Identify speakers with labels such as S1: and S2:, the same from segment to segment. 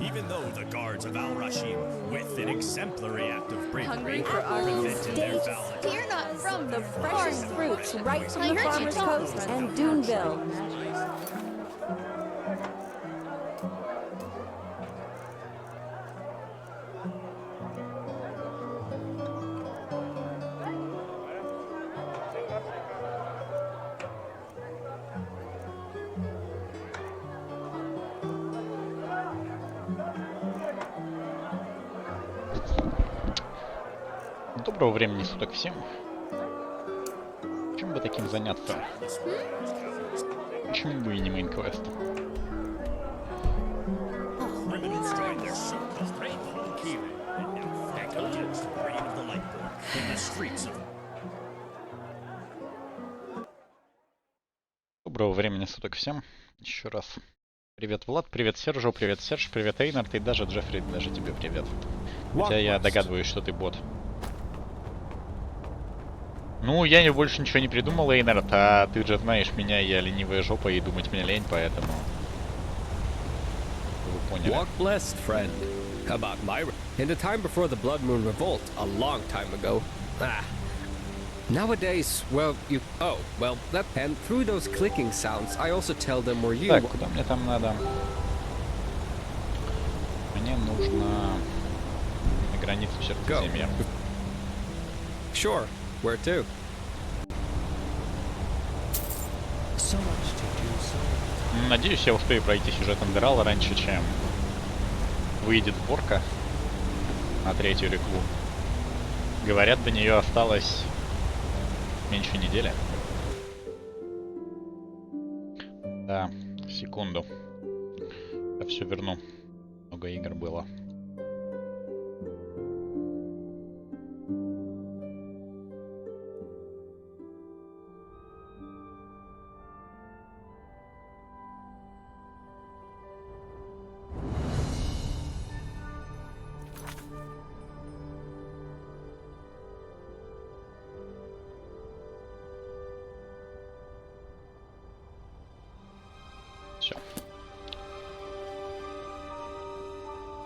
S1: Even though the guards of Al-Rashim, with an exemplary act of bravery,
S2: Hungry for
S1: prevented their
S2: dates,
S1: valor.
S2: fear not from the
S3: Fresh
S2: farm
S3: fruits right from
S2: I
S3: the
S2: heard you
S3: farmer's
S2: talk.
S3: coast and Duneville.
S4: Доброго времени суток всем. Чем бы таким заняться? Почему бы и не мейн-квест?
S1: Criminals joined their so-called rainbow Kieran, and now echo against the reign of the Lightborn in the streets of...
S4: Доброго времени суток всем. Еще раз. Привет, Влад, привет, Сержу, привет, Серж, привет, Эйнард, и даже Джеффри, даже тебе привет. Хотя я догадываюсь, что ты бот. Ну, я больше ничего не придумал, Эйнард, а ты же знаешь меня, я ленивая жопа, и думать мне лень, поэтому... Вы поняли.
S5: Walk blessed, friend. How about my... In the time before the Blood Moon Revolt, a long time ago. Nowadays, well, you... Oh, well, that... And through those clicking sounds, I also tell them where you...
S4: Так, куда мне там надо? Мне нужно... на границу Сердцемья.
S5: Sure. Where to?
S4: Надеюсь, я успею пройти сюжет Enderal раньше, чем выйдет сборка на 3-ю реку. Говорят, до нее осталось меньше недели. Да, секунду. Я все верну. Много игр было. Все.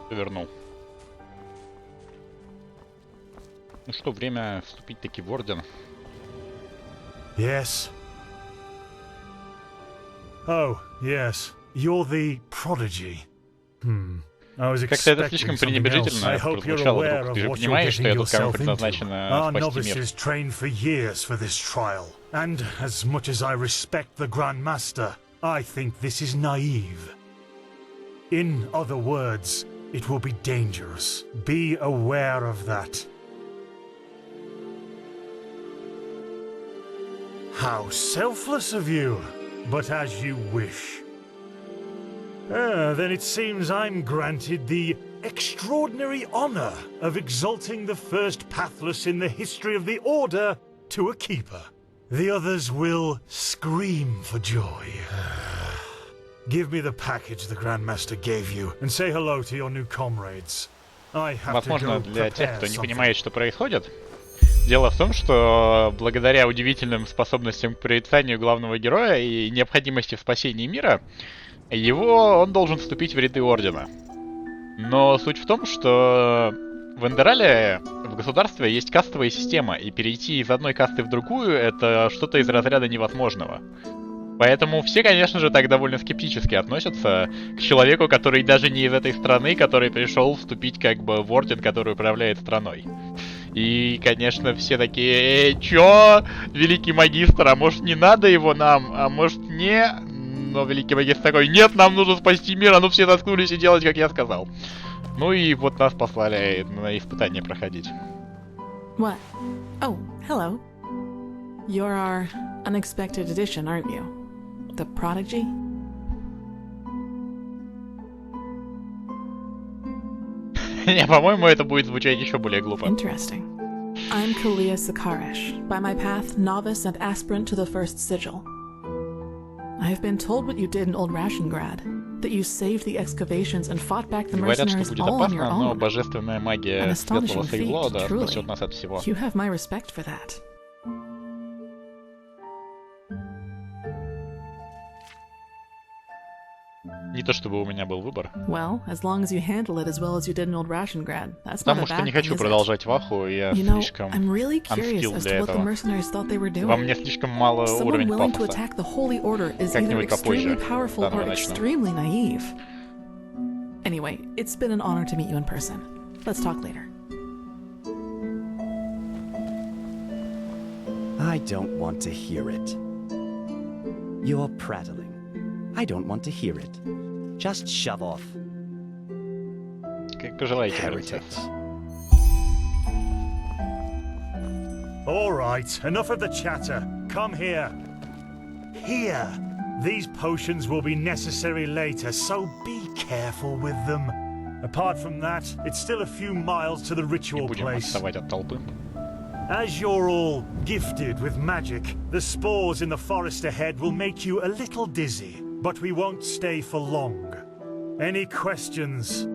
S4: Вернул. Ну что, время вступить таки в Орден.
S6: Yes. Oh, yes. You're the prodigy. I was
S4: Как-то это
S6: expecting
S4: слишком
S6: something else.
S4: пренебрежительно
S6: I hope you're
S4: прозвучало,
S6: aware
S4: друг.
S6: of
S4: Ты же
S6: what you're
S4: понимаешь, что
S6: getting
S4: я тут кому
S6: yourself into.
S4: предназначено
S6: Our
S4: спасти мир.
S6: novices trained for years for this trial. And as much as I respect the Grand Master, I think this is naive. In other words, it will be dangerous. Be aware of that. How selfless of you, but as you wish. Then it seems I'm granted the extraordinary honor of exalting the first pathless in the history of the Order to a keeper. The others will scream for joy. Give me the package the Grandmaster gave you, and say hello to your new comrades. I have to
S4: Возможно,
S6: go
S4: для тех, кто
S6: prepare
S4: не
S6: something.
S4: понимает, что происходит, дело в том, что благодаря удивительным способностям к прорицанию главного героя и необходимости в спасении мира, он должен вступить в ряды Ордена. Но суть в том, что в Эндерале, в государстве, есть кастовая система, и перейти из одной касты в другую — это что-то из разряда невозможного. Поэтому все, конечно же, так довольно скептически относятся к человеку, который даже не из этой страны, который пришел вступить как бы в Орден, который управляет страной. И, конечно, все такие: чё, великий магистр, а может не надо его нам, а может не... Но великий магистр такой: нет, нам нужно спасти мир, а ну все заткнулись и делать, как я сказал. Ну и вот нас послали на испытание проходить.
S7: What? Oh, hello. You're our unexpected addition, aren't you? The prodigy?
S4: Не, по-моему, это будет звучать еще более глупо.
S7: Interesting. I'm Kalia Sakarish, by my path novice and aspirant to the first sigil. I have been told what you did in Old Rationgrad, that you saved the excavations and fought back the
S4: Говорят, что
S7: mercenaries
S4: будет
S7: all on your
S4: опасно, но
S7: own.
S4: божественная
S7: An
S4: магия светлого
S7: astonishing
S4: Сейлода
S7: feat,
S4: спасет
S7: truly.
S4: нас от всего.
S7: You have my respect for that.
S4: Не то чтобы у меня был выбор.
S7: Well, as long as you handle it as well as you did in Old Rashengrad, that's not
S4: Потому
S7: a
S4: что
S7: bad
S4: не
S7: thing,
S4: хочу
S7: is it?
S4: продолжать ваху, и я
S7: You know,
S4: слишком
S7: I'm really curious
S4: unskilled
S7: as
S4: для
S7: to what the
S4: этого.
S7: mercenaries thought they were
S4: Во
S7: doing.
S4: мне слишком мало
S7: Someone
S4: уровень
S7: willing to
S4: пафоса.
S7: attack the Holy Order is either
S4: Как-нибудь попозже.
S7: extremely powerful
S4: Заново
S7: or
S4: начну.
S7: extremely naive. Anyway, it's been an honor to meet you in person. Let's talk later.
S2: I don't want to hear it. You're prattling. I don't want to hear it. Just shove off.
S4: Как пожелаете,
S2: Heretics.
S4: принцесса.
S6: All right, enough of the chatter. Come here. Here. These potions will be necessary later, so be careful with them. Apart from that, it's still a few miles to the
S4: Не
S6: ritual
S4: будем
S6: place.
S4: отставать от толпы.
S6: As you're all gifted with magic, the spores in the forest ahead will make you a little dizzy, but we won't stay for long. Any questions?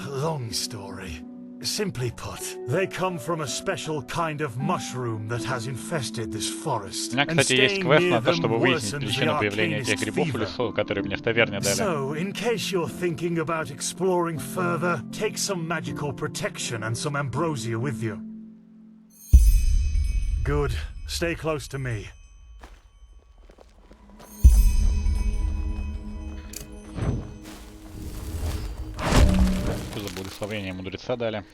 S6: Long story. Simply put, they come from a special kind of mushroom that has infested this forest.
S4: У меня,
S6: And
S4: кстати, есть
S6: staying
S4: квест
S6: near
S4: на то,
S6: them
S4: чтобы выяснить
S6: worsens the
S4: причину появления этих
S6: arcanist
S4: грибов в
S6: fever.
S4: лесу, которые мне в таверне дали.
S6: So, in case you're thinking about exploring further, take some magical protection and some ambrosia with you. Good. Stay close to me.
S4: Что за благословение мудреца дали?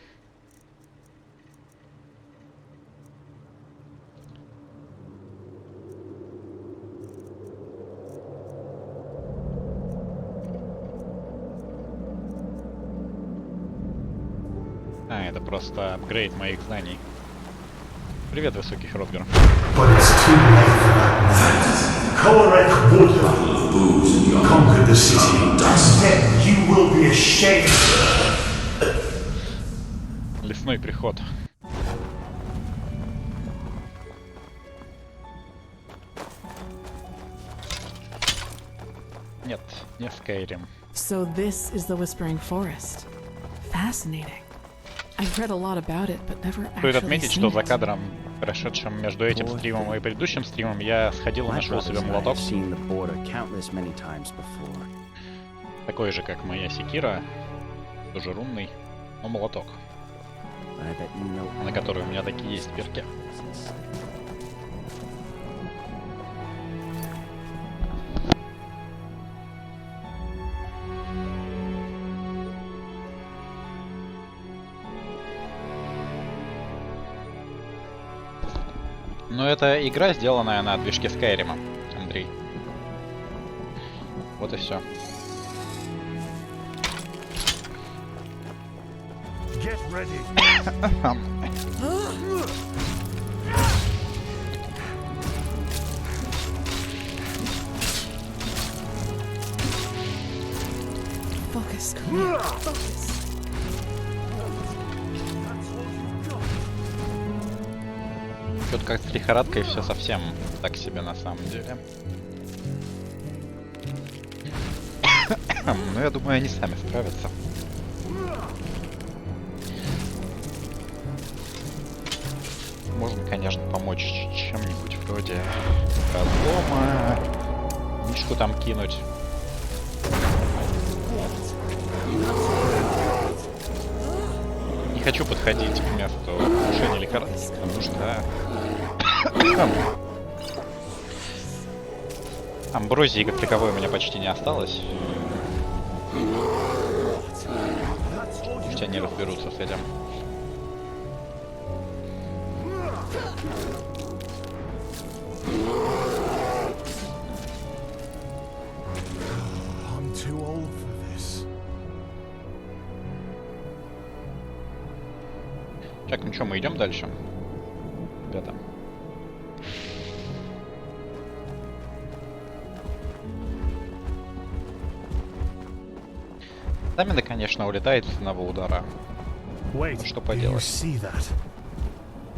S4: А, это просто апгрейд моих знаний. Привет, высокий Хротгар.
S6: But it's too late for that. Korek would conquer the city. Instead, you will be ashamed.
S4: Лесной приход. Нет, не Скайрим.
S7: So this is the Whispering Forest. Fascinating. I've read a lot about it, but never
S4: Стоит
S7: actually
S4: отметить,
S7: seen
S4: что за
S7: it.
S4: кадром, прошедшим между этим стримом и предыдущим стримом, я сходил и
S2: My
S4: нашел себе
S2: brothers and I
S4: молоток.
S2: have seen the border countless many times before.
S4: Такой же, как моя секира. Тоже рунный, но молоток.
S2: But I bet you know
S4: На который у меня такие есть перки. Но это игра, сделанная на движке Скайрима, Андрей. Вот и все.
S6: Get ready.
S7: Focus, Korea. Focus.
S4: Тут как с лихорадкой все совсем так себе на самом деле. Ну, я думаю, они сами справятся. Можно, конечно, помочь чем-нибудь вроде разлома, мишку там кинуть. Не хочу подходить к месту повышения лихорадки, потому что амброзии как таковой у меня почти не осталось. Пусть они разберутся с этим.
S6: I'm too old for this.
S4: Так, ну что, мы идем дальше? Ребята. Стамина, конечно, улетает с одного удара.
S6: Wait,
S4: Что
S6: do you
S4: поделать?
S6: see that?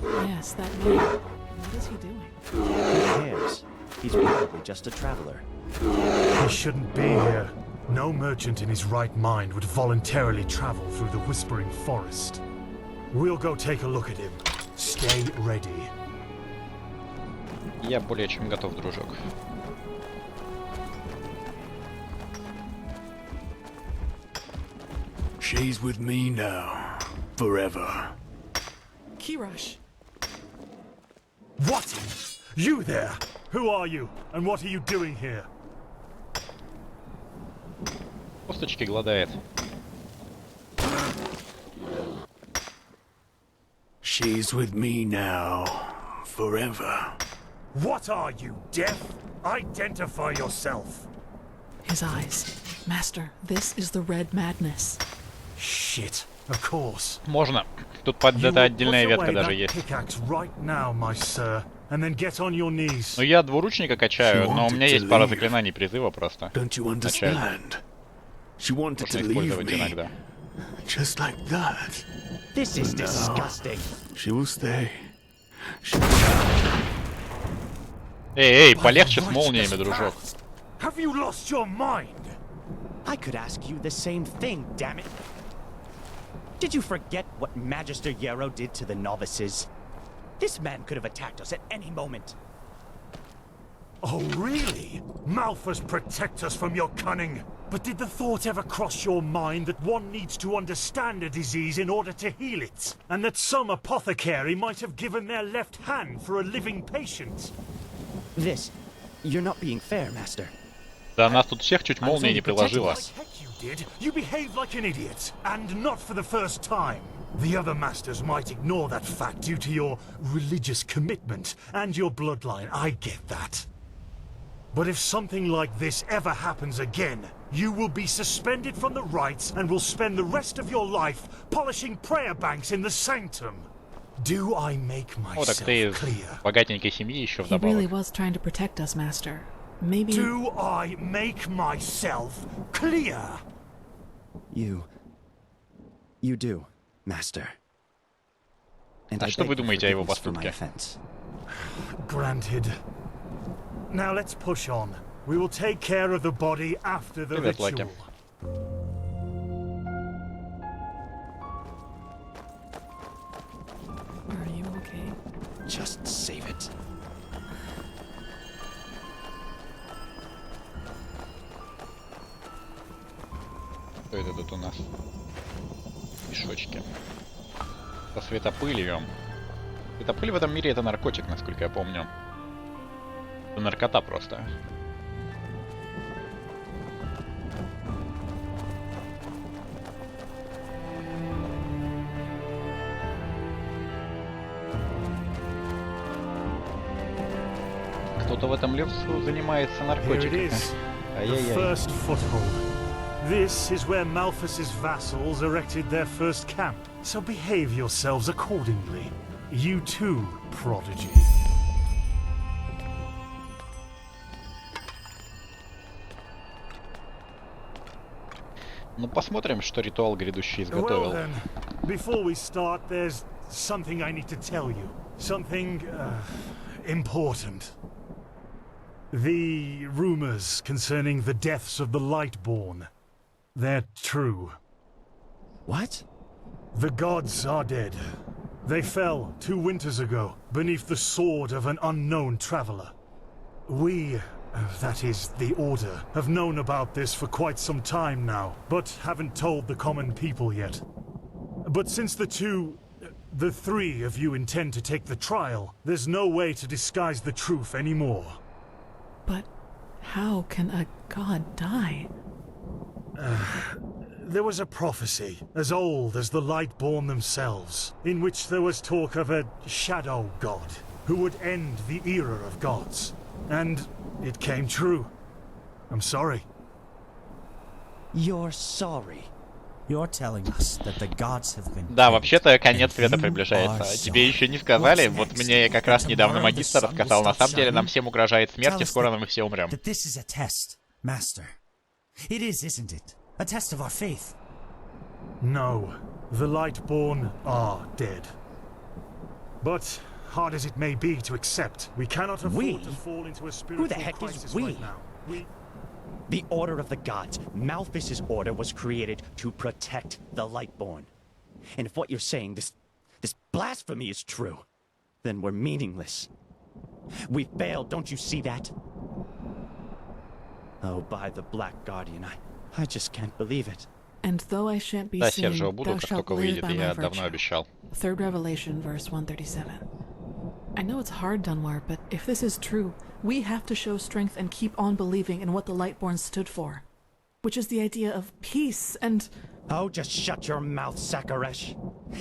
S7: Yes, that man. What is he doing?
S2: who cares? He's probably just a traveler.
S6: He shouldn't be here. No merchant in his right mind would voluntarily travel through the Whispering Forest. We'll go take a look at him. Stay ready.
S4: Я более чем готов, дружок.
S3: She's with me now, forever.
S7: Kirash.
S6: What? You there? Who are you? And what are you doing here?
S4: Косточки гладает.
S3: She's with me now, forever.
S6: What are you, deaf? Identify yourself.
S7: His eyes. Master, this is the red madness.
S6: Shit, of course.
S4: Можно. Тут под это отдельная ветка даже есть.
S6: Right now, my sir, and then get on your knees.
S4: Ну я двуручника качаю, но у меня есть пара заклинаний призыва просто.
S3: Don't you understand? She wanted to leave me,
S4: иногда.
S3: just like that.
S2: This is disgusting.
S3: She will stay.
S4: Эй, полегче с молниями, дружок.
S6: Have you lost your mind?
S2: I could ask you the same thing, damn it. Did you forget what Magister Yarrow did to the novices? This man could have attacked us at any moment.
S6: Oh, really? Malphus protect us from your cunning. But did the thought ever cross your mind that one needs to understand a disease in order to heal it? And that some apothecary might have given their left hand for a living patient?
S2: This... You're not being fair, Master.
S4: Да нас тут всех чуть молния не приложила.
S6: You behaved like an idiot, and not for the first time. The other masters might ignore that fact due to your religious commitment and your bloodline. I get that. But if something like this ever happens again, you will be suspended from the rites and will spend the rest of your life polishing prayer banks in the sanctum. Do I make
S4: О, так
S6: myself
S4: ты из
S6: clear?
S4: богатенькой семьи еще
S7: He really
S4: вдобавок.
S7: was trying to protect us, Master. Maybe...
S6: Do I make myself clear?
S2: You do, Master. And
S4: А
S2: I
S4: что вы
S2: beg your
S4: думаете о его
S2: forgiveness for my
S4: поступке?
S2: offense.
S6: Granted. Now let's push on. We will take care of the body after the
S4: Привет, Лаки.
S6: ritual.
S7: Are you okay?
S2: Just save it.
S4: Что это тут у нас? Мешочки. Со светопылью. Светопыль в этом мире это наркотик, насколько я помню. Это наркота просто. Кто-то в этом лесу занимается
S6: Here it
S4: наркотиками.
S6: is. The
S4: Ай-яй-яй.
S6: first foothold. This is where Malphus's vassals erected their first camp. So behave yourselves accordingly. You too, prodigy.
S4: Ну посмотрим, что ритуал грядущий
S6: Well
S4: изготовил.
S6: then, before we start, there's something I need to tell you. Something important. The rumors concerning the deaths of the Lightborn, they're true.
S2: What?
S6: The gods are dead. They fell 2 winters ago beneath the sword of an unknown traveler. We, that is, the Order, have known about this for quite some time now, but haven't told the common people yet. But since the 3 of you intend to take the trial, there's no way to disguise the truth anymore.
S7: But how can a god die?
S6: There was a prophecy, as old as the Lightborn themselves, in which there was talk of a shadow god, who would end the era of gods. And it came true. I'm sorry.
S2: You're sorry.
S8: You're telling us that the gods have been
S4: Да,
S8: killed,
S4: вообще-то конец
S8: and
S4: света
S8: you
S4: приближается.
S8: are
S4: Тебе еще не сказали, вот мне как раз недавно магистр рассказал, на самом деле нам всем угрожает смерть, и скоро мы все умрем.
S8: that this is a test, Master. It is, isn't it? A test of our faith.
S6: No, the Lightborn are dead. But, hard as it may be to accept, we cannot afford
S2: We?
S6: to fall into a spiritual
S2: Who the heck is
S6: crisis
S2: we?
S6: right now.
S2: The Order of the Gods, Malphus's order, was created to protect the Lightborn. And if what you're saying, this blasphemy is true, then we're meaningless. We failed, don't you see that? Oh, by the Black Guardian, I just can't believe it.
S7: And though I shan't be
S4: Да,
S7: seen,
S4: Сержа буду,
S7: thou
S4: как
S7: shalt
S4: только
S7: live
S4: выйдет,
S7: by
S4: я
S7: my
S4: давно
S7: virtue.
S4: обещал.
S7: 3rd Revelation, verse 137. I know it's hard, Dunmore, but if this is true, we have to show strength and keep on believing in what the Lightborn stood for, which is the idea of peace and...
S2: Oh, just shut your mouth, Sakaresh.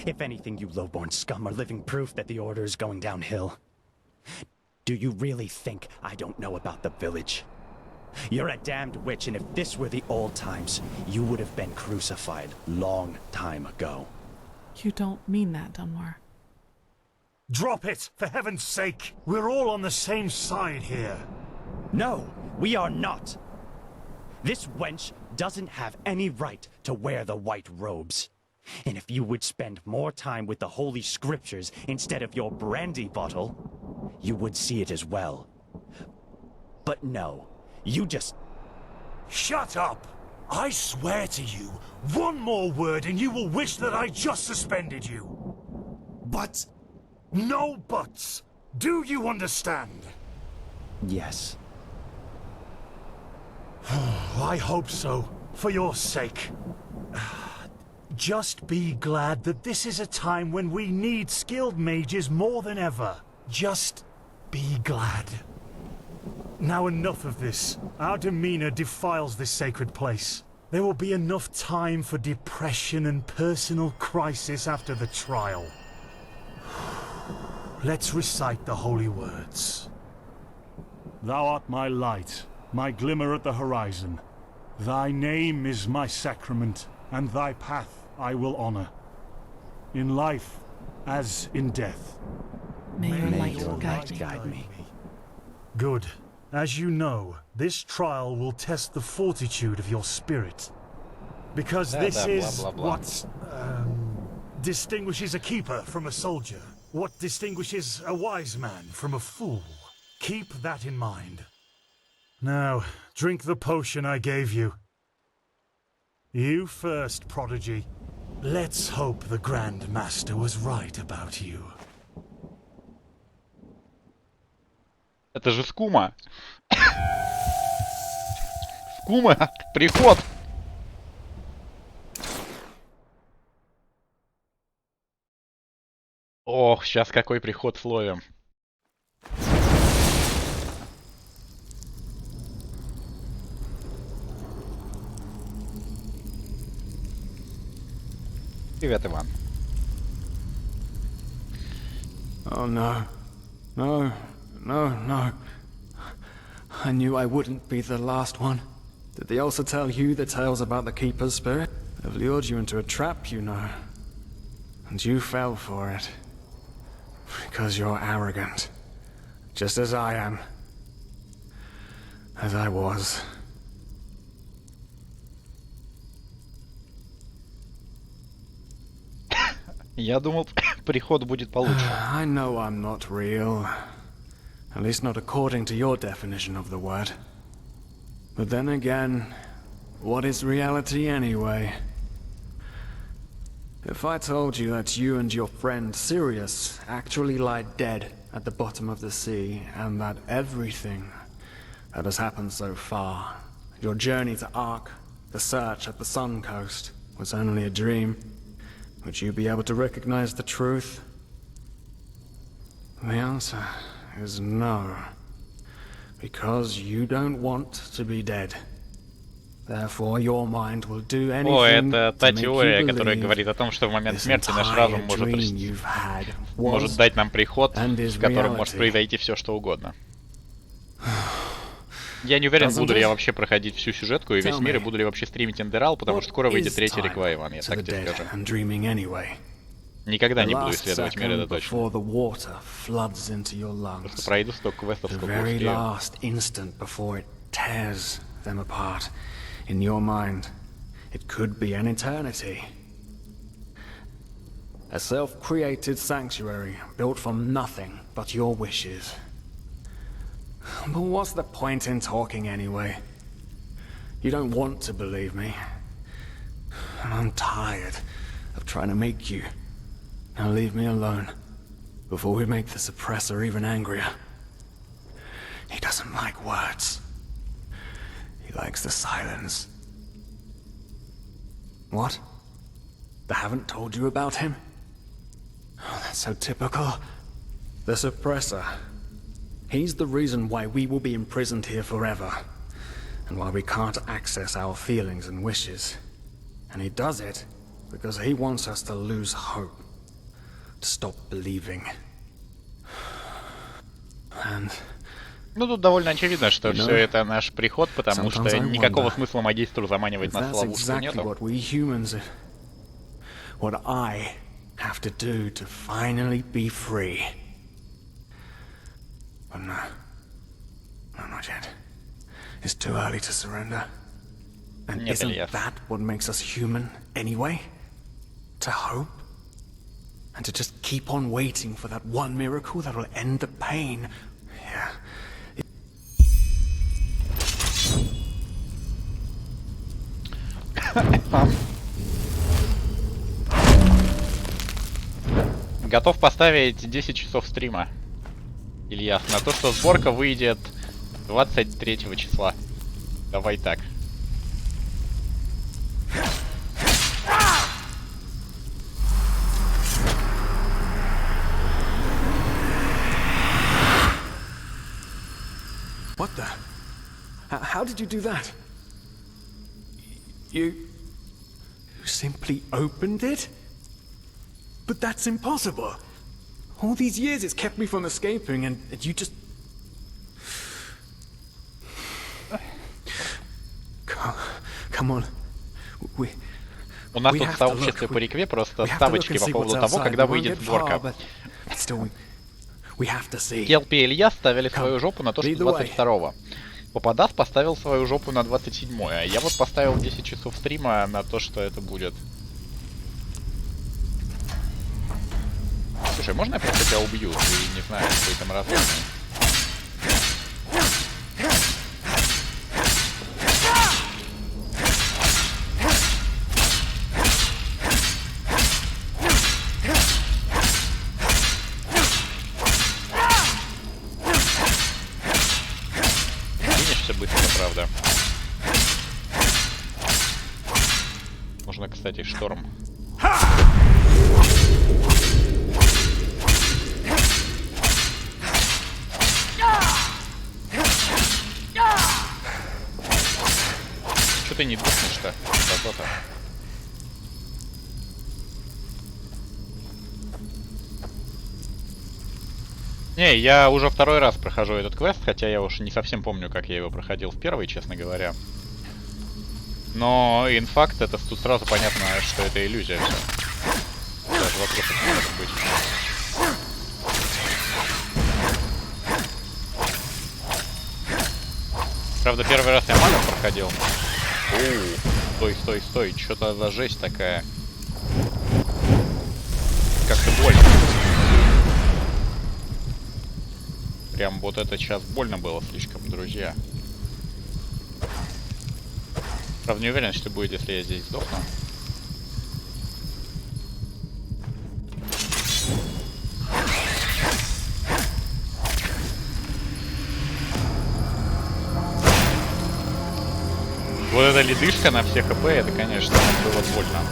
S2: If anything, you lowborn scum are living proof that the Order is going downhill. Do you really think I don't know about the village? You're a damned witch, and if this were the old times, you would have been crucified long time ago.
S7: You don't mean that, Dunmore.
S6: Drop it, for heaven's sake! We're all on the same side here.
S2: No, we are not. This wench doesn't have any right to wear the white robes. And if you would spend more time with the holy scriptures instead of your brandy bottle, you would see it as well. But no, you just...
S6: Shut up! I swear to you, one more word and you will wish that I just suspended you.
S8: But...
S6: No buts! Do you understand?
S2: Yes.
S6: I hope so, for your sake. Just be glad that this is a time when we need skilled mages more than ever. Just be glad. Now enough of this. Our demeanor defiles this sacred place. There will be enough time for depression and personal crisis after the trial. Let's recite the holy words. Thou art my light, my glimmer at the horizon. Thy name is my sacrament, and thy path I will honor. In life, as in death.
S7: May your
S2: May
S7: light
S2: your
S7: guide
S2: light
S7: me.
S2: guide me.
S6: Good. As you know, this trial will test the fortitude of your spirit. Because this is what distinguishes a keeper from a soldier. What distinguishes a wise man from a fool. Keep that in mind. Now, drink the potion I gave you. You first, Prodigy. Let's hope the Grand Master was right about you.
S4: Это же Скума. Скума, приход. Ох, сейчас какой приход словим. Привет, Иван.
S9: Oh no. No. No, no. I knew I wouldn't be the last one. Did they also tell you the tales about the Keeper's spirit? They've lured you into a trap, you know. And you fell for it. Because you're arrogant. Just as I am. As I was.
S4: Я думал, приход будет получше.
S9: I know I'm not real. At least not according to your definition of the word. But then again, what is reality anyway? If I told you that you and your friend Sirius actually lie dead at the bottom of the sea, and that everything that has happened so far, your journey to Ark, the search at the Sun Coast, was only a dream, would you be able to recognize the truth? The answer is no. Because you don't want to be dead. Therefore, your mind will do anything
S4: О, это та
S9: to make
S4: теория,
S9: you
S4: которая
S9: believe
S4: говорит о том, что в момент
S9: this
S4: смерти наш
S9: entire
S4: разум
S9: dream you've had
S4: может
S9: was
S4: дать нам приход,
S9: and is
S4: в котором может
S9: reality.
S4: произойти все, что угодно. Я не уверен, буду ли я вообще проходить всю сюжетку и весь мир, и буду ли вообще стримить Эндерал, потому что скоро выйдет третий реква, Иван, я так тебе скажу. Никогда не буду исследовать мир, это точно. Просто пройду столько квестов, сколько успею.
S9: In your mind, it could be an eternity. A self-created sanctuary built from nothing but your wishes. But what's the point in talking anyway? You don't want to believe me. And I'm tired of trying to make you. Now leave me alone before we make the suppressor even angrier. He doesn't like words. He likes the silence. What? They haven't told you about him? Oh, that's so typical. The suppressor. He's the reason why we will be imprisoned here forever. And why we can't access our feelings and wishes. And he does it because he wants us to lose hope. To stop believing. And...
S4: Ну, тут довольно очевидно, что все это наш приход, потому что никакого смысла магистру заманивать нас в ловушку нету.
S9: What I have to do to finally be free. But no. No, not yet. It's too early to surrender. And isn't that what makes us human anyway? To hope? And to just keep on waiting for that one miracle that will end the pain. Yeah.
S4: Готов поставить 10 часов стрима, Ильяс, на то, что сборка выйдет 23 числа. Давай так.
S9: What the? How did you do that? You simply opened it? But that's impossible. All these years it's kept me from escaping, and you just... Come on.
S4: У нас тут в сообществе по рекве просто ставочки по поводу того, когда выйдет сборка. Келпи и Илья ставили свою жопу на то, что 22-го. Попадас поставил свою жопу на 27-е. А я вот поставил 10 часов стрима на то, что это будет. Слушай, можно я просто тебя убью? Ты не знаешь, что это мразотный. Финишься быстро, правда. Можно, кстати, шторм. Ты не духнешь-то, работа. Не, я уже второй раз прохожу этот квест, хотя я уж не совсем помню, как я его проходил в первый, честно говоря. Но инфакт, это тут сразу понятно, что это иллюзия все. Даже вопросов не может быть. Правда, первый раз я магом проходил. Оу, стой, что-то за жесть такая. Как-то больно. Прям вот это сейчас больно было слишком, друзья. Правда, не уверен, что будет, если я здесь сдохну. Вот эта ледышка на все хп, это, конечно, было больно.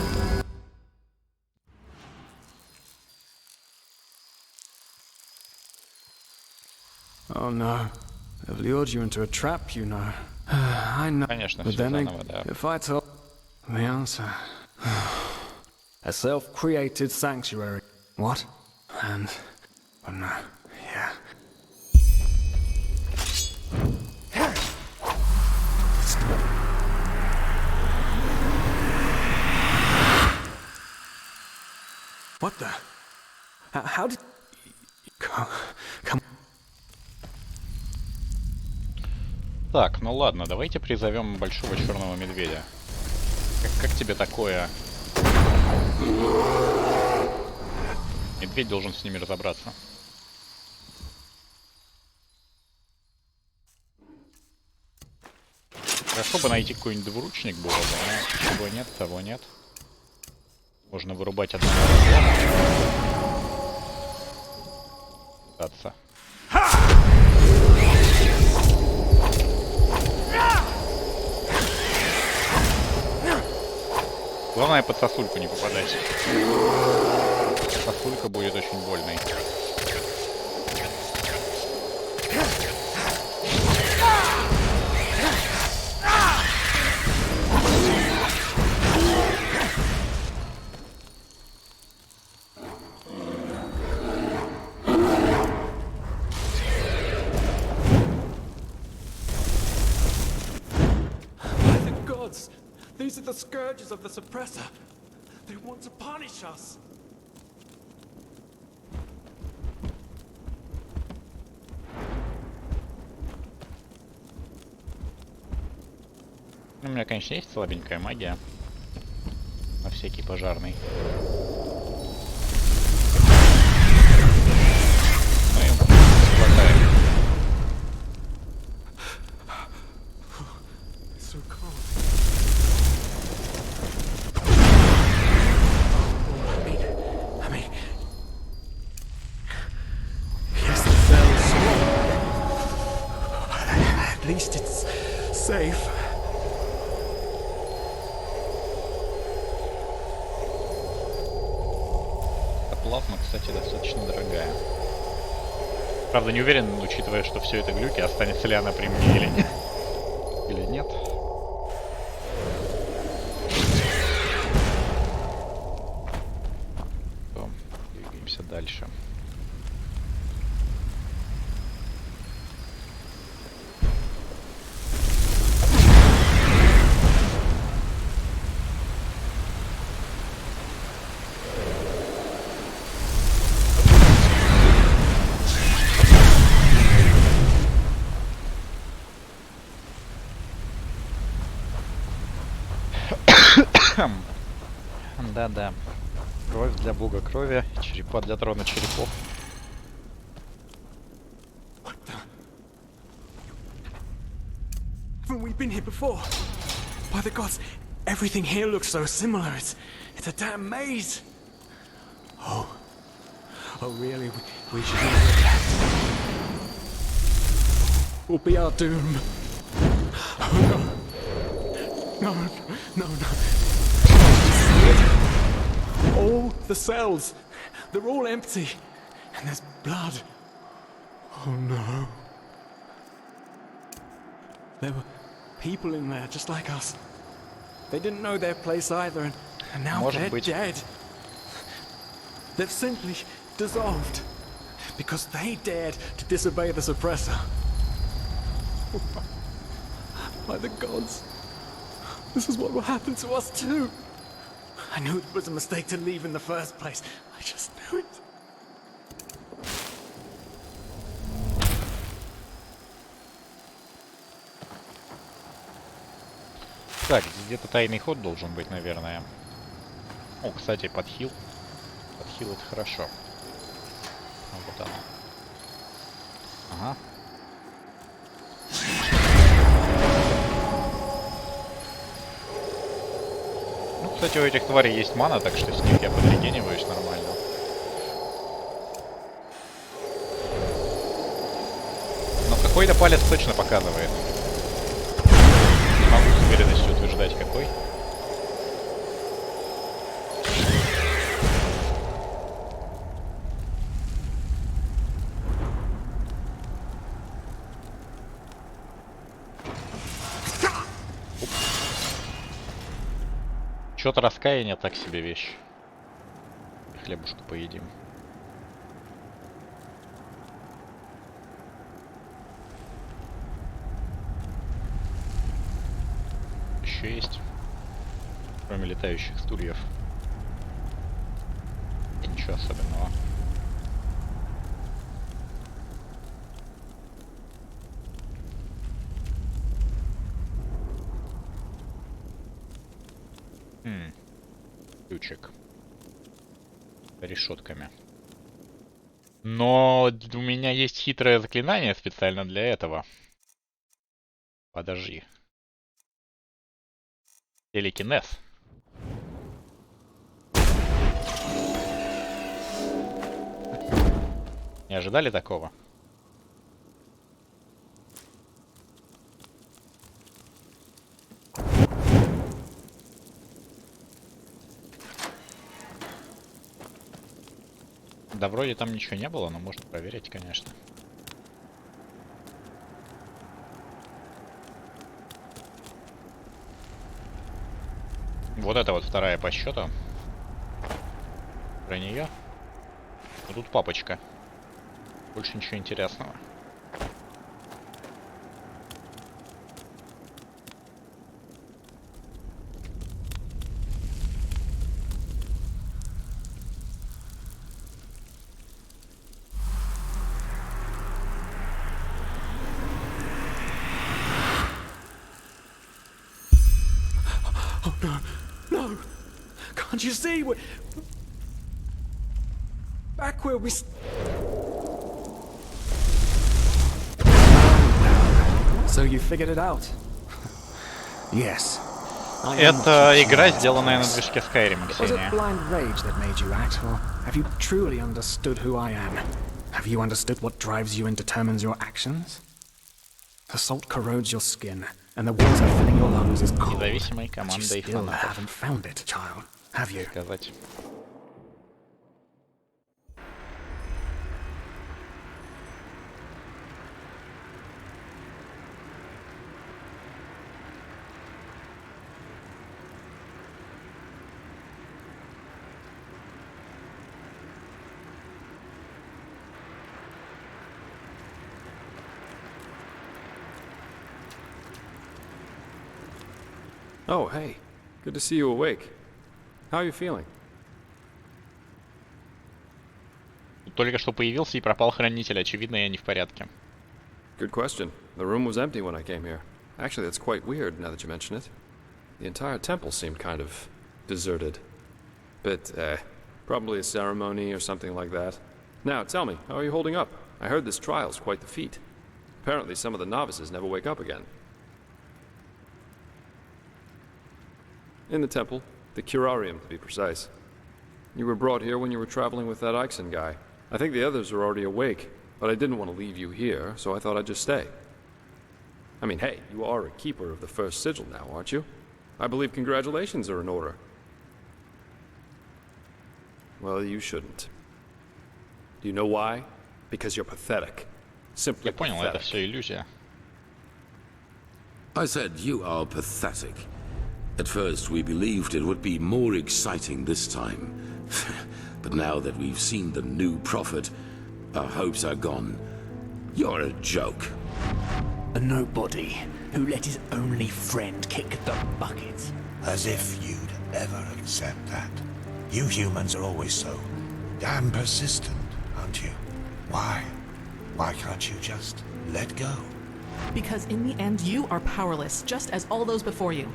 S9: Oh no, they've lured you into a trap, you know. I know.
S4: Конечно,
S9: but
S4: все
S9: then
S4: заново, да.
S9: if I told the answer, a self-created sanctuary. What? And oh no, yeah. What the? How did... Come...
S4: Так, ну ладно, давайте призовем большого черного медведя. Как тебе такое? Медведь должен с ними разобраться. Хорошо бы найти какой-нибудь двуручник было бы, но чего нет, того нет. Можно вырубать одного разлома. Главное, под сосульку не попадать. Сосулька будет очень больной.
S9: These are the scourges of the suppressor. They want to punish us.
S4: У меня, конечно, есть слабенькая магия. На всякий пожарный. Ну и хватает.
S9: So cold. I mean, yes, the cell's small. At least it's safe.
S4: Плазма, кстати, достаточно дорогая. Правда, не уверен, учитывая, что все это глюки, останется ли она при мне или нет. Или нет. То, двигаемся дальше. Да-да. Кровь для бога крови, черепа для трона черепов.
S9: Haven't we been here before? By the gods, everything here looks so similar. It's a damn maze. Oh really? We should leave it at that. Will be our doom. Oh no. No. All the cells, they're all empty, and there's blood. Oh no. There were people in there just like us. They didn't know their place either, and now they're dead. They've simply dissolved because they dared to disobey the suppressor. By the gods, this is what will happen to us too. I knew it was a mistake to leave in the first place. I just knew it.
S4: Так, здесь где-то тайный ход должен быть, наверное. О, кстати, подхил. Подхил — это хорошо. Вот оно. Ага. Ну, кстати, у этих тварей есть мана, так что с них я подрегениваюсь нормально. Но какой-то палец точно показывает. Не могу с уверенностью утверждать, какой. Что-то раскаяние так себе вещь. Хлебушку поедим. Еще есть. Кроме летающих стульев. И ничего особенного. Ключик. Решетками. Но у меня есть хитрое заклинание специально для этого. Подожди. Телекинез. Не ожидали такого? Да вроде там ничего не было, но можно проверить, конечно. Вот это вот вторая по счету. Про нее. А тут папочка. Больше ничего интересного.
S9: No! Can't you see? We're back where we... So you figured it out? Yes.
S4: Это игра, сделанная на движке Скайрима,
S9: Was it
S4: Ксения.
S9: blind rage that made you act, or have you truly understood who I am? Have you understood what drives you and determines your actions? The salt corrodes your skin, and the water filling your lungs is cold.
S4: Независимой
S9: But you
S4: командой
S9: still
S4: фанатов.
S9: haven't found it, child, have you?
S4: Сказать.
S10: Oh, hey. Good to see you awake. How are you feeling?
S4: Только что появился и пропал хранитель. Очевидно, я не в порядке.
S10: Good question. The room was empty when I came here. Actually, that's quite weird now that you mention it. The entire temple seemed kind of deserted. But, probably a ceremony or something like that. Now, tell me, how are you holding up? I heard this trial's quite the feat. Apparently, some of the novices never wake up again. In the temple, the curarium to be precise. You were brought here when you were traveling with that Ixen guy. I think the others are already awake, but I didn't want to leave you here, so I thought I'd just stay. I mean, hey, you are a keeper of the first sigil now, aren't you? I believe congratulations are in order. Well, you shouldn't. Do you know why? Because you're pathetic. Simply
S4: Я понял, это
S10: pathetic.
S4: все иллюзия.
S3: I said you are pathetic. At first we believed it would be more exciting this time. But now that we've seen the new prophet, our hopes are gone. You're a joke.
S11: A nobody who let his only friend kick the bucket.
S12: As if you'd ever accept that. You humans are always so damn persistent, aren't you? Why? Why can't you just let go?
S7: Because in the end, you are powerless, just as all those before you.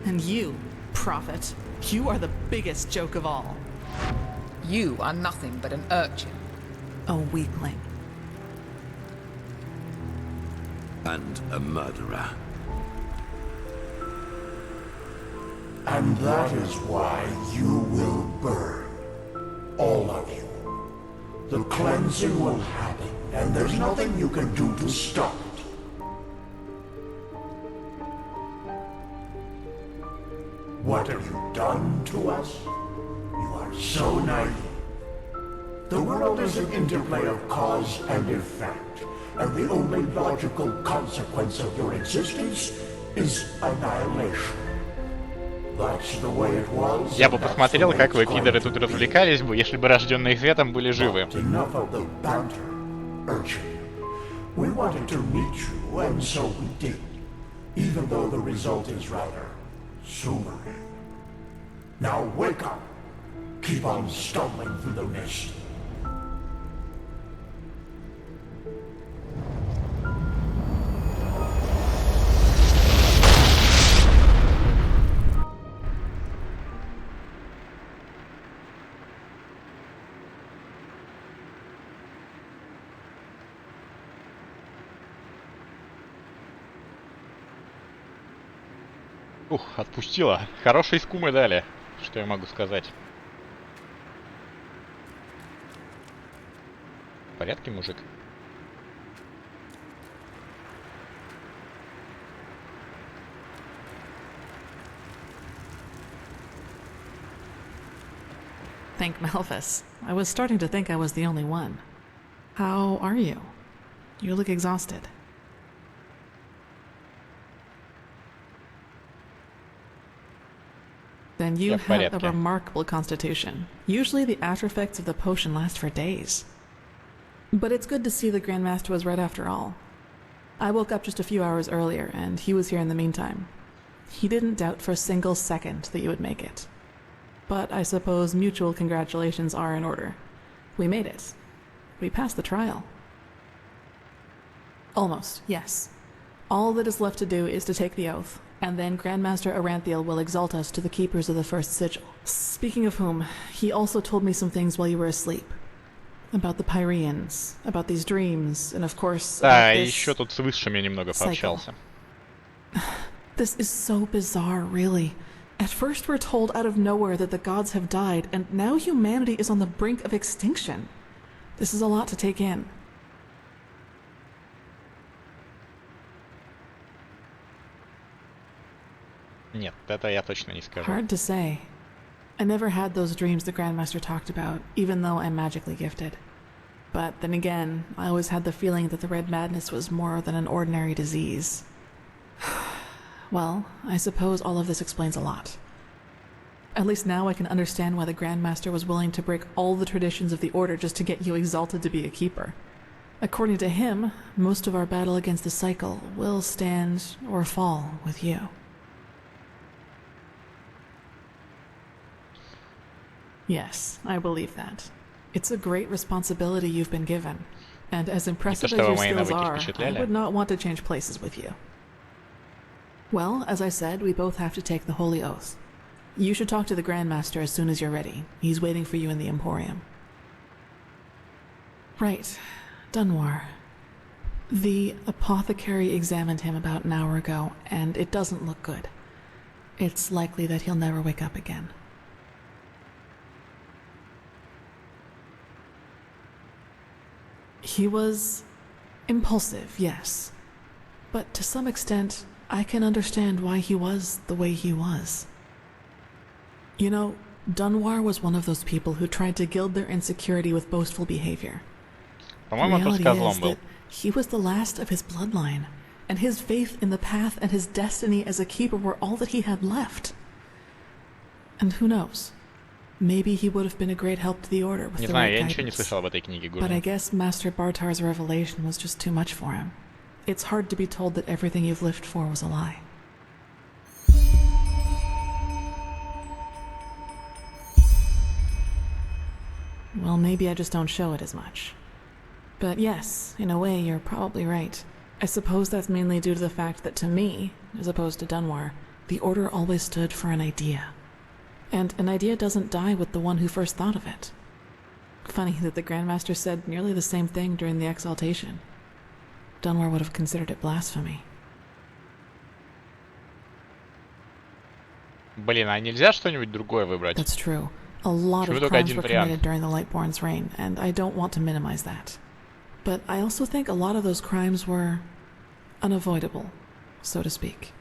S7: And you, prophet, you are the biggest joke of all.
S13: You are nothing but an urchin.
S7: A weakling.
S3: And a murderer.
S12: And that is why you will burn. All of you. The cleansing will happen, and there's nothing you can do to stop it. What have you done to us? You are so naive. The world is an interplay of cause and effect, and the only logical consequence of your existence is annihilation. That's the way it was.
S4: Я бы посмотрел, как вы, пидоры, тут развлекались бы, если бы рожденные светом были живы.
S12: Enough of the banter, urchin. We wanted to meet you, and so we did, even though the result is rather sobering. Now wake up. Keep on stumbling through the mist.
S4: Ух, отпустила. Хорошей скумы дали. Что я могу сказать? В порядке, мужик?
S7: Thank Malphus. I was starting to think I was the only one. How are you? You look exhausted. Then you have a remarkable constitution. Usually the after effects of the potion last for days. But it's good to see the Grandmaster was right after all. I woke up just a few hours earlier, and he was here in the meantime. He didn't doubt for a single second that you would make it. But I suppose mutual congratulations are in order. We made it. We passed the trial. Almost, yes. All that is left to do is to take the oath, and then Grandmaster Aranthiel will exalt us to the keepers of the first sigil. Speaking of whom, he also told me some things while you were asleep. About the Pyreans, about these dreams, and of course
S4: Да, и еще тут с высшими немного пообщался.
S7: This is so bizarre, really. At first we're told out of nowhere that the gods have died, and now humanity is on the brink of extinction. This is a lot to take in.
S4: Нет, это я точно не скажу.
S7: Hard to say. I never had those dreams the Grandmaster talked about, even though I'm magically gifted. But then again, I always had the feeling that the Red Madness was more than an ordinary disease. Well, I suppose all of this explains a lot. At least now I can understand why the Grandmaster was willing to break all the traditions of the Order just to get you exalted to be a keeper. According to him, most of our battle against the cycle will stand or fall with you. Yes, I believe that. It's a great responsibility you've been given, and as impressive as your skills are, I would not want to change places with you. Well, as I said, we both have to take the Holy Oath. You should talk to the Grandmaster as soon as you're ready. He's waiting for you in the Emporium. Right. Dunwar. The apothecary examined him about an hour ago, and it doesn't look good. It's likely that he'll never wake up again. He was impulsive, yes. But to some extent, I can understand why he was the way he was. You know, Dunwar was one of those people who tried to gild their insecurity with boastful behavior. The reality is that he was the last of his bloodline, and his faith in the path and his destiny as a keeper were all that he had left. And who knows? Maybe he would have been a great help to the Order with the right guidance. But I guess Master Bartar's revelation was just too much for him. It's hard to be told that everything you've lived for was a lie. Well, maybe I just don't show it as much. But yes, in a way, you're probably right. I suppose that's mainly due to the fact that to me, as opposed to Dunwar, the Order always stood for an idea. And an idea doesn't die with the one who first thought of it. Funny that the Grandmaster said nearly the same thing during the exaltation. Dunwar would have considered it blasphemy.
S4: Блин, а нельзя что-нибудь другое выбрать?
S7: That's true. A lot of crimes were committed during the Lightborn's reign, and I don't want to minimize that. But I also think a lot of those crimes were unavoidable, so to speak.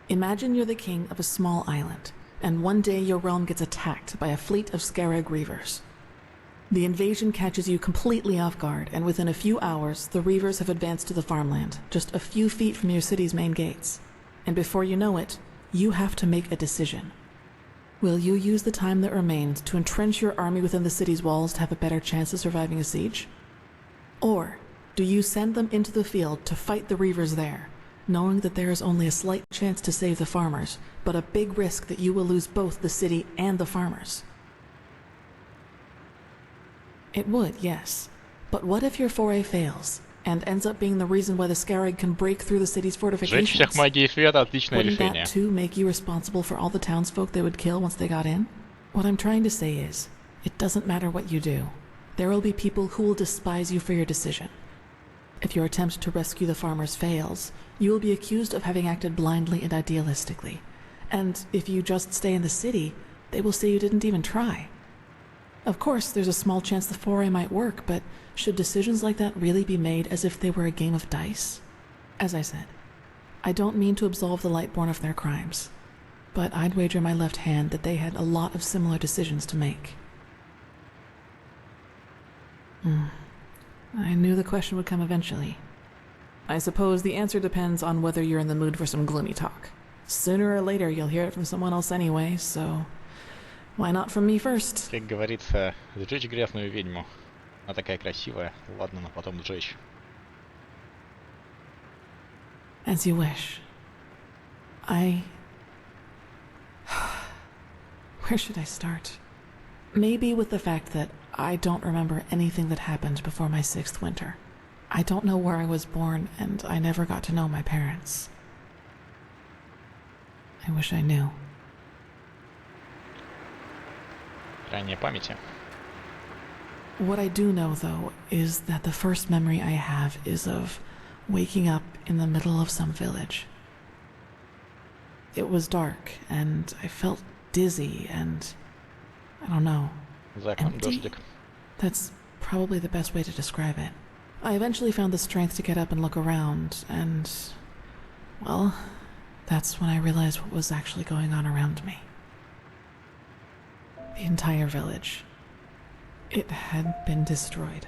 S7: Imagine you're the king of a small island, and one day your realm gets attacked by a fleet of Scarab Reavers. The invasion catches you completely off guard, and within a few hours, the Reavers have advanced to the farmland, just a few feet from your city's main gates. And before you know it, you have to make a decision. Will you use the time that remains to entrench your army within the city's walls to have a better chance of surviving a siege? Or do you send them into the field to fight the Reavers there, knowing that there is only a slight chance to save the farmers, but a big risk that you will lose both the city and the farmers? It would, yes. But what if your foray fails, and ends up being the reason why the Scarab can break through the city's fortifications?
S4: Сжечь всех магией света — отличное
S7: Wouldn't
S4: решение.
S7: that too make you responsible for all the townsfolk they would kill once they got in? What I'm trying to say is, it doesn't matter what you do. There will be people who will despise you for your decision. If your attempt to rescue the farmers fails, you will be accused of having acted blindly and idealistically. And if you just stay in the city, they will say you didn't even try. Of course, there's a small chance the foray might work, but should decisions like that really be made as if they were a game of dice? As I said, I don't mean to absolve the Lightborn of their crimes, but I'd wager my left hand that they had a lot of similar decisions to make. I knew the question would come eventually. I suppose the answer depends on whether you're in the mood for some gloomy talk. Sooner or later you'll hear it from someone else anyway, so why not from me first?
S4: Как говорится, сжечь грязную ведьму. Она такая красивая, ладно, но потом сжечь.
S7: As you wish. Where should I start? Maybe with the fact that I don't remember anything that happened before my 6th winter. I don't know where I was born, and I never got to know my parents. I wish I knew.
S4: Ранее памяти.
S7: What I do know, though, is that the first memory I have is of waking up in the middle of some village. It was dark, and I felt dizzy and, I don't know, empty? That's probably the best way to describe it. I eventually found the strength to get up and look around, and, well, that's when I realized what was actually going on around me. The entire village. It had been destroyed.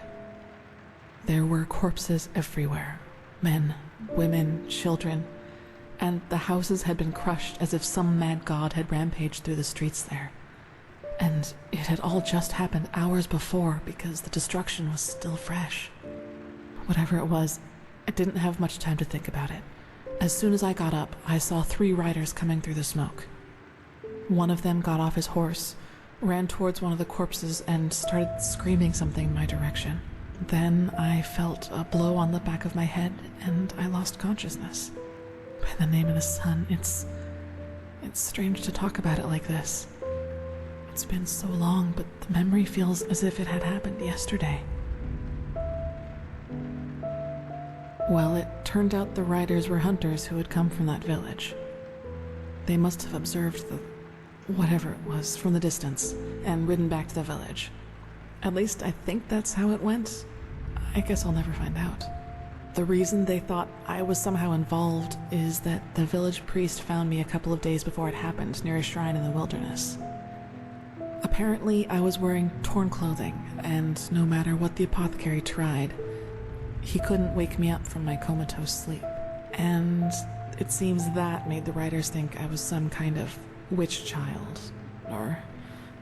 S7: There were corpses everywhere. Men, women, children, and the houses had been crushed as if some mad god had rampaged through the streets there. And it had all just happened hours before because the destruction was still fresh. Whatever it was, I didn't have much time to think about it. As soon as I got up, I saw 3 riders coming through the smoke. One of them got off his horse, ran towards one of the corpses, and started screaming something in my direction. Then I felt a blow on the back of my head, and I lost consciousness. By the name of the sun, it's strange to talk about it like this. It's been so long, but the memory feels as if it had happened yesterday. Well, it turned out the riders were hunters who had come from that village. They must have observed the whatever it was from the distance and ridden back to the village. At least I think that's how it went. I guess I'll never find out. The reason they thought I was somehow involved is that the village priest found me a couple of days before it happened near a shrine in the wilderness. Apparently, I was wearing torn clothing, and no matter what the apothecary tried, he couldn't wake me up from my comatose sleep. And it seems that made the writers think I was some kind of witch child, or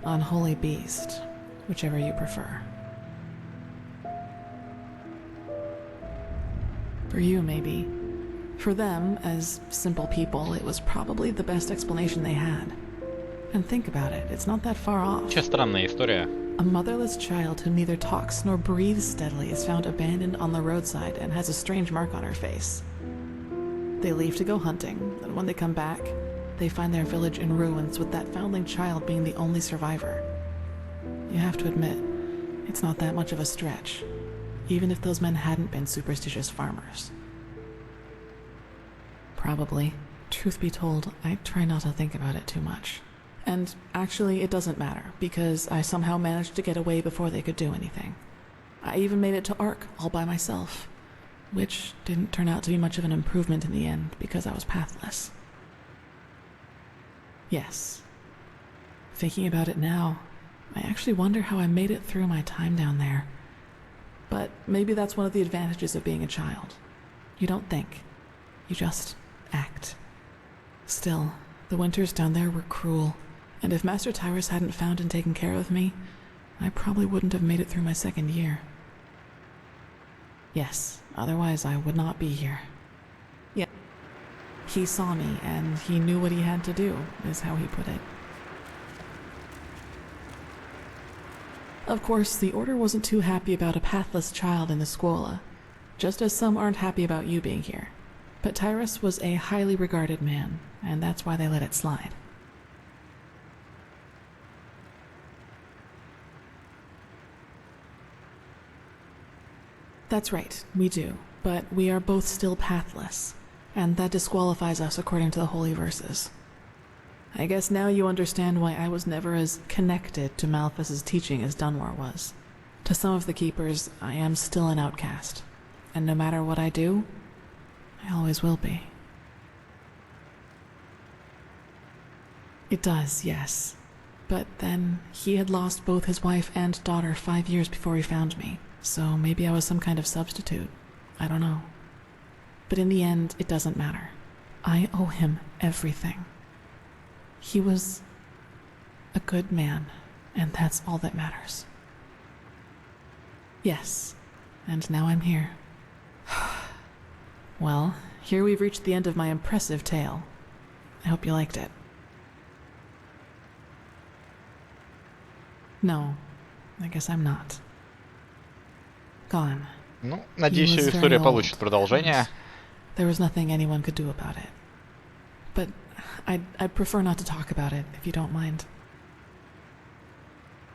S7: unholy beast, whichever you prefer. For you, maybe. For them, as simple people, it was probably the best explanation they had. And think about it, it's not that far off.
S4: Вообще странная история.
S7: A motherless child who neither talks nor breathes steadily is found abandoned on the roadside and has a strange mark on her face. They leave to go hunting, and when they come back, they find their village in ruins with that foundling child being the only survivor. You have to admit, it's not that much of a stretch, even if those men hadn't been superstitious farmers. Probably. Truth be told, I try not to think about it too much. And actually, it doesn't matter, because I somehow managed to get away before they could do anything. I even made it to Ark all by myself, which didn't turn out to be much of an improvement in the end, because I was pathless. Yes. Thinking about it now, I actually wonder how I made it through my time down there. But maybe that's one of the advantages of being a child. You don't think. You just act. Still, the winters down there were cruel, and if Master Tyrus hadn't found and taken care of me, I probably wouldn't have made it through my 2nd year. Yes, otherwise I would not be here. Yeah. He saw me, and he knew what he had to do, is how he put it. Of course, the Order wasn't too happy about a pathless child in the Scuola, just as some aren't happy about you being here. But Tyrus was a highly regarded man, and that's why they let it slide. That's right, we do, but we are both still pathless, and that disqualifies us according to the holy verses. I guess now you understand why I was never as connected to Malthus's teaching as Dunmore was. To some of the Keepers, I am still an outcast, and no matter what I do, I always will be. It does, yes. but then he had lost both his wife and daughter 5 years before he found me. So maybe I was some kind of substitute. I don't know. But in the end, it doesn't matter. I owe him everything. He was a good man, and that's all that matters. Yes, and now I'm here. Well, here we've reached the end of my impressive tale. I hope you liked it. No, I guess I'm not. Gone.
S4: Ну, надеюсь, история получит продолжение.
S7: There was nothing anyone could do about it. But I'd prefer not to talk about it, if you don't mind.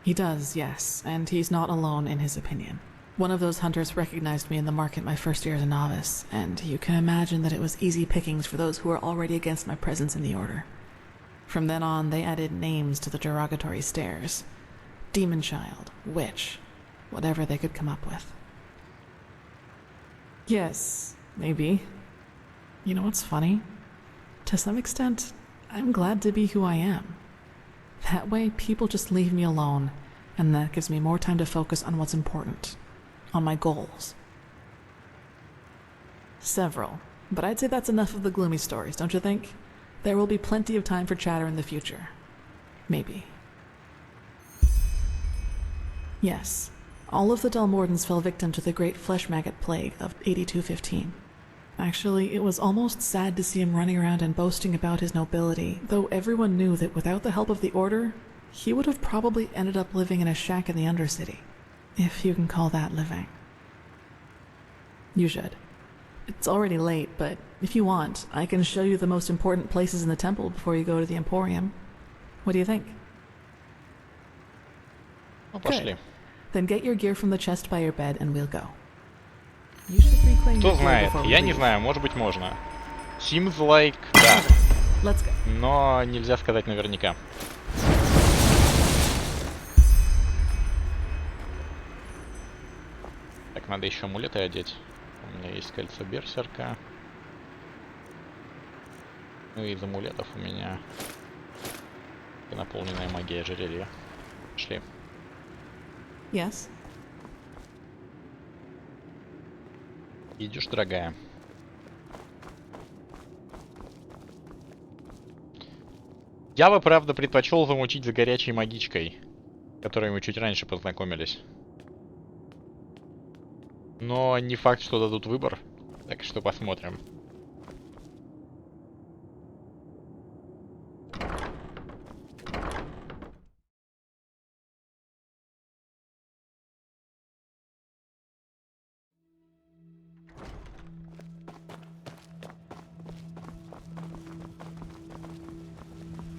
S7: He does, yes, and he's not alone in his opinion. One of those hunters recognized me in the market my first year as a novice, and you can imagine that it was easy pickings for those who were already against my presence in the Order. From then on, they added names to the derogatory stares. Demon Child, Witch, whatever they could come up with. Yes, maybe. You know what's funny? To some extent, I'm glad to be who I am. That way, people just leave me alone, and that gives me more time to focus on what's important, on my goals. Several, but I'd say that's enough of the gloomy stories, don't you think? There will be plenty of time for chatter in the future. Maybe. Yes, all of the Dalmordans fell victim to the great flesh maggot plague of 8215. Actually, it was almost sad to see him running around and boasting about his nobility, though everyone knew that without the help of the Order, he would have probably ended up living in a shack in the Undercity. If you can call that living. You should. It's already late, but if you want, I can show you the most important places in the temple before you go to the Emporium. What do you think?
S4: Ну, пошли.
S7: Then get your gear from the chest by your bed and we'll go. You should reclaim
S4: Кто
S7: your gear
S4: знает?
S7: before we
S4: Я
S7: leave.
S4: не знаю, может быть можно. Seems like, да.
S7: Let's go.
S4: Но нельзя сказать наверняка. Так, надо еще амулеты одеть. У меня есть кольцо берсерка. Ну и из амулетов у меня наполненная магия ожерелья. Пошли.
S7: Yes.
S4: Идешь, дорогая. Я бы, правда, предпочел замучить за горячей магичкой, которой мы чуть раньше познакомились. Но не факт, что дадут выбор, так что посмотрим.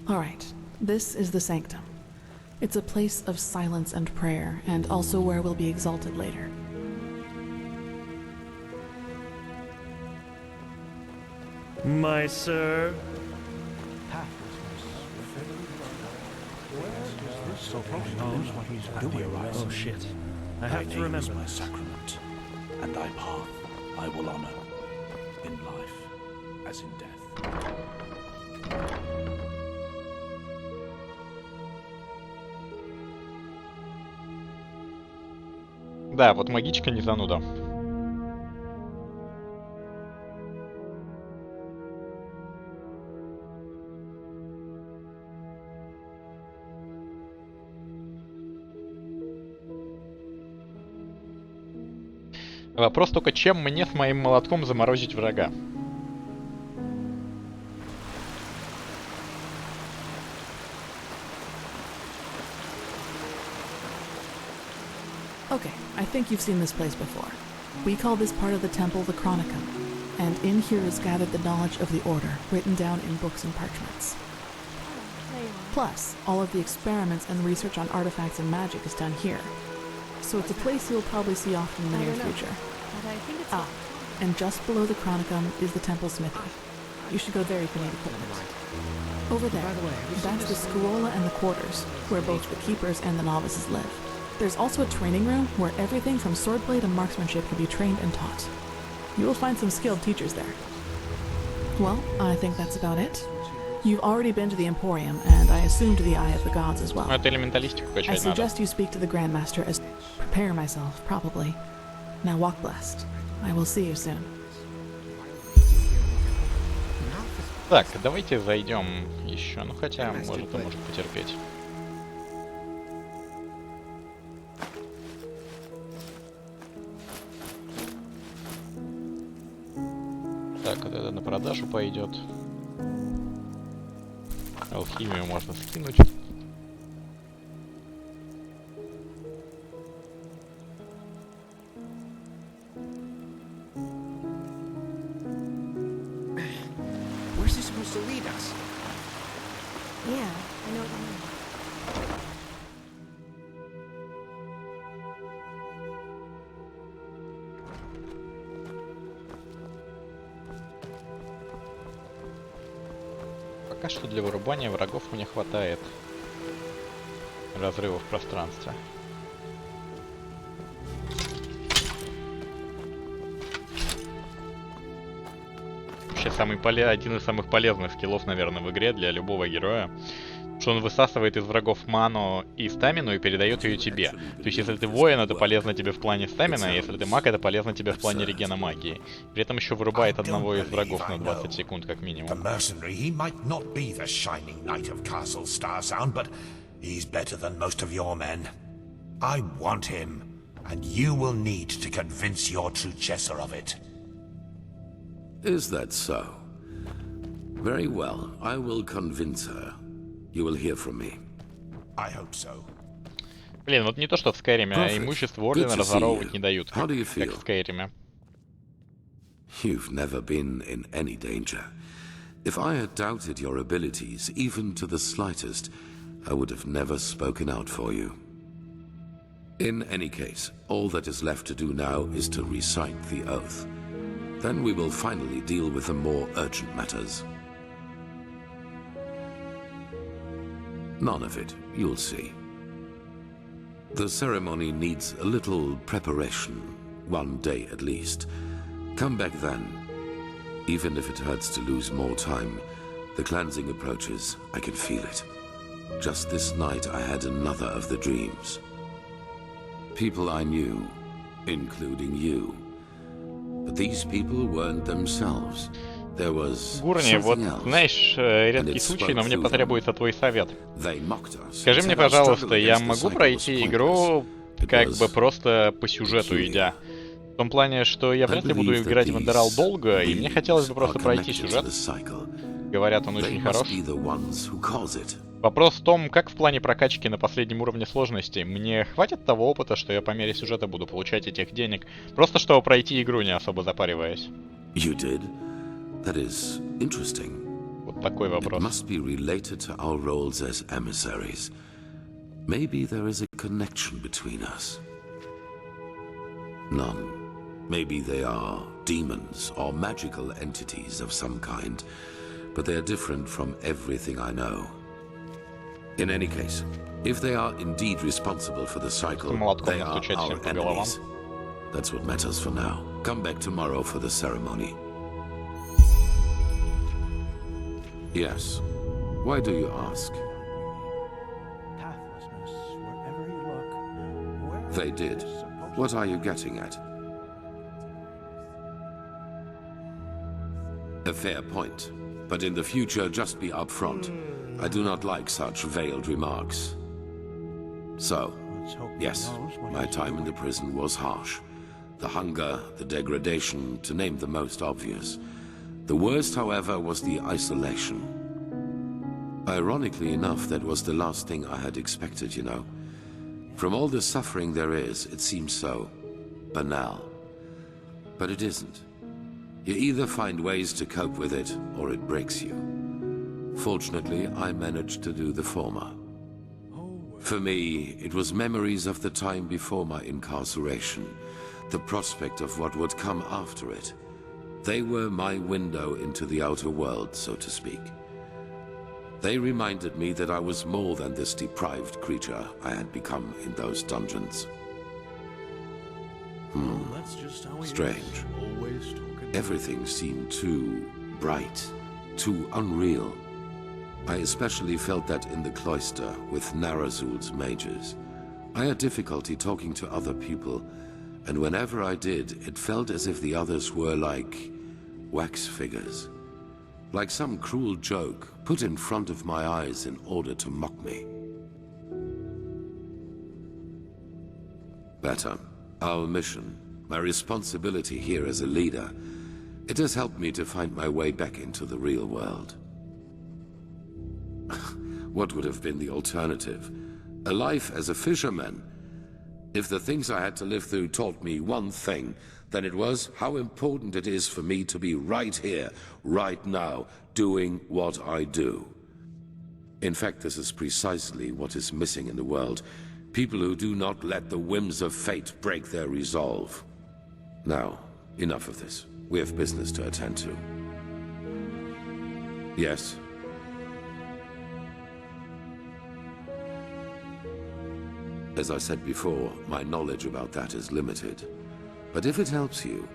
S7: Alright, this is the sanctum. It's a place of silence and prayer, and also where we'll be exalted later.
S6: My sir. Oh shit. I have to remember
S11: my sacrament, and thy path I will honor, in life as in death.
S4: Да, вот магичка не зануда. Вопрос только, чем мне с моим молотком заморозить врага?
S7: Okay, I think you've seen this place before. We call this part of the temple the Chronicum, and in here is gathered the knowledge of the Order, written down in books and parchments. Plus, all of the experiments and research on artifacts and magic is done here. So it's a place you'll probably see often in the near future. Ah, and just below the Chronicum is the temple smithy. You should go there if you need equipment. Over there, that's the Scuola and the quarters, where both the keepers and the novices live. There's also a training room where everything from swordblade and marksmanship can be trained and taught. You will find some skilled teachers there. Well, I think that's about it. You've already been to the Emporium, and I assume to the Eye of the Gods as well.
S4: Это элементалистику
S7: I
S4: качать надо.
S7: suggest you speak to the Grandmaster as... Prepare myself, probably. Now walk blessed. I will see you soon.
S4: Так, давайте зайдем еще. Ну хотя, может, и может потерпеть. Так, вот это на продажу пойдет. Алхимию можно скинуть.
S14: Where's this supposed to lead us?
S15: Yeah, I know what you mean.
S4: Пока что для вырубания врагов мне хватает разрывов в пространстве. Вообще один из самых полезных скиллов, наверное, в игре для любого героя, что он высасывает из врагов ману и стамину и передает ее тебе. То есть, если ты воин, это полезно тебе в плане стамина, а если ты маг, это полезно тебе в плане регена магии. При этом еще вырубает одного из врагов на 20 секунд, как минимум.
S3: Is that so? Very well, I will convince her. You will hear from me. I hope so.
S4: Блин, вот не то, что в Скайриме, а имущество Ордена разворовывать не дают, как в Скайриме.
S3: You've never been in any danger. If I had doubted your abilities, even to the slightest, I would have never spoken out for you. In any case, all that is left to do now is to recite the oath. Then we will finally deal with the more urgent matters. None of it, you'll see. The ceremony needs a little preparation, 1 day at least. Come back then. Even if it hurts to lose more time, the cleansing approaches, I can feel it. Just this night I had another of the dreams. People I knew, including you. But these people weren't themselves. There was
S4: Гурни, вот знаешь, редкий случай, но мне потребуется твой совет. Скажи мне, пожалуйста, я могу пройти игру как бы просто по сюжету идя? В том плане, что я вряд ли буду играть в Enderal долго, и мне хотелось бы просто пройти сюжет. Говорят, он очень хорош. Вопрос в том, как в плане прокачки на последнем уровне сложности. Мне хватит того опыта, что я по мере сюжета буду получать этих денег, просто чтобы пройти игру, не особо запариваясь.
S3: That is interesting.
S4: Вот такой вопрос.
S3: It must be related to our roles as emissaries. Maybe there is a connection between us. None. Maybe they are demons or magical entities of some kind, but they are different from everything I know. In any case, if they are indeed responsible for the cycle, they are our enemies. That's what matters for now. Come back tomorrow for the ceremony. Yes. Why do you ask? They did. What are you getting at? A fair point. But in the future, just be upfront. I do not like such veiled remarks. So, yes, my time in the prison was harsh. The hunger, the degradation, to name the most obvious. The worst, however, was the isolation. Ironically enough, that was the last thing I had expected, you know. From all the suffering there is, it seems so banal. But it isn't. You either find ways to cope with it, or it breaks you. Fortunately, I managed to do the former. For me, it was memories of the time before my incarceration, the prospect of what would come after it. They were my window into the outer world, so to speak. They reminded me that I was more than this deprived creature I had become in those dungeons. Strange. Everything seemed too bright, too unreal. I especially felt that in the cloister with Narazul's mages. I had difficulty talking to other people, and whenever I did, it felt as if the others were like wax figures. Like some cruel joke put in front of my eyes in order to mock me. Better. Our mission, my responsibility here as a leader, it has helped me to find my way back into the real world. What would have been the alternative? A life as a fisherman? If the things I had to live through taught me one thing, then it was how important it is for me to be right here, right now, doing what I do. In fact, this is precisely what is missing in the world. People who do not let the whims of fate break their resolve. Now, enough of this. We have business to attend to. Yes? As I said before, my knowledge about that is limited. But if it helps you,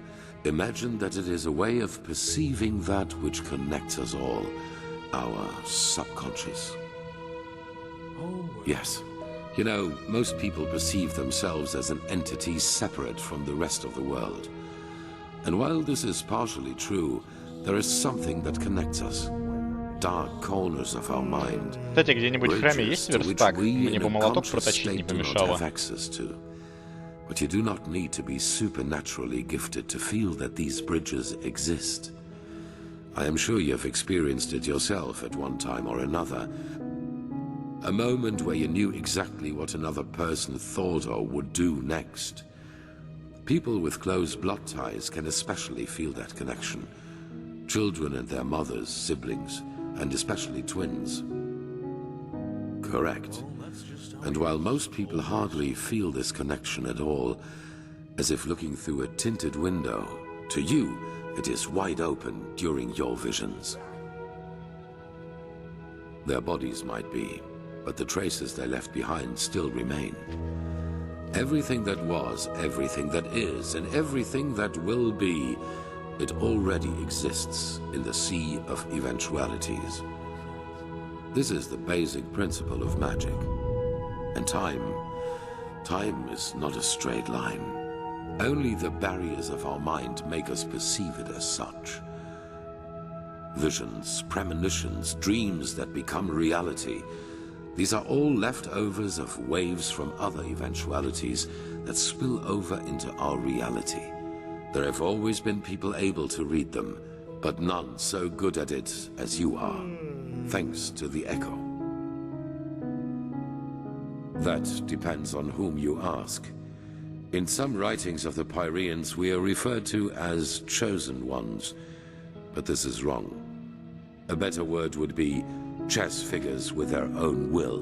S3: imagine that it is a way of perceiving that which connects us all, our subconscious. Yes. You know, most people perceive themselves as an entity separate from the rest of the world. And while this is partially true, there is something that connects us. Dark corners of our mind.
S4: Кстати, где-нибудь в храме есть верстак? Мне бы молоток протащить не помешало.
S3: But you do not need to be supernaturally gifted to feel that these bridges exist. I am sure you have experienced it yourself at one time or another. A moment where you knew exactly what another person thought or would do next. People with close blood ties can especially feel that connection. Children and their mothers, siblings, and especially twins. Correct. And while most people hardly feel this connection at all, as if looking through a tinted window, to you, it is wide open during your visions. Their bodies might be, but the traces they left behind still remain. Everything that was, everything that is, and everything that will be, it already exists in the sea of eventualities. This is the basic principle of magic. And time is not a straight line. Only the barriers of our mind make us perceive it as such. Visions, premonitions, dreams that become reality. These are all leftovers of waves from other eventualities that spill over into our reality. There have always been people able to read them, but none so good at it as you are, thanks to the echo. That depends on whom you ask. In some writings of the Pyreans, we are referred to as chosen ones, but this is wrong. A better word would be chess figures with their own will.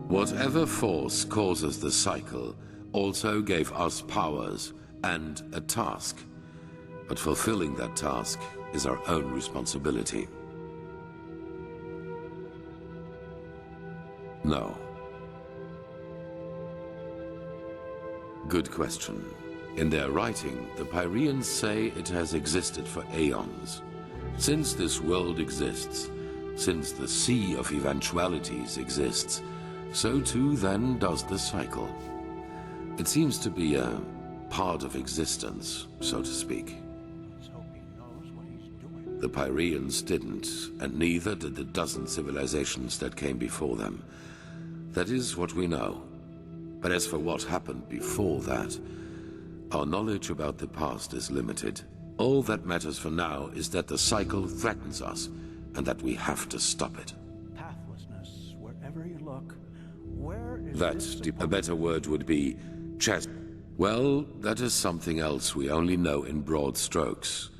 S3: Whatever force causes the cycle also gave us powers and a task. But fulfilling that task is our own responsibility. No. Good question. In their writing, the Pyreans say it has existed for aeons. Since this world exists, since the sea of eventualities exists, so too then does the cycle. It seems to be a part of existence, so to speak. The Pyreans didn't, and neither did the dozen civilizations that came before them. That is what we know. But as for what happened before that, our knowledge about the past is limited. All that matters for now is that the cycle threatens us, and that we have to stop it.
S11: Pathlessness, wherever you look. Where is
S3: That, a better word would be chess. Well, that is something else we only know in broad strokes.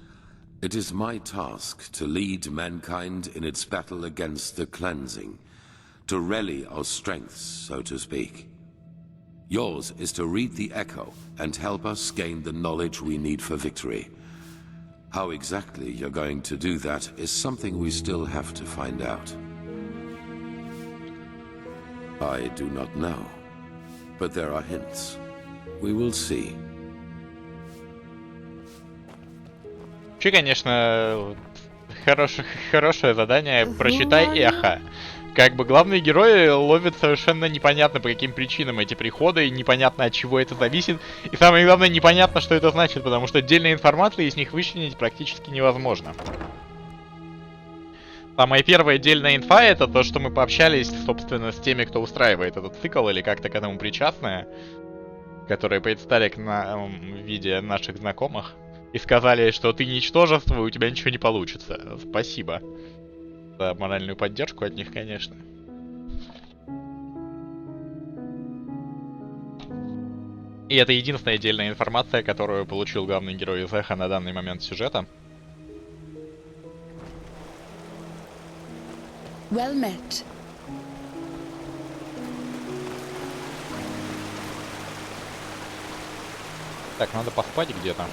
S3: It is my task to lead mankind in its battle against the cleansing, to rally our strengths, so to speak. Yours is to read the echo and help us gain the knowledge we need for victory. How exactly you're going to do that is something we still have to find out. I do not know, but there are hints. We will see.
S4: Вообще, конечно, хорошее задание. Прочитай эхо. Как бы главные герои ловят совершенно непонятно по каким причинам эти приходы, и непонятно от чего это зависит. И самое главное, непонятно, что это значит, потому что отдельная информация из них вычленить практически невозможно. Самая первая отдельная инфа — это то, что мы пообщались, собственно, с теми, кто устраивает этот цикл, или как-то к этому причастные, которые предстали к нам в виде наших знакомых, и сказали, что ты ничтожество, и у тебя ничего не получится. Спасибо за моральную поддержку от них, конечно. И это единственная отдельная информация, которую получил главный герой из Эхо на данный момент сюжета.
S16: Well met.
S4: Так, надо поспать где-то.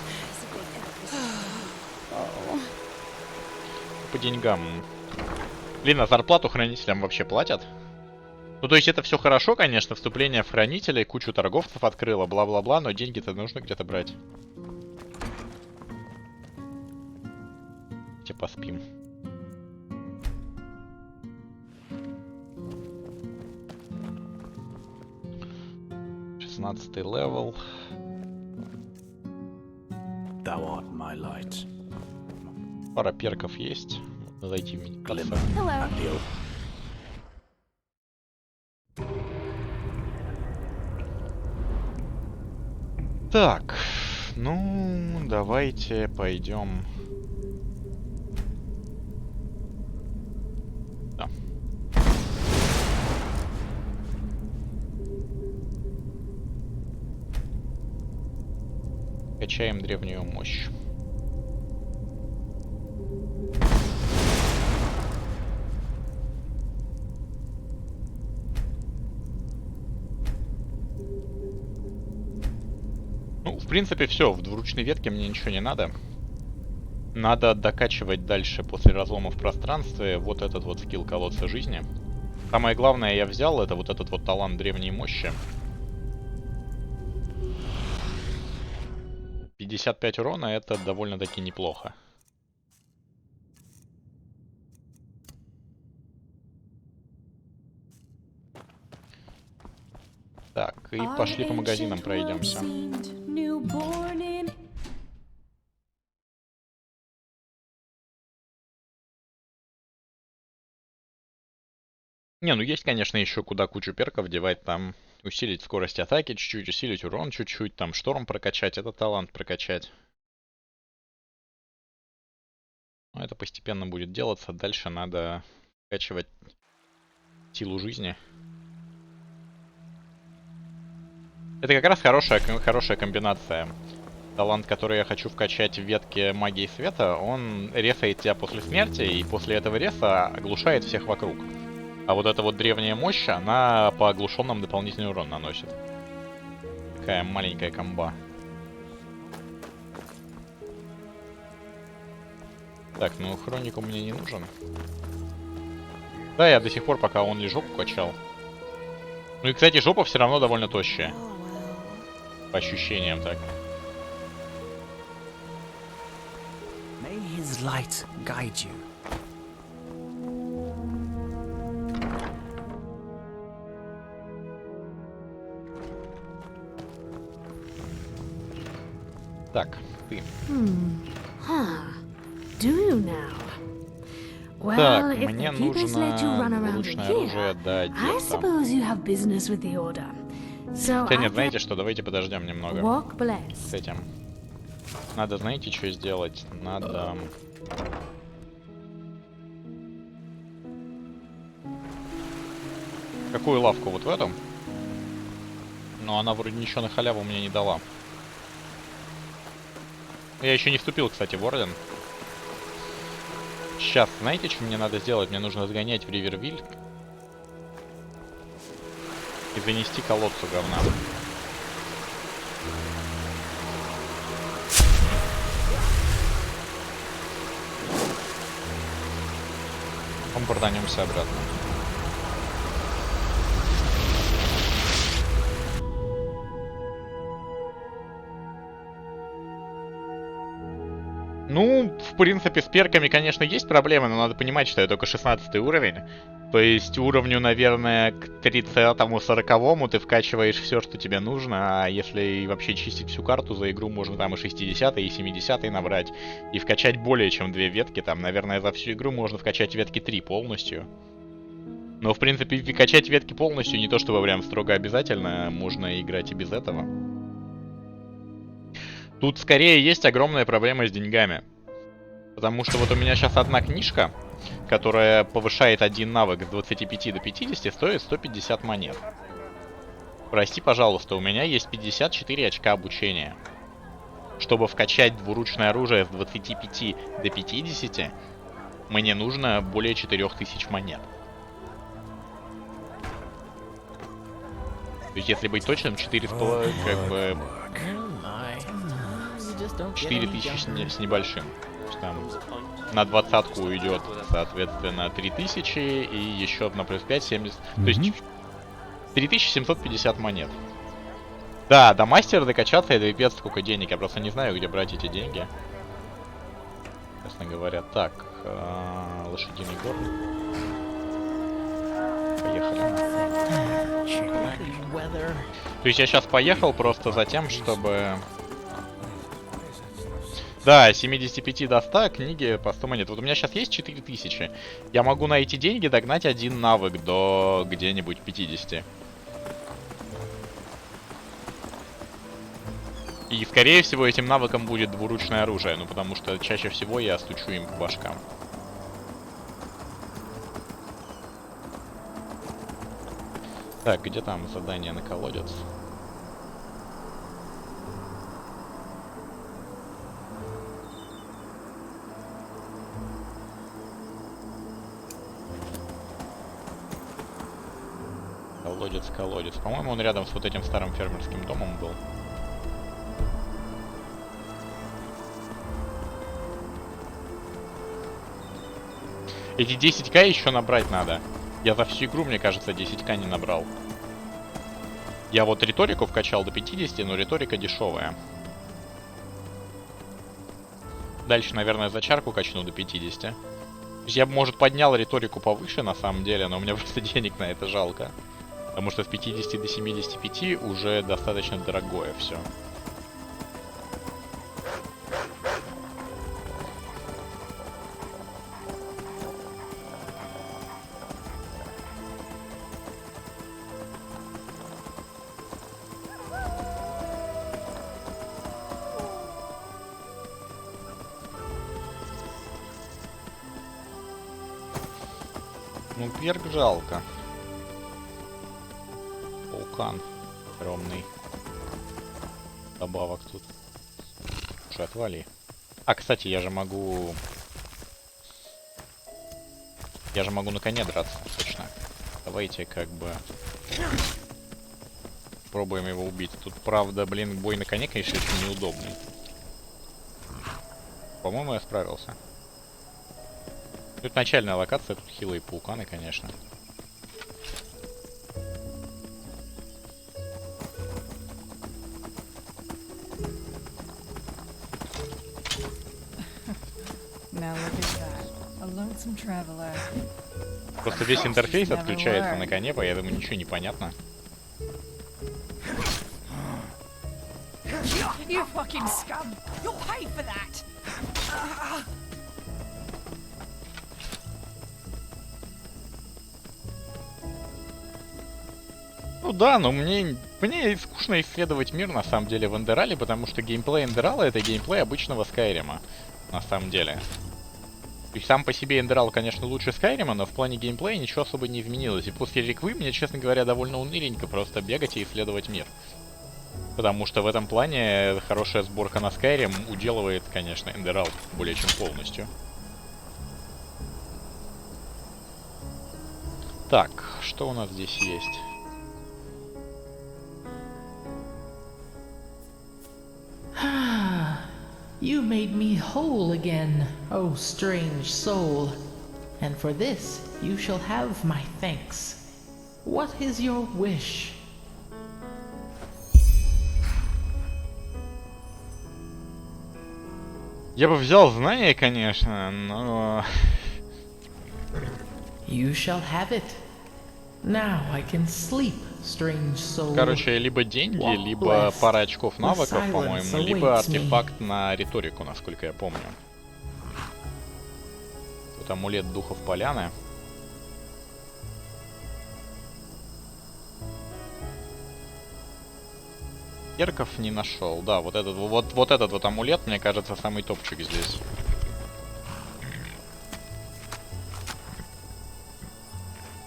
S4: По деньгам. Блин, а зарплату хранителям вообще платят? Ну, то есть это все хорошо, конечно, вступление в хранителей, кучу торговцев открыло, бла-бла-бла, но деньги-то нужно где-то брать. Давайте поспим. Шестнадцатый левел. Пара перков есть. Можно зайти в медитацию. Так, ну, давайте пойдем. Да. Качаем древнюю мощь. В принципе, все, в двуручной ветке мне ничего не надо. Надо докачивать дальше после разлома в пространстве вот этот вот скилл колодца жизни. Самое главное я взял, это вот этот вот талант древней мощи. 55 урона, это довольно-таки неплохо. Так, и пошли по магазинам пройдемся. Не, ну есть, конечно, еще куда кучу перков девать, там усилить скорость атаки чуть-чуть, усилить урон чуть-чуть, там шторм прокачать, это талант прокачать. Но это постепенно будет делаться, дальше надо прокачивать силу жизни. Это как раз хорошая комбинация. Талант, который я хочу вкачать в ветке магии света, он ресает тебя после смерти, и после этого реса оглушает всех вокруг. А вот эта вот древняя мощь, она по оглушенным дополнительный урон наносит. Такая маленькая комба. Так, ну хроник у меня не нужен. Да, я до сих пор, пока он не жопу качал. Ну и, кстати, жопа все равно довольно тощая. По ощущениям так.
S8: May his light guide you.
S4: Так, ты.
S15: Do you now? Well,
S4: Так,
S15: if
S4: мне
S15: the keepers let you run
S4: нужно
S15: around in
S4: лучное
S15: here,
S4: оружие до
S15: I
S4: детства.
S15: suppose you have business with the order. So
S4: Хотя
S15: I
S4: нет,
S15: can
S4: знаете что, давайте подождем немного
S15: walk
S4: с
S15: blessed.
S4: этим. Надо, знаете, что сделать? Надо... Какую лавку? Вот в эту? Но она вроде ничего на халяву мне не дала. Я еще не вступил, кстати, в Орден. Сейчас, знаете, что мне надо сделать? Мне нужно сгонять в Ривервиль и занести колодцу говна. Потом продадимся обратно. Ну, в принципе, с перками, конечно, есть проблемы, но надо понимать, что это только 16 уровень. То есть уровню, наверное, к 30-му, 40-му ты вкачиваешь все, что тебе нужно, а если вообще чистить всю карту за игру, можно там и 60-й, и 70-й набрать, и вкачать более чем 2 ветки. Там, наверное, за всю игру можно вкачать ветки 3 полностью. Но, в принципе, качать ветки полностью не то чтобы прям строго обязательно, можно играть и без этого. Тут скорее есть огромная проблема с деньгами. Потому что вот у меня сейчас одна книжка, которая повышает один навык с 25 до 50, стоит 150 монет. Прости, пожалуйста, у меня есть 54 очка обучения. Чтобы вкачать двуручное оружие с 25 до 50, мне нужно более 4000 монет. То есть, если быть точным, 4,5, как бы... 4000 с небольшим. Там на 20-ку уйдет, соответственно, 3000, и еще на плюс 5, 70. То есть 3750 монет. Да, до мастера докачаться это пипец сколько денег. Я просто не знаю, где брать эти деньги. Честно говоря. Так, лошадиный горн. Поехали. То есть я сейчас поехал просто за тем, чтобы... Да, 75 до 100 книги по 100 монет. Вот у меня сейчас есть 4000. Я могу на эти деньги догнать один навык до где-нибудь 50. И, скорее всего, этим навыком будет двуручное оружие. Ну, потому что чаще всего я стучу им по башкам. Так, где там задание на колодец? Колодец. По-моему, он рядом с вот этим старым фермерским домом был. Эти 10к еще набрать надо. Я за всю игру, мне кажется, 10к не набрал. Я вот риторику вкачал до 50, но риторика дешевая. Дальше, наверное, зачарку качну до 50. То есть я бы, может, поднял риторику повыше, на самом деле, но у меня просто денег на это жалко. Потому что с 50 до 75 уже достаточно дорогое все. Ну, перк жалко. Вулкан огромный. Добавок тут. Слушай, отвали. А, кстати, я же могу на коне драться, точно. Давайте как бы пробуем его убить. Тут, правда, блин, бой на коне, конечно, очень неудобный. По-моему, я справился. Тут начальная локация, тут хилые пауканы, конечно. Просто весь интерфейс отключается на коне, поэтому ничего не понятно. Ну да, но мне скучно исследовать мир на самом деле в Эндерале, потому что геймплей Эндерала это геймплей обычного Скайрима, на самом деле. То есть сам по себе Эндерал, конечно, лучше Скайрима, но в плане геймплея ничего особо не изменилось. И после реквы мне, честно говоря, довольно уныленько просто бегать и исследовать мир. Потому что в этом плане хорошая сборка на Скайрим уделывает, конечно, Эндерал более чем полностью. Так, что у нас здесь есть?
S16: You made me whole again, oh strange soul, and for this you shall have my thanks. What is your wish?
S4: Я бы взял знания, конечно, но...
S16: You shall have it. Now I can sleep, strange soul.
S4: Короче, либо деньги, либо пара очков навыков, по-моему, либо артефакт на риторику, насколько я помню. Тут амулет духов поляны. Перков не нашел. Да, вот этот вот амулет, мне кажется, самый топчик здесь.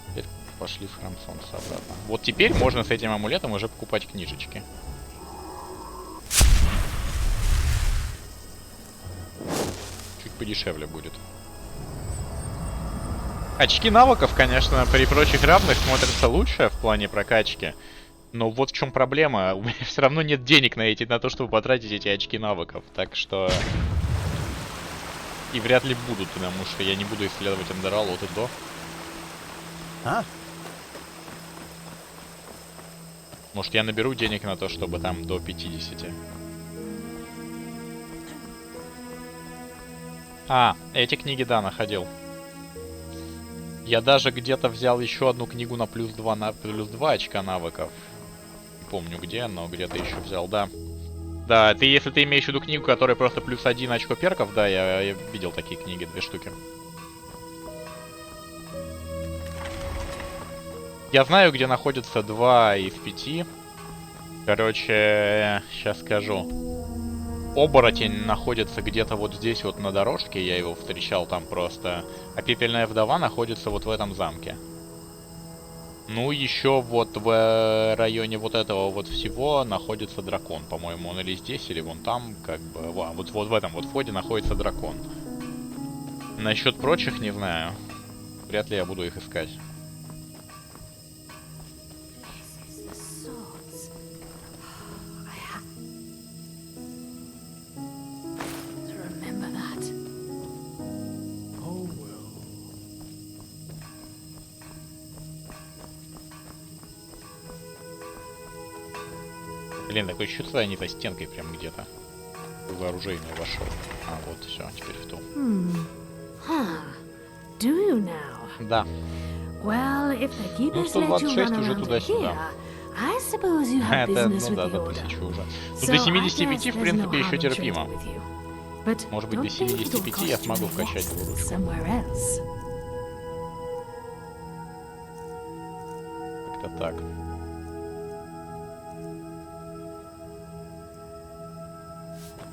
S4: Теперь пошли в храм солнца обратно. Вот теперь можно с этим амулетом уже покупать книжечки. Чуть подешевле будет. Очки навыков, конечно, при прочих равных смотрятся лучше в плане прокачки. Но вот в чем проблема. У меня все равно нет денег на то, чтобы потратить эти очки навыков. Так что... И вряд ли будут, потому что я не буду исследовать Эндерал от и до.
S2: А?
S4: Может, я наберу денег на то, чтобы там до 50. А, эти книги, да, находил. Я даже где-то взял еще одну книгу на плюс 2 очка навыков. Не помню где, но где-то еще взял, да. Да, если ты имеешь в виду книгу, которая просто плюс 1 очко перков, да, я видел такие книги, 2 штуки. Я знаю, где находится 2 из 5. Короче, сейчас скажу. Оборотень находится где-то вот здесь вот на дорожке, я его встречал там просто. А пепельная вдова находится вот в этом замке. Ну, еще вот в районе вот этого вот всего находится дракон. По-моему, он или здесь, или вон там, как бы. Вот в этом вот входе находится дракон. Насчет прочих не знаю. Вряд ли я буду их искать. Блин, такое чувство, они за стенкой прям где-то. В оружейную вошел. А, вот, все, теперь в ту. Да. Ну, 126 уже туда-сюда. Это, ну да, до 1000 уже. Ну, до 75, в принципе, еще терпимо. Может быть, до 75 я смогу вкачать двуручку. Как-то так.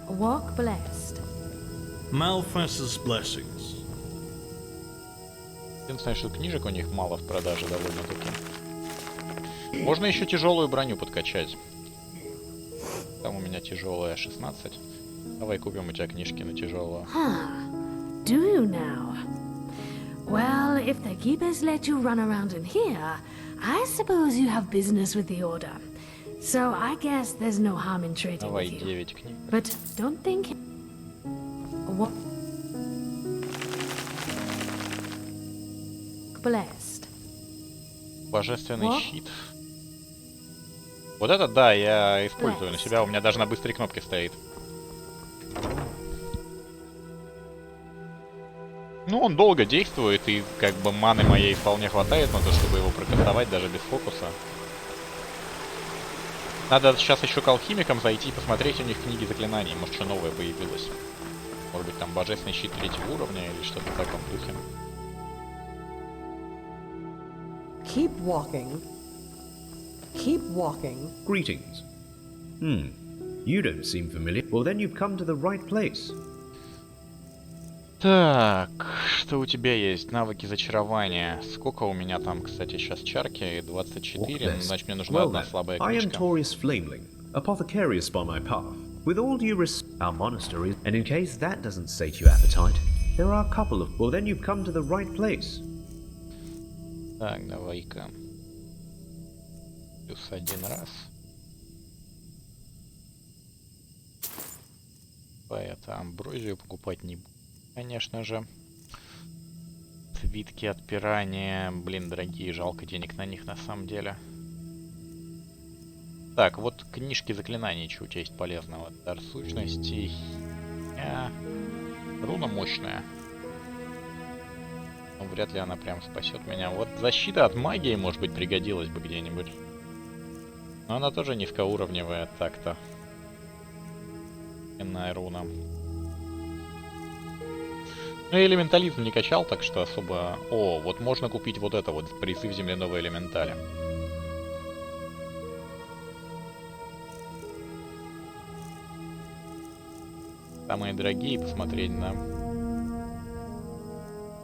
S15: Walk blessed.
S1: Malphas's blessings.
S4: Единственное, что книжек у них мало в продаже довольно-таки. Можно еще тяжелую броню подкачать. Там у меня тяжелая 16. Давай купим у тебя книжки на тяжелую.
S15: Do you now? Well, if the keepers let you run around in here, I suppose you have business with the Order. So I guess there's no harm in trading
S4: Давай
S15: with you.
S4: 9 книг.
S15: But don't think... What? Blessed.
S4: Божественный щит. Вот это, да, я использую на себя. У меня даже на быстрой кнопке стоит. Ну, он долго действует, и как бы маны моей вполне хватает на то, чтобы его прокастовать даже без фокуса. Надо сейчас еще к алхимикам зайти и посмотреть у них книги заклинаний. Может, что новое появилось. Может быть, там божественный щит 3-го уровня или что-то в таком духе.
S17: Keep walking. Keep walking.
S18: Greetings. You don't seem familiar. Well, then you've come to the right place.
S4: Так, что у тебя есть? Навыки зачарования. Сколько у меня там, кстати, сейчас чарки? 24. Значит, мне нужна одна слабая
S18: I am
S4: книжка.
S18: Taurus Flameling, apothecarius by my path. With all due respect, our monastery, and in case that doesn't sate your appetite, there are a couple of... Well, then you've come to the right place.
S4: Так, давай-ка. Плюс 1 раз. Давай это амброзию покупать не буду. Конечно же. Свитки отпирания. Блин, дорогие, жалко денег на них на самом деле. Так, вот книжки заклинаний, что у тебя есть полезного. Дар сущностей. Руна мощная. Но вряд ли она прям спасет меня. Вот защита от магии, может быть, пригодилась бы где-нибудь. Но она тоже низкоуровневая, так-то. Иная руна. Ну и элементализм не качал, так что особо... О, вот можно купить вот это вот, призыв земляного элементаля. Самые дорогие, посмотреть на...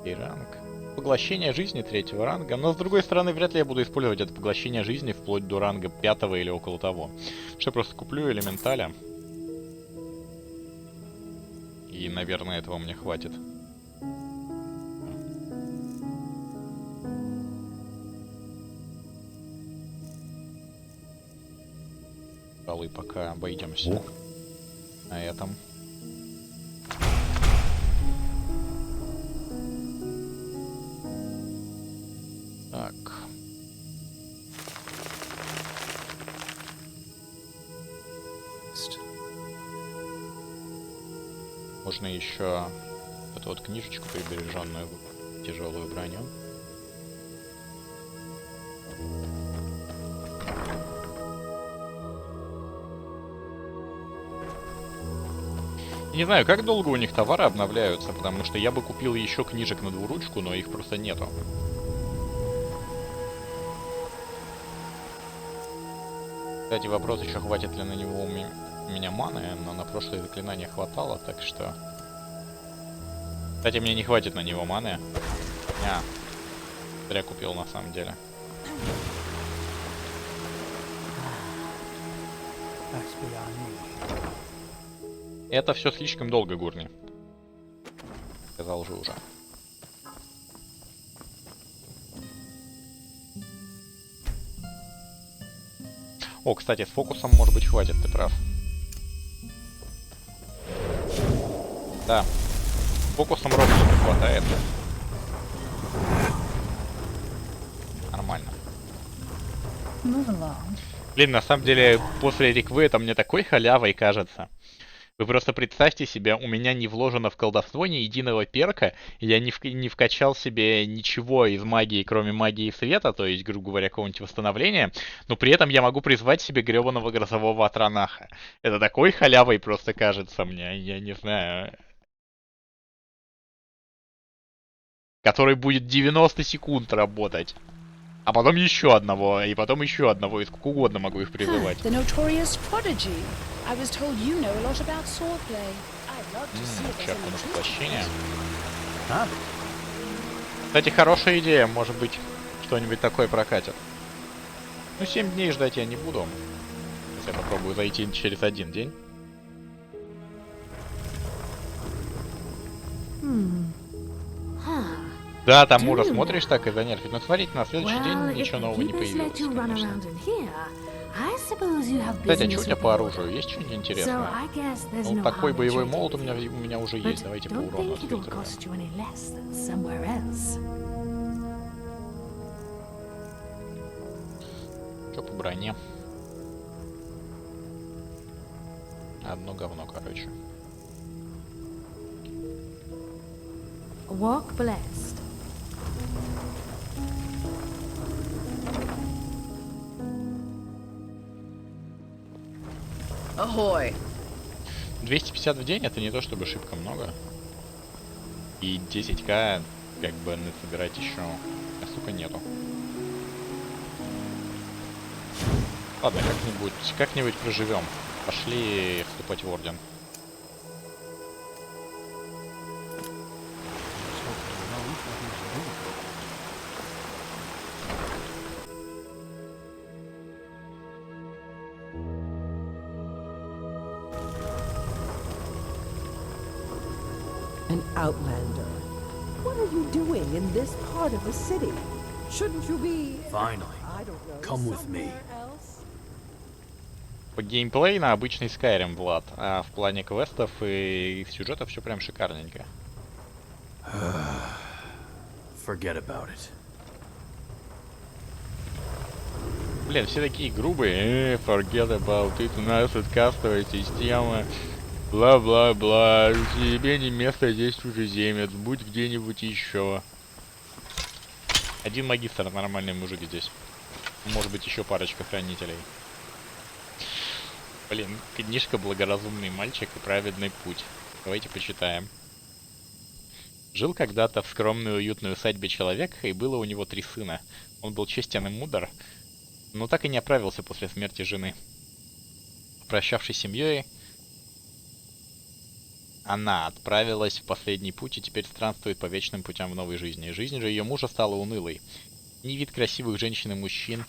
S4: И ранг. Поглощение жизни 3-го ранга. Но с другой стороны, вряд ли я буду использовать это поглощение жизни вплоть до ранга 5-го или около того. Что я просто куплю элементаля. И, наверное, этого мне хватит. Пожалуй, пока обойдемся на этом. Так. Можно еще эту вот книжечку прибереженную, тяжелую броню. Не знаю, как долго у них товары обновляются, потому что я бы купил еще книжек на двуручку, но их просто нету. Кстати, вопрос еще, хватит ли на него у меня маны, но на прошлое заклинание хватало, так что... Кстати, мне не хватит на него маны. Зря купил на самом деле. Это все слишком долго, Гурни. Сказал же уже. О, кстати, с фокусом, может быть, хватит, ты прав. Да. С фокусом ровно не хватает. Нормально. Блин, на самом деле, после реквы это мне такой халявой кажется. Вы просто представьте себе, у меня не вложено в колдовство ни единого перка, и я не вкачал себе ничего из магии, кроме магии света, то есть, грубо говоря, какого-нибудь восстановления, но при этом я могу призвать себе гребаного грозового атронаха. Это такой халявой просто кажется мне, я не знаю. Который будет 90 секунд работать. А потом еще одного, и потом еще одного, и сколько угодно могу их призывать. Чапку на поглощение. Кстати, хорошая идея, может быть, что-нибудь такое прокатит. Ну, 7 дней ждать я не буду. Сейчас я попробую зайти через 1 день. Да, там Мура смотришь так и занервит. Но смотрите, на следующий день ничего нового не появилось, конечно. Кстати, а что у тебя по оружию? Есть что-нибудь интересное? Ну, такой боевой молот у меня уже есть. Давайте по урону что по броне? Одно говно, короче.
S15: Walk blessed.
S13: Ahoy.
S4: 250 в день это не то чтобы шибко много. И 10к как бы насобирать еще столько нету. Ладно, как-нибудь проживем. Пошли вступать в Орден.
S17: An outlander. What are you doing in this part of the city? Shouldn't you be...
S11: Finally, come with me.
S4: По геймплей на обычный Скайрим, Влад, а в плане квестов и сюжета все прям шикарненько.
S11: Forget about it.
S4: Блин, все такие грубые. Forget about it. У нас это кастовая система. Бла-бла-бла, тебе не место здесь чужеземец, будь где-нибудь еще. Один магистр, нормальный мужик здесь. Может быть, еще парочка хранителей. Блин, книжка «Благоразумный мальчик и праведный путь». Давайте почитаем. Жил когда-то в скромной и уютной усадьбе человек, и было у него 3 сына. Он был честен и мудр, но так и не оправился после смерти жены. Прощавшись с семьей, она отправилась в последний путь и теперь странствует по вечным путям в новой жизни. Жизнь же ее мужа стала унылой. Ни вид красивых женщин и мужчин,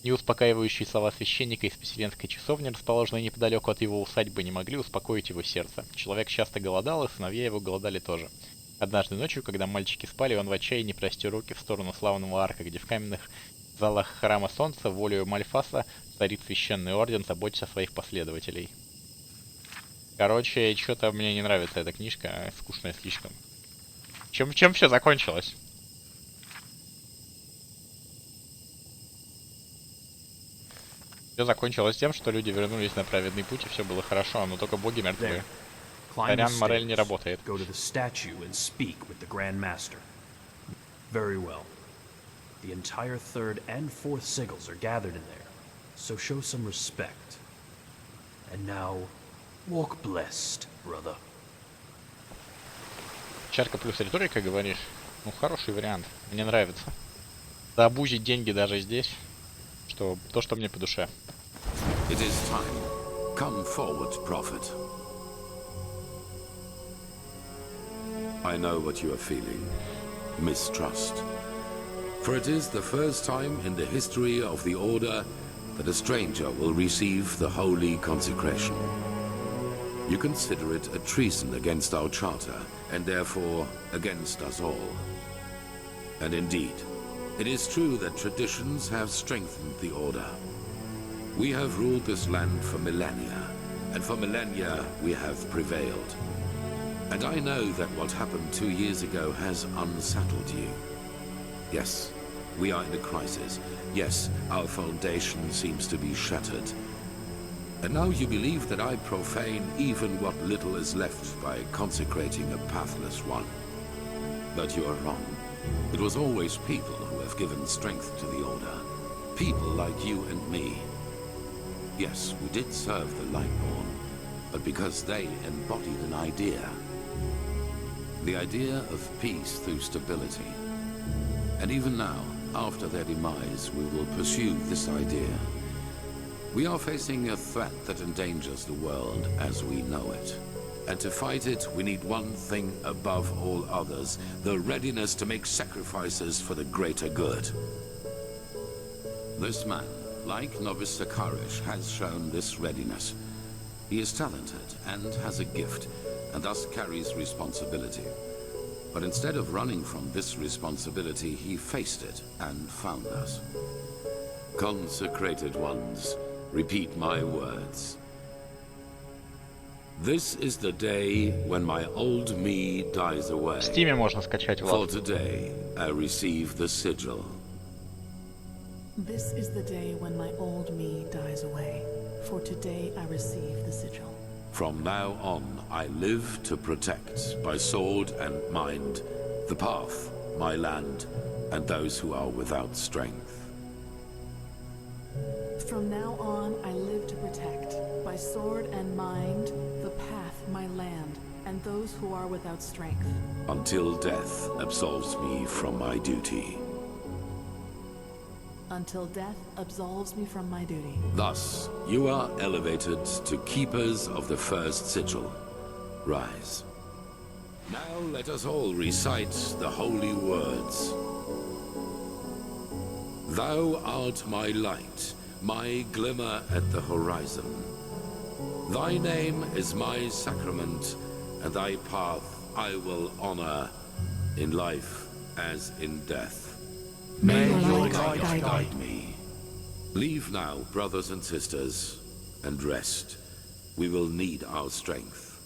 S4: ни успокаивающие слова священника из поселенской часовни, расположенной неподалеку от его усадьбы, не могли успокоить его сердце. Человек часто голодал, и сыновья его голодали тоже. Однажды ночью, когда мальчики спали, он в отчаянии простер руки в сторону славного арка, где в каменных залах храма солнца волею Мальфаса царит священный орден, заботясь о своих последователей. Короче, что-то мне не нравится эта книжка, скучная слишком. Чем все закончилось? Все закончилось тем, что люди вернулись на праведный путь, и все было хорошо, но только боги мертвы. Царян Морель не работает.
S11: Go to the statue and speak with the Grand Master. Very well. The entire third and fourth sigils are gathered in there, so show some respect. And now, walk blessed, brother.
S4: Чарка плюс риторика, говоришь? Ну, хороший вариант. Мне нравится. Заобузить деньги даже здесь, что то, что мне по душе.
S3: It is time. Come forward, prophet. I know what you are feeling. Mistrust. For it is the first time in the history of the Order that a stranger will receive the holy consecration. You consider it a treason against our charter, and therefore against us all. And indeed, it is true that traditions have strengthened the Order. We have ruled this land for millennia, and for millennia we have prevailed. And I know that what happened 2 years ago has unsettled you. Yes, we are in a crisis. Yes, our foundation seems to be shattered. And now you believe that I profane even what little is left by consecrating a pathless one. But you are wrong. It was always people who have given strength to the Order. People like you and me. Yes, we did serve the Lightborn, but because they embodied an idea. The idea of peace through stability. And even now, after their demise, we will pursue this idea. We are facing a threat that endangers the world as we know it. And to fight it, we need one thing above all others, the readiness to make sacrifices for the greater good. This man, like Novice Sakarish, has shown this readiness. He is talented and has a gift, and thus carries responsibility. But instead of running from this responsibility, he faced it and found us. Consecrated ones, repeat my words. This is the day when my old me dies away.
S4: В Steam можно скачать, Влад.
S3: For today, I receive the sigil.
S7: This is the day when my old me dies away. For today I receive the sigil.
S3: From now on, I live to protect, by sword and mind, the path, my land, and those who are without strength.
S7: From now on, I live to protect, by sword and mind, the path, my land, and those who are without strength.
S3: Until death absolves me from my duty.
S7: Until death absolves me from my duty.
S3: Thus, you are elevated to keepers of the first sigil. Rise. Now let us all recite the holy words. Thou art my light, my glimmer at the horizon. Thy name is my sacrament, and thy path I will honor, in life as in death. May your light guide me. Leave now, brothers and sisters, and rest. We will need our strength.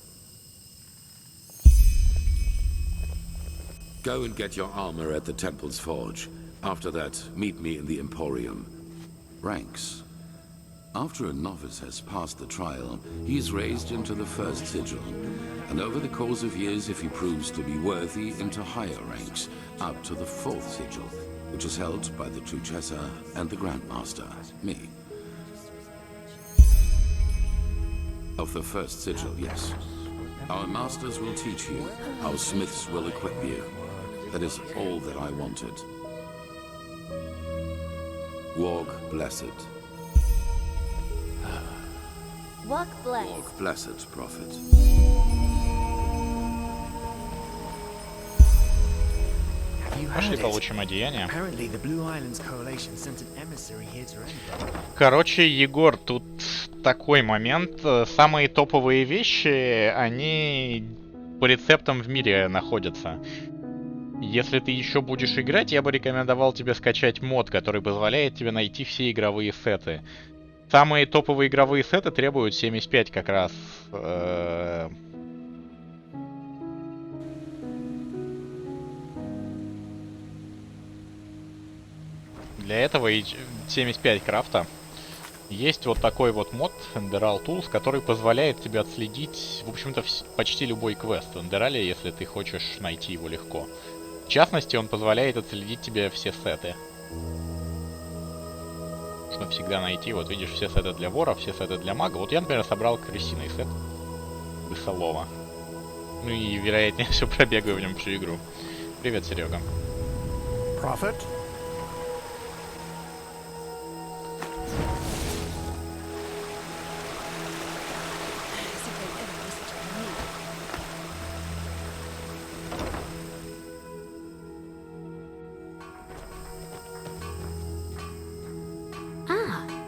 S3: Go and get your armor at the temple's forge. After that, meet me in the Emporium. Ranks. After a novice has passed the trial, he is raised into the first sigil, and over the course of years, if he proves to be worthy, into higher ranks, up to the fourth sigil, which is held by the true Chesser and the Grandmaster, me. Of the first sigil, yes. Our masters will teach you, our smiths will equip you. That is all that I wanted. Walk blessed.
S15: Walk blessed.
S3: Walk blessed, prophet.
S4: Пошли получим одеяние. Короче, Егор, тут такой момент. Самые топовые вещи, они по рецептам в мире находятся. Если ты еще будешь играть, я бы рекомендовал тебе скачать мод, который позволяет тебе найти все игровые сеты. Самые топовые игровые сеты требуют 75 как раз. Для этого и 75 крафта. Есть вот такой вот мод Enderal Tools, который позволяет тебе отследить, в общем-то, почти любой квест в Эндерале, если ты хочешь найти его легко. В частности, он позволяет отследить тебе все сеты. Можно всегда найти, вот видишь, все сеты для вора, все сеты для мага. Вот я, например, собрал крысиный сет крысолова. Ну и, вероятнее, все пробегаю в нем всю игру. Привет, Серега.
S6: Prophet?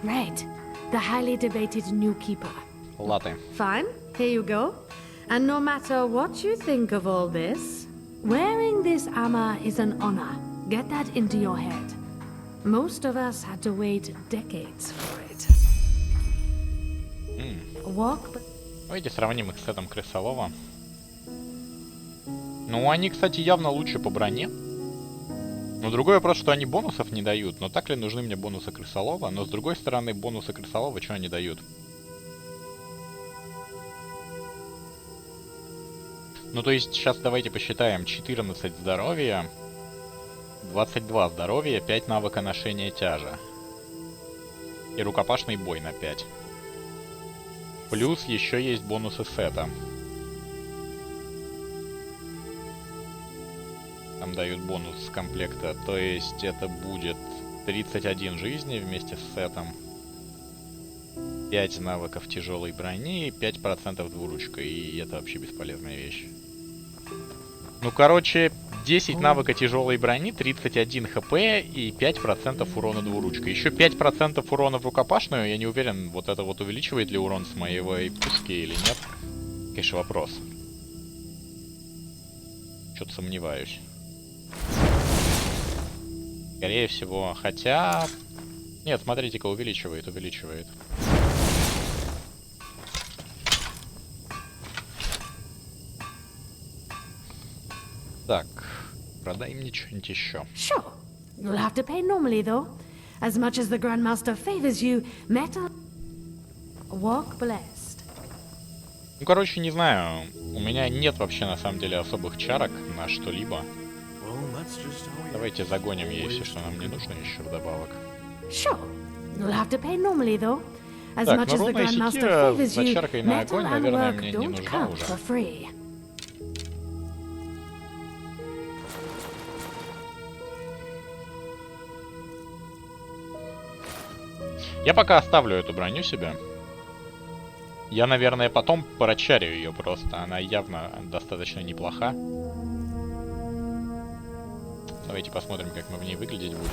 S15: Right. The highly debated new keeper.
S4: Latte.
S15: Fine, here you go. And no matter what you think of all this, wearing this armor is an honor. Get that into your head. Most of us had to wait decades for it. Walk...
S4: Давайте сравним их с сетом крысолова. Ну, они, кстати, явно лучше по броне. Но другой вопрос, что они бонусов не дают. Но так ли нужны мне бонусы крысолова? Но с другой стороны, бонусы крысолова что они дают? Ну, то есть, сейчас давайте посчитаем. 14 здоровья, 22 здоровья, 5 навыка ношения тяжа. И рукопашный бой на 5. Плюс еще есть бонусы сета. Там дают бонус с комплекта, то есть это будет 31 жизни вместе с сетом, 5 навыков тяжелой брони и 5% двуручка, и это вообще бесполезная вещь. Ну, короче, 10 навыка тяжелой брони, 31 хп и 5% урона двуручка. Еще 5% урона в рукопашную, я не уверен, вот это вот увеличивает ли урон с моей пушки или нет. Конечно, вопрос. Что-то сомневаюсь. Скорее всего, хотя... Нет, смотрите-ка, увеличивает. Так, продай мне что-нибудь еще.
S15: Sure. You'll have to pay normally, though. As much as the Grandmaster favors you, metal... Walk blessed.
S4: Ну, короче, не знаю. У меня нет вообще, на самом деле, особых чарок на что-либо. Давайте загоним ей все, что нам не нужно еще вдобавок.
S15: Sure. You'll have to pay normally, though. As
S4: Так,
S15: much
S4: ну
S15: as the
S4: рунная
S15: Grandmaster
S4: секира
S15: favors
S4: с
S15: you,
S4: зачаркой на огонь,
S15: metal and
S4: наверное,
S15: work
S4: мне не
S15: don't
S4: нужна
S15: count
S4: уже.
S15: for free.
S4: Я пока оставлю эту броню себе. Я, наверное, потом прочарю ее просто. Она явно достаточно неплоха. Давайте посмотрим, как мы в ней выглядеть будем.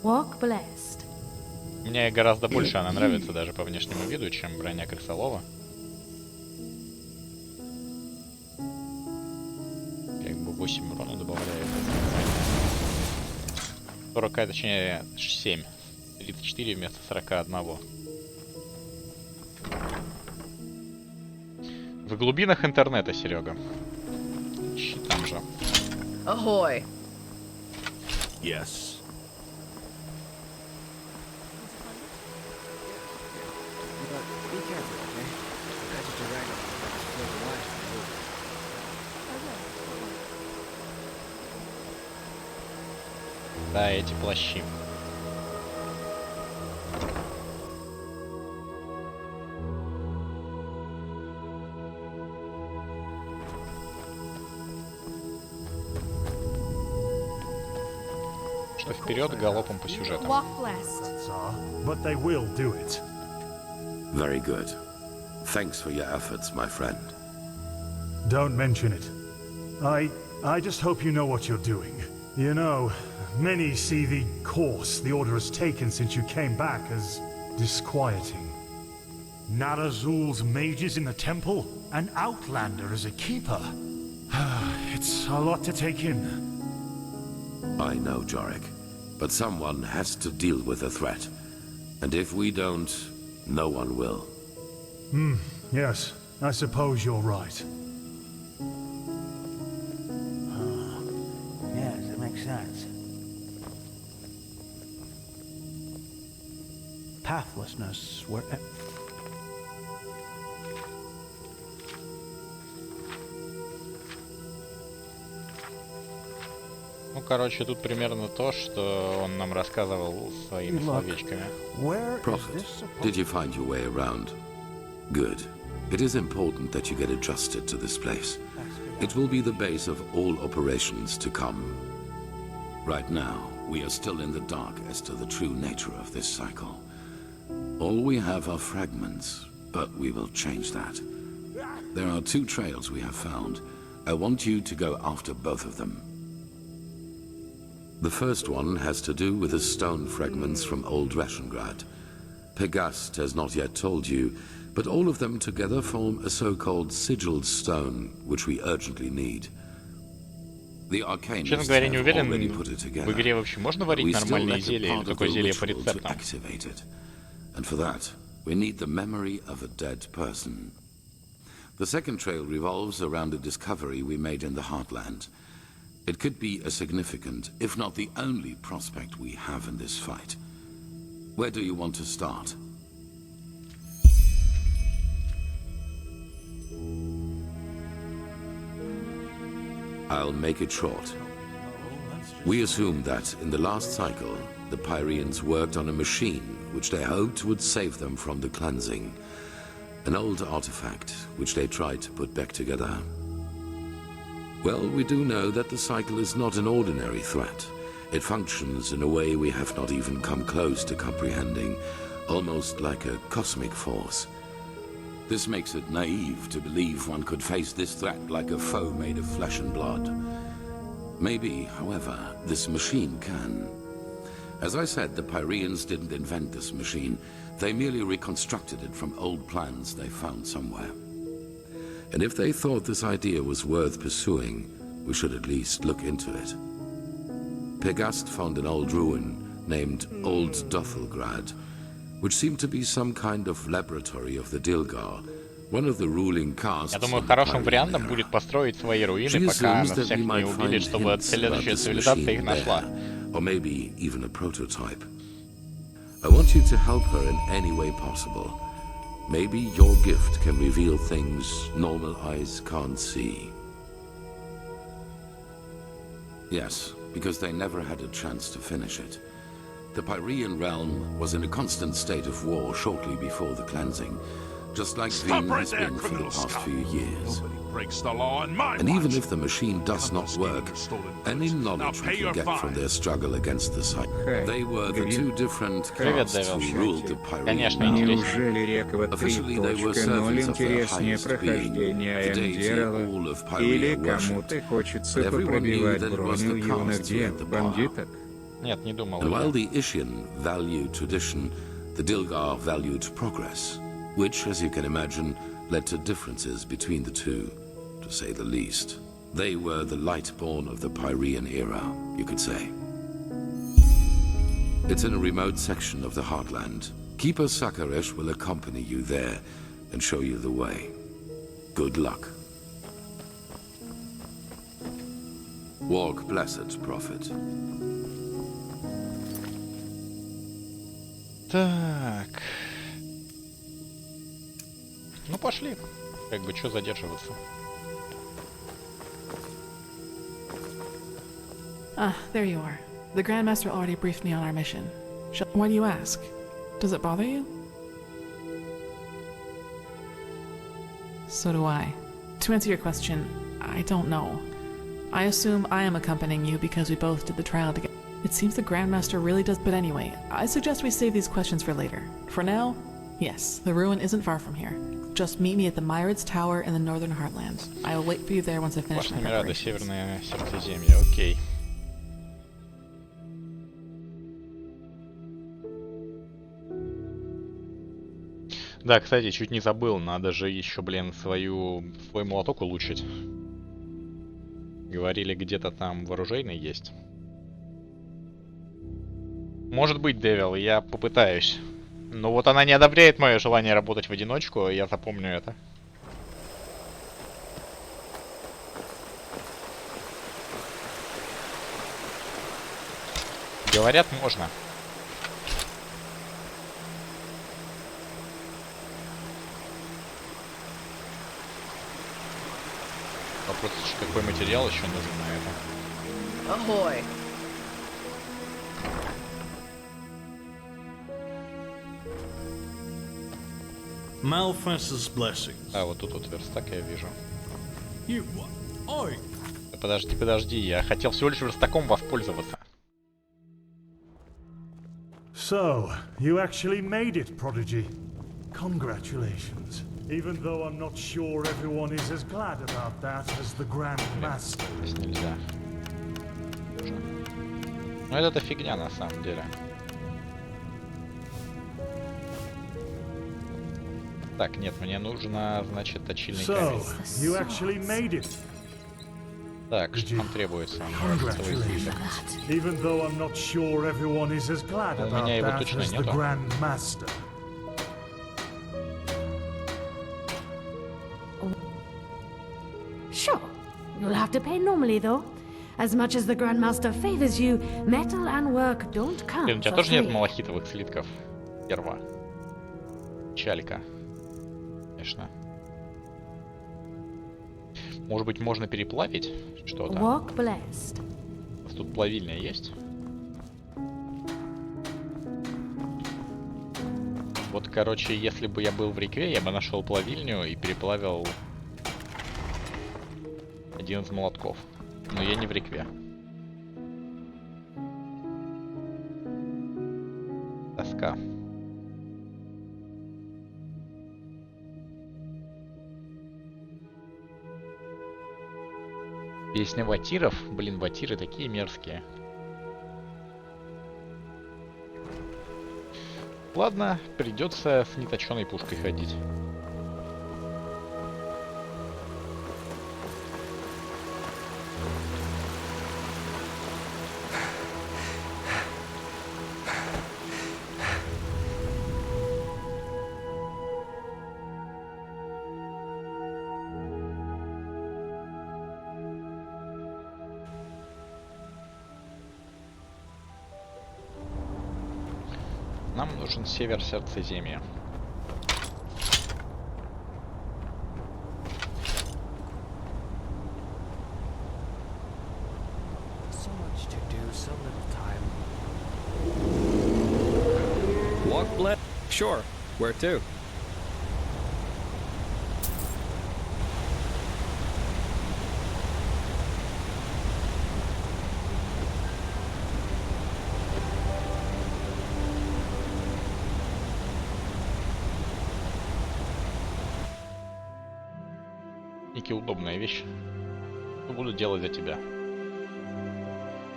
S15: Walk blessed.
S4: Мне гораздо больше она нравится даже по внешнему виду, чем броня крысолова. Как бы 8 урона добавляет. 40, точнее 7. 34 вместо 41. В глубинах интернета, Серега. Ищи там же.
S13: Ahoy.
S6: Yes.
S4: Да, эти плащи. Что вперед галопом по сюжету.
S6: But they will do it.
S3: Very good. Thanks for your efforts, my friend.
S6: Don't mention it. I just hope you know what you're doing. You know, many see the course the Order has taken since you came back as disquieting. Narazul's mages in the temple, an outlander as a keeper. It's a lot to take in.
S3: I know, Jorik, but someone has to deal with the threat. And if we don't, no one will.
S6: Yes, I suppose you're right.
S19: Yes, that makes sense. Pathlessness, where...
S4: Ну, короче, тут примерно то, что он нам рассказывал своими словечками.
S3: Prophet, did you find your way around? Good. It is important that you get adjusted to this place. It will be the base of all operations to come. Right now, we are still in the dark as to the true nature of this cycle. All we have are fragments, but we will change that. There are 2 trails we have found. I want you to go after both of them. The first one has to do with the stone fragments from old Rashengrad. Pegast has not yet told you, but all of them together form a so-called sigilled stone, which we urgently need. The arcanists
S4: Честно говоря, не
S3: have
S4: уверен,
S3: already put it together.
S4: в игре вообще можно
S3: We
S4: варить
S3: still
S4: нормальные
S3: lack a
S4: зелья или
S3: part of
S4: только
S3: the
S4: зелье по
S3: ritual to
S4: рецептам?
S3: activate it. And for that, we need the memory of a dead person. The second trail revolves around a discovery we made in the Heartland. It could be a significant, if not the only prospect we have in this fight. Where do you want to start? I'll make it short. We assume that in the last cycle, the Pyreans worked on a machine which they hoped would save them from the cleansing. An old artifact which they tried to put back together. Well, we do know that the cycle is not an ordinary threat. It functions in a way we have not even come close to comprehending, almost like a cosmic force. This makes it naive to believe one could face this threat like a foe made of flesh and blood. Maybe, however, this machine can. As I said, the Pyreans didn't invent this machine. They merely reconstructed it from old plans they found somewhere. And if they thought this idea was worth pursuing, we should at least look into it. Pegast found an old ruin named Old Dothelgrad, which seemed to be some kind of laboratory of the Dilgar, one of the ruling castes.
S4: Я думаю, хорошим вариантом будет построить свои руины, пока нас всех не убили, чтобы следующая цивилизация их нашла.
S3: Or maybe even a prototype. I want you to help her in any way possible. Maybe your gift can reveal things normal eyes can't see. Yes, because they never had a chance to finish it. The Pyrean realm was in a constant state of war shortly before the cleansing, just like Veen has been for the past few years. And even if the machine does not work, any knowledge we can get from their struggle against the site, they were the 2 different castes who ruled the Pyrean realm. Officially, they were servants of their highest being, the deity all of Pyrea worshipped. But everyone knew that it was the caste who had the power.
S4: Нет, не думал.
S3: And while the Ishian valued tradition, the Dilgar valued progress, which, as you can imagine, led to differences between the 2, to say the least. They were the Lightborn of the Pyrean era, you could say. It's in a remote section of the Heartland. Keeper Sakaresh will accompany you there and show you the way. Good luck. Walk blessed, Prophet.
S4: Так. Ну пошли. Как бы что задерживаться.
S7: Ah, there you are. The Grandmaster already briefed me on our mission. Why do you ask? Does it bother you? So do I. To answer your question, I don't know. I assume I am accompanying you because we both did the trial together. It seems the Grandmaster really does, but anyway, I suggest we save these questions for later. For now, yes, the ruin isn't far from here. Just meet me at the Myrids Tower in the Northern Heartland. I will wait for you there once I finish my preparations.
S4: Северное Сердцеземье, окей. Да, кстати, чуть не забыл, надо же еще, блин, свой молоток улучшить. Говорили, где-то там вооружейный есть. Может быть, Девил, я попытаюсь. Но вот она не одобряет мое желание работать в одиночку, я запомню это. Говорят, можно. Вопрос, какой материал еще нужен на это.
S13: Ahoy!
S1: Malfast's blessings.
S4: А, вот тут вот верстак я вижу.
S1: Ой!
S4: Подожди, я хотел всего лишь верстаком воспользоваться.
S6: So, you actually made it, Prodigy. Congratulations. Even though I'm not sure everyone is as glad about that as the Grand Master.
S4: Здесь нельзя. Ну это фигня на самом деле. Так, нет, мне нужно, значит, точильный камень.
S6: You actually made it.
S4: Так, что нам требуется?
S6: Even though I'm not sure everyone is as glad about that as the Grand Master.
S15: Sure. You'll have to pay normally, though. As much as the Grandmaster favors you, metal and work don't count.
S4: Блин, у тебя тоже нет малахитовых слитков? Сперва. Чалька. Конечно. Может быть, можно переплавить что-то? Тут плавильня есть? Вот, короче, если бы я был в рекве, я бы нашел плавильню и переплавил один из молотков. Но я не в рекве. Тоска. Песня ватиров. Блин, ватиры такие мерзкие. Ладно, придется с неточенной пушкой ходить. Нам нужен север Сердцеземья.
S5: So much to do, so little time.
S10: Walk blend. Sure. Where to?
S4: Удобная вещь. Буду делать за тебя.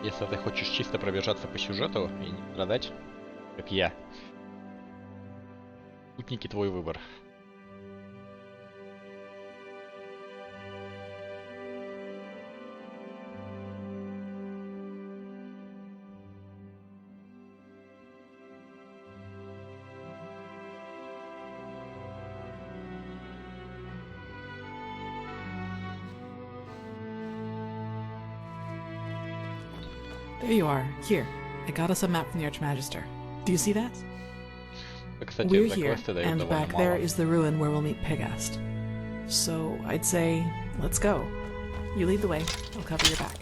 S4: Если ты хочешь чисто пробежаться по сюжету и не страдать, как я. Путники, твой выбор.
S7: There you are. Here. I got us a map from the Archmagister. Do you see that? We're here, and back there is the ruin where we'll meet Pegast. So, I'd say, let's go. You lead the way, I'll cover your back.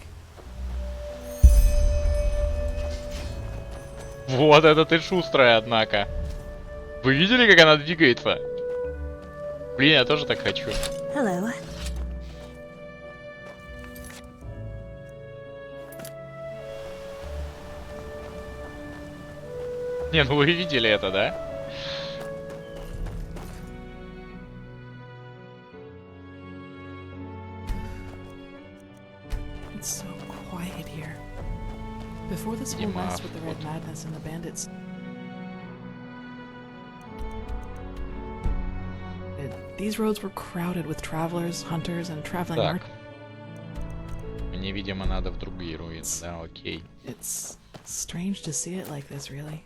S4: Вот это ты шустрая, однако. Вы видели, как она двигается? Блин, я тоже так хочу.
S15: Hello.
S4: Не, ну вы видели это, да?
S7: It's so quiet here. Before this whole mess with the red madness and the bandits. These roads were crowded with travelers, hunters, and traveling
S4: Так.
S7: markets.
S4: Мне, видимо, надо в другие руины, да, окей.
S7: It's strange to see it like this, really.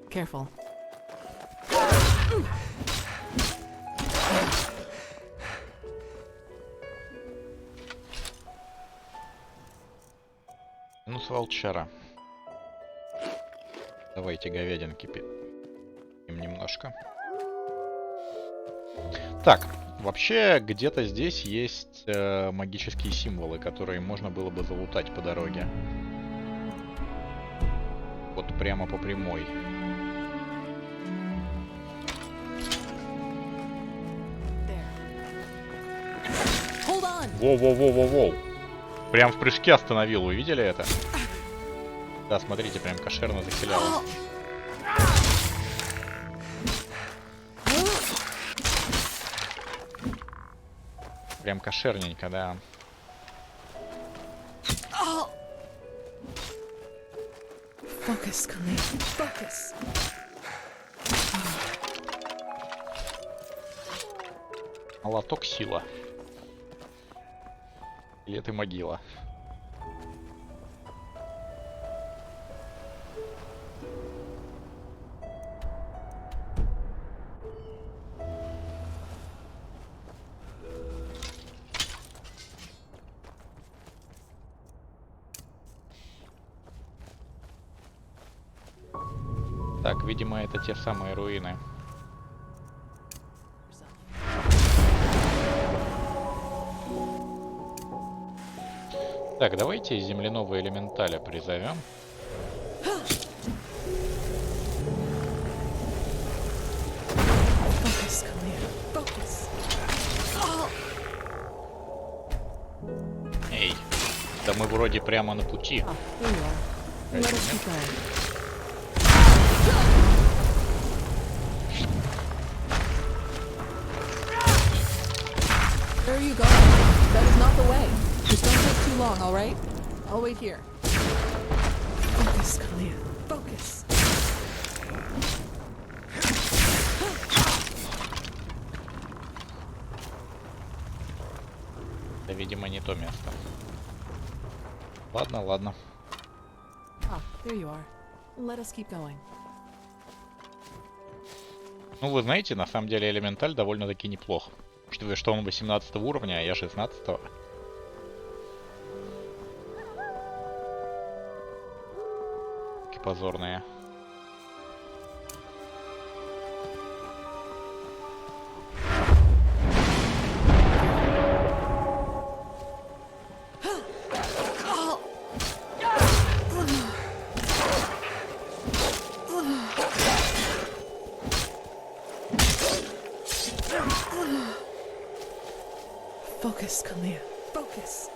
S7: Careful.
S4: Ну, с волчара. Давайте говядинки им немножко. Так, вообще где-то здесь есть магические символы, которые можно было бы залутать по дороге. Вот прямо по прямой. Воу-воу-воу-воу-воу. Прям в прыжке остановил, вы видели это? Да, смотрите, прям кошерно захилял. Прям кошерненько, да.
S7: Focus, Khalid. Focus.
S4: Молоток сила. Или это могила? Так, видимо, это те самые руины. Так, давайте земляного элементаля призовем. Эй, да мы вроде прямо на пути.
S13: Where are you going? That is not the way. Just don't take too long, all right? I'll wait here.
S7: Focus, Khalid. Focus.
S4: Это, видимо, не то место. Ладно, ладно.
S7: Ah, there you are. Let us keep going.
S4: Ну, вы знаете, на самом деле элементаль довольно-таки неплох. Что он 18 уровня, а я 16-го. Какие позорные.
S7: Focus, Khalid. Focus.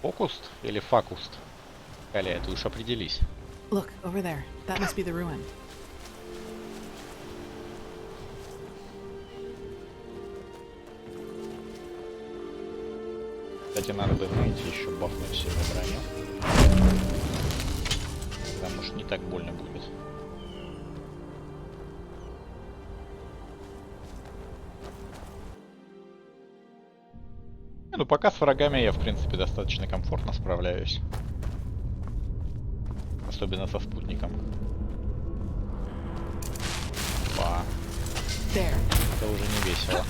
S4: Фокуст или факуст? Каля, ты уж определись.
S7: Look, over there. That must be the ruin.
S4: Кстати, надо бы, знаете, еще бафнуть себе броню. Потому что не так больно будет. Ну, пока с врагами я, в принципе, достаточно комфортно справляюсь. Особенно со спутником. Ба. Это уже не весело.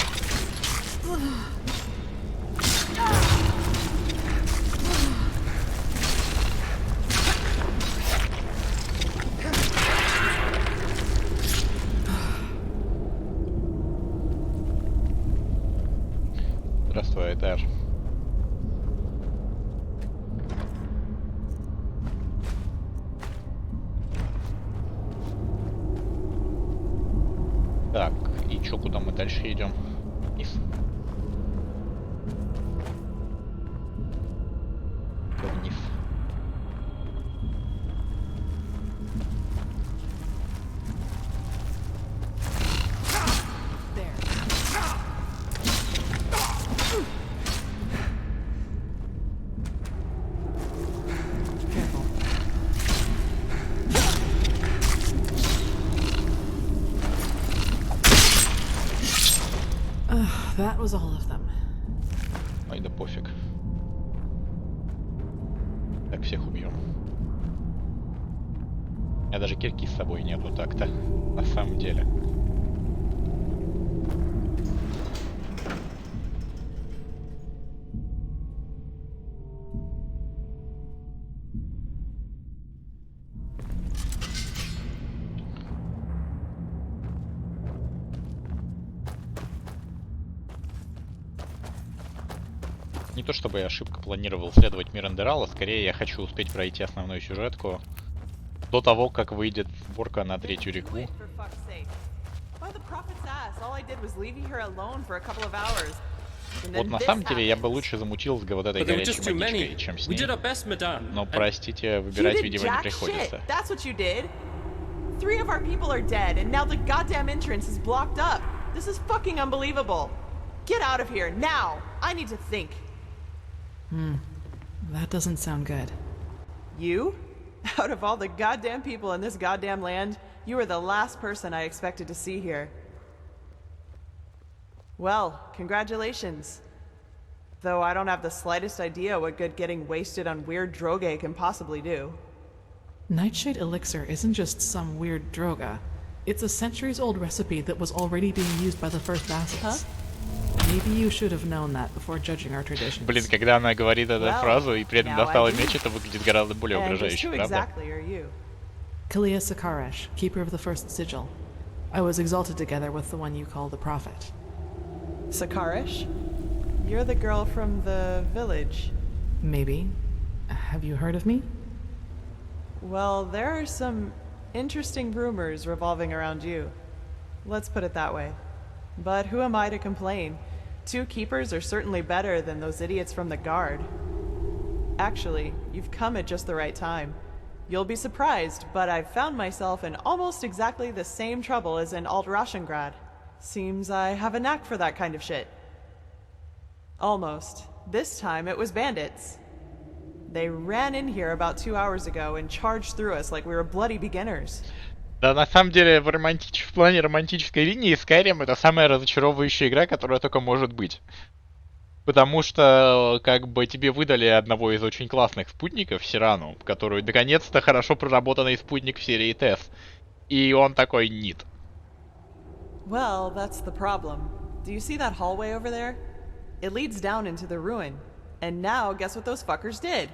S4: дальше идем. Вниз. Вниз.
S7: That was all of them.
S4: Ой, да пофиг. Так, всех убьем. У меня даже кирки с собой нету так-то, на самом деле. Не то чтобы я ошибка планировал следовать мир Эндерала, скорее я хочу успеть пройти основную сюжетку до того, как выйдет сборка на третью реку. Вот на самом деле я бы лучше замутил с вот этой горячей водичкой, чем с ней. Но, простите, выбирать, видимо, не приходится.
S7: That doesn't sound good.
S13: You? Out of all the goddamn people in this goddamn land, you are the last person I expected to see here. Well, congratulations. Though I don't have the slightest idea what good getting wasted on weird droge can possibly do.
S7: Nightshade elixir isn't just some weird droga. It's a centuries-old recipe that was already being used by the first vassals.
S13: Huh?
S7: Maybe you should have known that before judging our traditions.
S4: Блин, когда она говорит эту фразу и при этом достала меч, это выглядит гораздо более угрожающе, правда?
S7: Kalia Sakarash, keeper of the first sigil. I was exalted together with the one you call the prophet.
S13: Sakarash? You're the girl from the village.
S7: Maybe. Have you heard of me?
S13: Well, there are some interesting rumors revolving around you. Let's put it that way. But who am I to complain? 2 keepers are certainly better than those idiots from the guard. Actually, you've come at just the right time. You'll be surprised, but I've found myself in almost exactly the same trouble as in Alt-Rashengrad. Seems I have a knack for that kind of shit. Almost. This time it was bandits. They ran in here about 2 hours ago and charged through us like we were bloody beginners.
S4: Да, на самом деле, в плане романтической линии Скайрим это самая разочаровывающая игра, которая только может быть. Потому что, как бы, тебе выдали одного из очень классных спутников, Сирану, которую, наконец-то, хорошо проработанный спутник в серии ТЭС. И он такой нит.
S13: Well, that's the problem. Do you see that hallway over there? It leads down into the ruin. And now, guess what those fuckers did?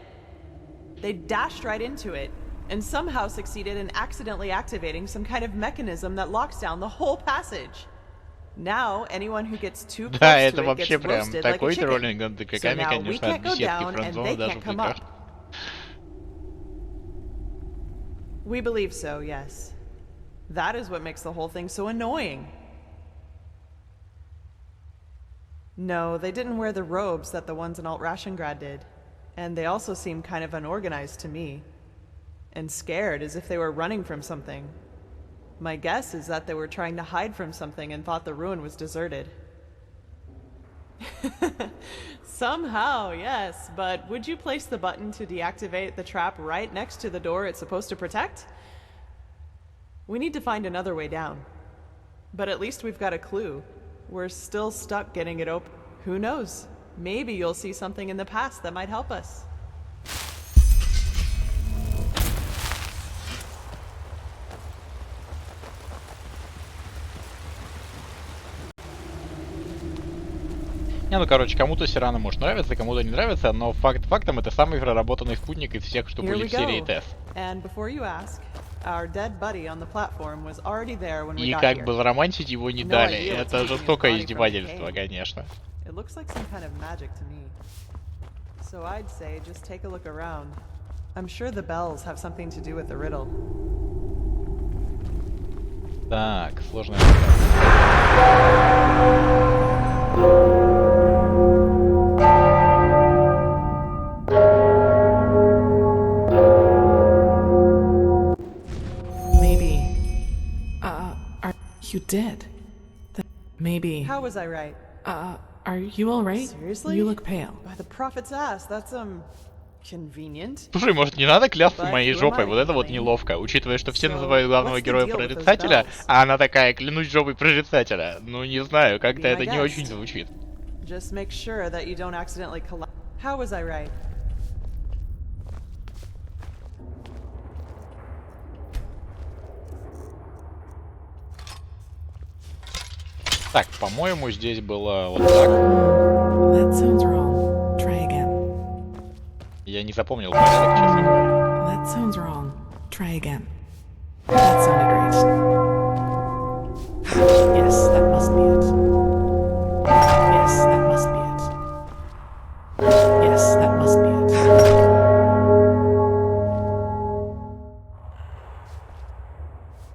S13: They dashed right into it. And somehow succeeded in accidentally activating some kind of mechanism that locks down the whole passage. Now, anyone who gets too close to it gets roasted like a chicken. So now we can't go down and they can't come up. We believe so, yes. That is what makes the whole thing so annoying. No, they didn't wear the robes that the ones in Alt-Rashengrad did. And they also seem kind of unorganized to me. And scared, as if they were running from something. My guess is that they were trying to hide from something and thought the ruin was deserted. Somehow, yes, but would you place the button to deactivate the trap right next to the door it's supposed to protect? We need to find another way down. But at least we've got a clue. We're still stuck getting it open. Who knows? Maybe you'll see something in the past that might help us.
S4: Не, ну короче, кому-то Сирана может нравиться, кому-то не нравится, но фактом это самый проработанный спутник из всех, что были в серии ТЭС. И как бы заромантить его не дали. Это жестокое издевательство, конечно. Так, сложная.
S7: You did. Maybe.
S13: How was I right?
S7: Are you alright?
S13: Seriously?
S7: You look pale.
S13: By the prophet's ass, that's convenient.
S4: Слушай, может не надо клясться
S13: But
S4: моей
S13: who am
S4: жопой?
S13: I
S4: Вот это вот
S13: to
S4: неловко. Учитывая, что все
S13: So,
S4: называют главного
S13: what's the
S4: героя
S13: deal with those
S4: прорицателя,
S13: bells?
S4: а она такая, клянусь жопой прорицателя. Ну не знаю, как-то
S13: Be my
S4: это не
S13: guest.
S4: очень звучит.
S13: Just make sure that you don't accidentally collide. How was I right?
S4: Так, по-моему, здесь было вот так.
S7: That sounds wrong. Try again.
S4: Я не запомнил порядок, честно говоря.
S7: That sounds wrong. Try again. That sounded great. Yes, that must be it. Yes, that must be it. Yes, that must be it.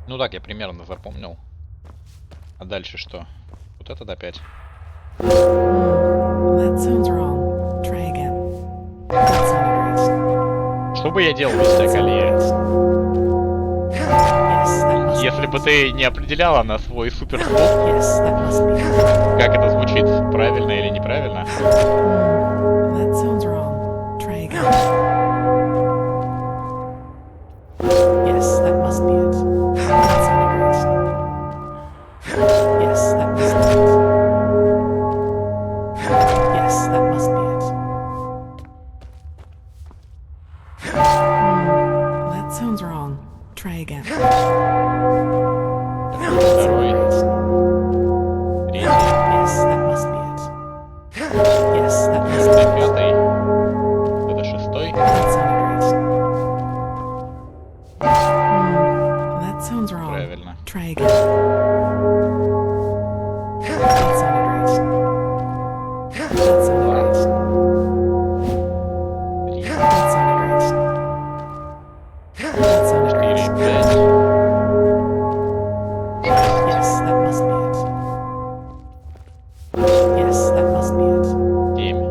S4: Ну так, я примерно запомнил. А дальше что? Вот этот опять.
S7: That sounds wrong. Try again. That sounded great.
S4: Что бы я делал без этой колеи? Если бы ты не определяла на свой супер слух, как это звучит, правильно или неправильно?
S7: That sounds wrong. Try again. Yes, that must be it. That sounded great. Yes, that must be it. Yes, that must be it. That sounds wrong. Try again.
S4: Второй. Третий.
S7: Yes, that must be it. Yes, that must be it.
S4: Пятый. Это шестой.
S7: That sounded great. That sounds wrong.
S4: Правильно.
S7: Try again. That sounded great. That sounded great. That sounded great. That sounded great.
S4: Четыре, пять.
S7: Yes, that must be it. Yes, that must be it.
S4: Семь.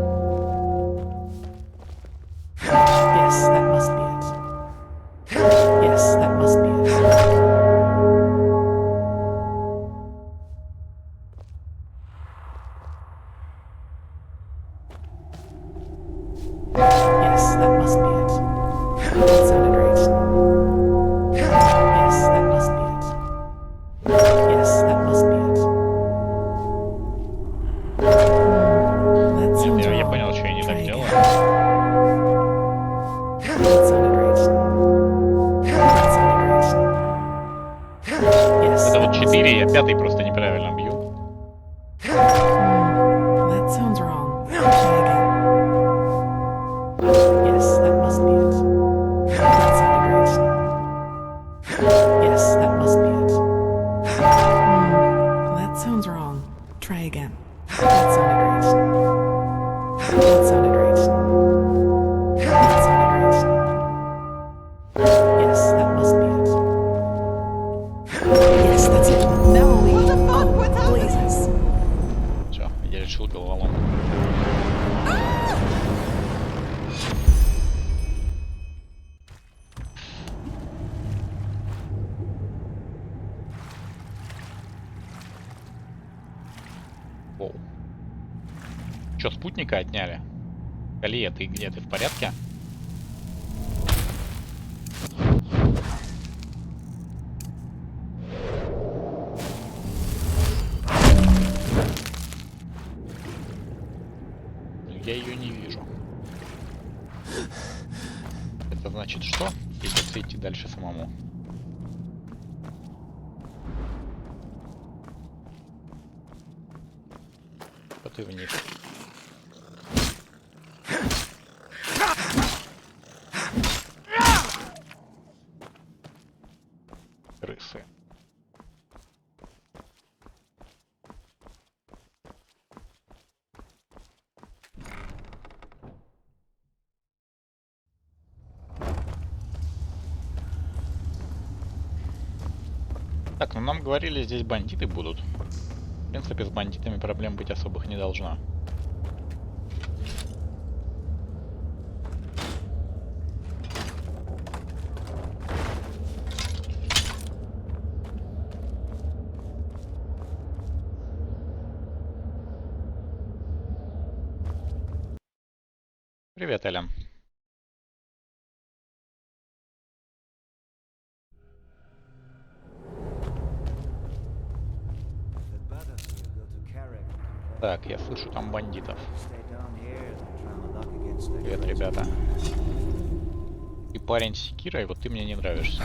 S7: Yes, that must be it. Yes, that must be it. Yes, that must be it. That sounded great. Yes, that must be it. Yes, that must be it. That sounds
S4: Я
S7: wrong.
S4: понял, что я не так
S7: Try
S4: делаю.
S7: again. That sounded great. That sounded great. Yes,
S4: Это
S7: that
S4: вот
S7: must
S4: 4, я пятый просто неправильно бью.
S7: That sounds wrong. Try again. Yes, that must be it. That sounded great. Yes, that must be it. That sounds wrong. Try again. That sounded great. That sounded great. That sounded great. Yes, that must be it. Yes, that's it. No, what the fuck? What's happening?
S4: Все, я решил головоломку. Воу. Че, спутника отняли? Калия, ты где? Ты в порядке? Я ее не вижу. Это значит что? Придется идти дальше самому. Вот и вниз. Крысы. Так, ну нам говорили, здесь бандиты будут. принципе, с бандитами проблем быть особых не должно. Привет, Эля. Так, я слышу там бандитов. Привет, ребята. Ты парень с секирой, вот ты мне не нравишься.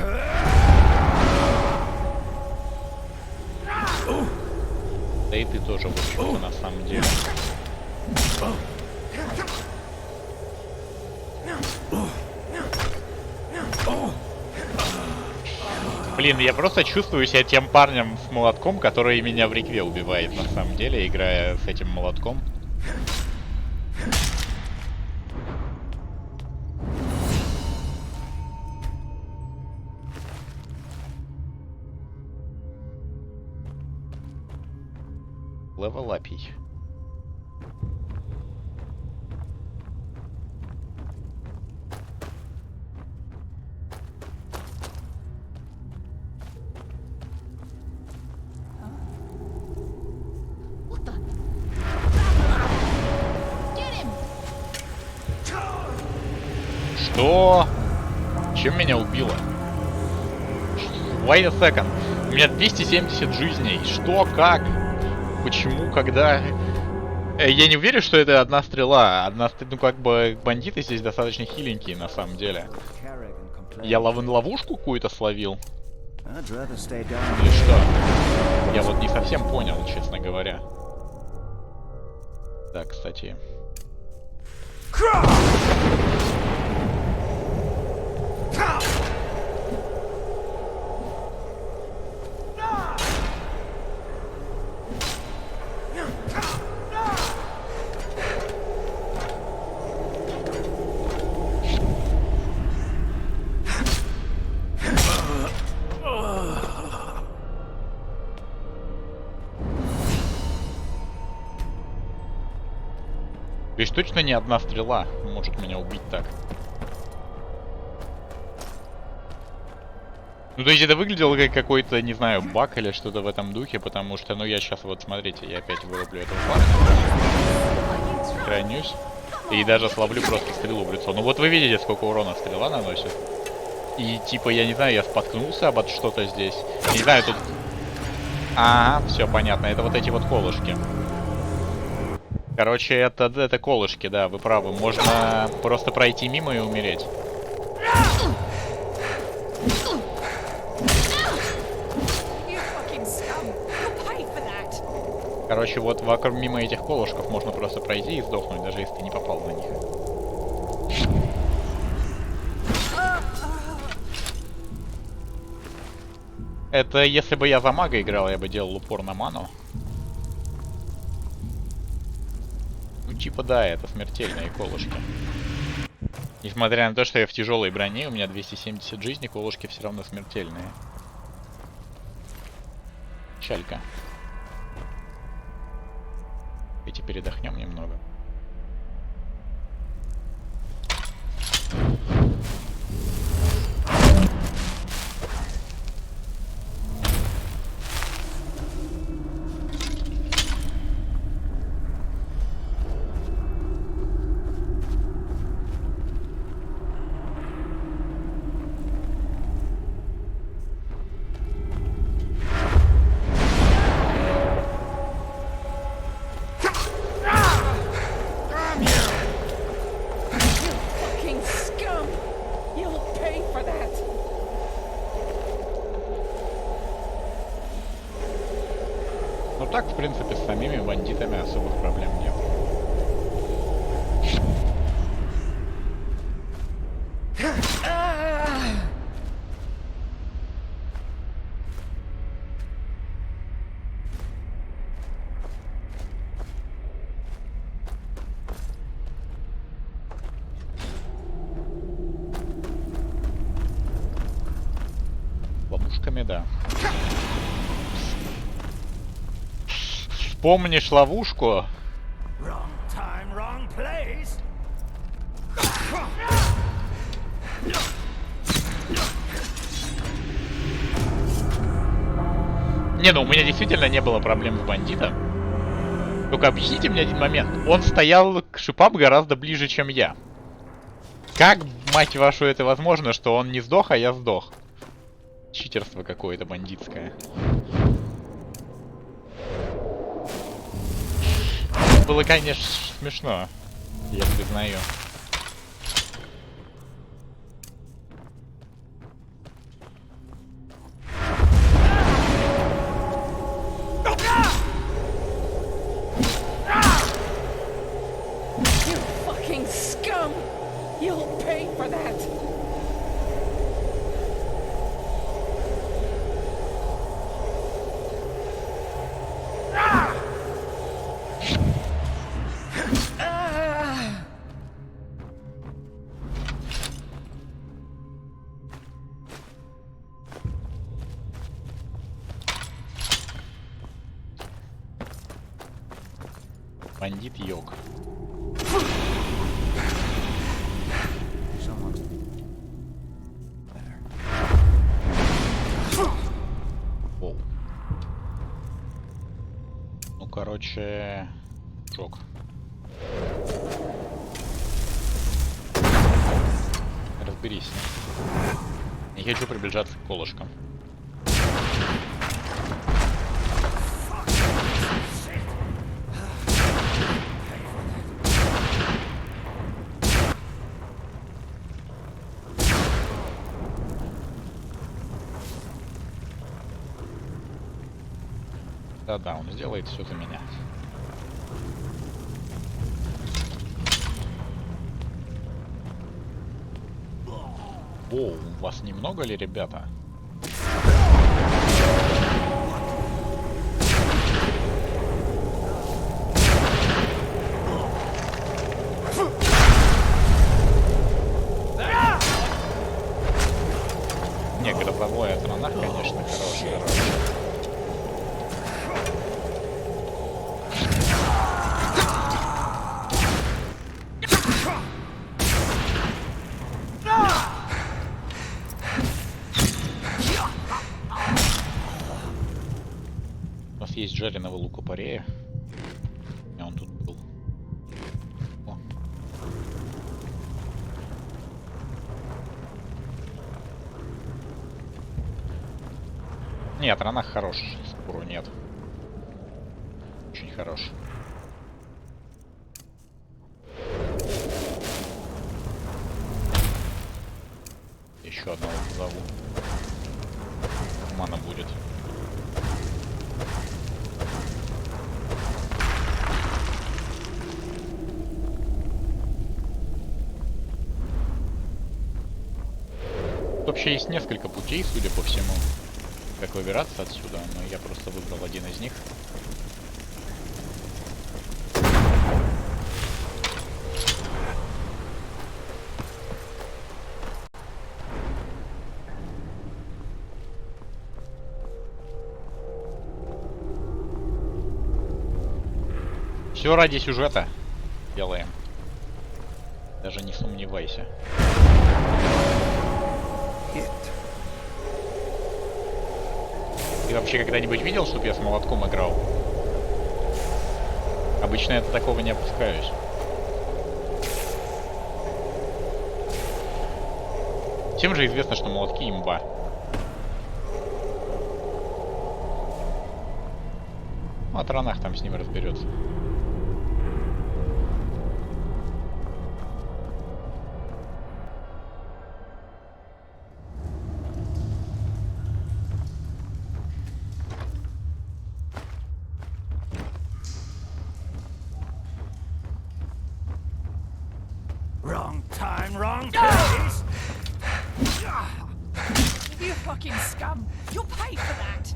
S4: Да и ты тоже, в общем-то, на самом деле. Блин, я просто чувствую себя тем парнем с молотком, который меня в рекве убивает, на самом деле, играя с этим молотком. Левелапий. Что? Чем меня убило? Wait a second. У меня 270 жизней. Что? Как? Почему? Когда? Я не уверен, что это одна стрела. Ну, как бы, бандиты здесь достаточно хиленькие, на самом деле. Я ловушку какую-то словил? Или что? Я вот не совсем понял, честно говоря. Так, кстати... Ведь точно не одна стрела может меня убить так. Ну, то есть это выглядело как какой-то, не знаю, баг или что-то в этом духе, потому что, ну, я сейчас вот, смотрите, я опять вырублю этого парня. Сохранюсь. И даже словлю просто стрелу в лицо. Ну, вот вы видите, сколько урона стрела наносит. И, типа, я не знаю, я споткнулся об что-то здесь. Не знаю, тут... Ага, все понятно, это вот эти вот колышки. Короче, это колышки, да, вы правы. Можно просто пройти мимо и умереть. Короче, вот вокруг мимо этих колышков можно просто пройти и сдохнуть, даже если ты не попал на них. Это если бы я за мага играл, я бы делал упор на ману. Ну, типа, да, это смертельные колышки. Несмотря на то, что я в тяжелой броне, у меня 270 жизней, колышки все равно смертельные. Чалька. Давайте передохнем немного. Так, в принципе, с самими бандитами особых проблем нет. Ловушками, да. Помнишь ловушку?
S1: Wrong time, wrong place.
S4: Не, ну у меня действительно не было проблем с бандитом. Только объясните мне один момент. Он стоял к шипам гораздо ближе, чем я. Как, мать вашу, это возможно, что он не сдох, а я сдох? Читерство какое-то бандитское. Было, конечно, смешно. Я признаю. Бандит Йог. Воу. Ну, короче, шок. Разберись. Не хочу приближаться к колышкам. Да-да, он сделает все за меня. Воу, вас немного ли, ребята? Не, грозовой отранах, конечно, хороший. У нас есть жареного лука-порея. И он тут был. О. Нет, ранах хорош. Спору нет. Очень хорош. Еще одного зову. Мана будет. Вообще есть несколько путей, судя по всему, как выбираться отсюда, но я просто выбрал один из них. Все ради сюжета делаем. Даже не сомневайся. Ты вообще когда-нибудь видел, чтоб я с молотком играл? Обычно я до такого не опускаюсь. Всем же известно, что молотки имба. Ну, а Таранах там с ним разберется.
S1: Wrong time, wrong place.
S20: You fucking scum! You'll pay for that!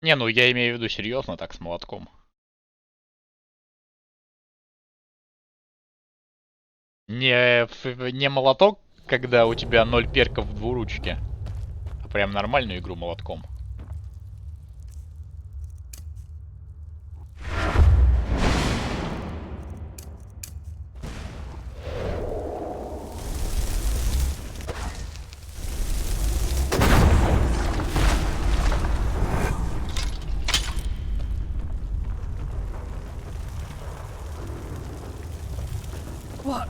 S4: Не, ну я имею в виду серьезно, так, с молотком. Не молоток, когда у тебя 0 перков в двуручке, а прям нормальную игру молотком.
S20: What?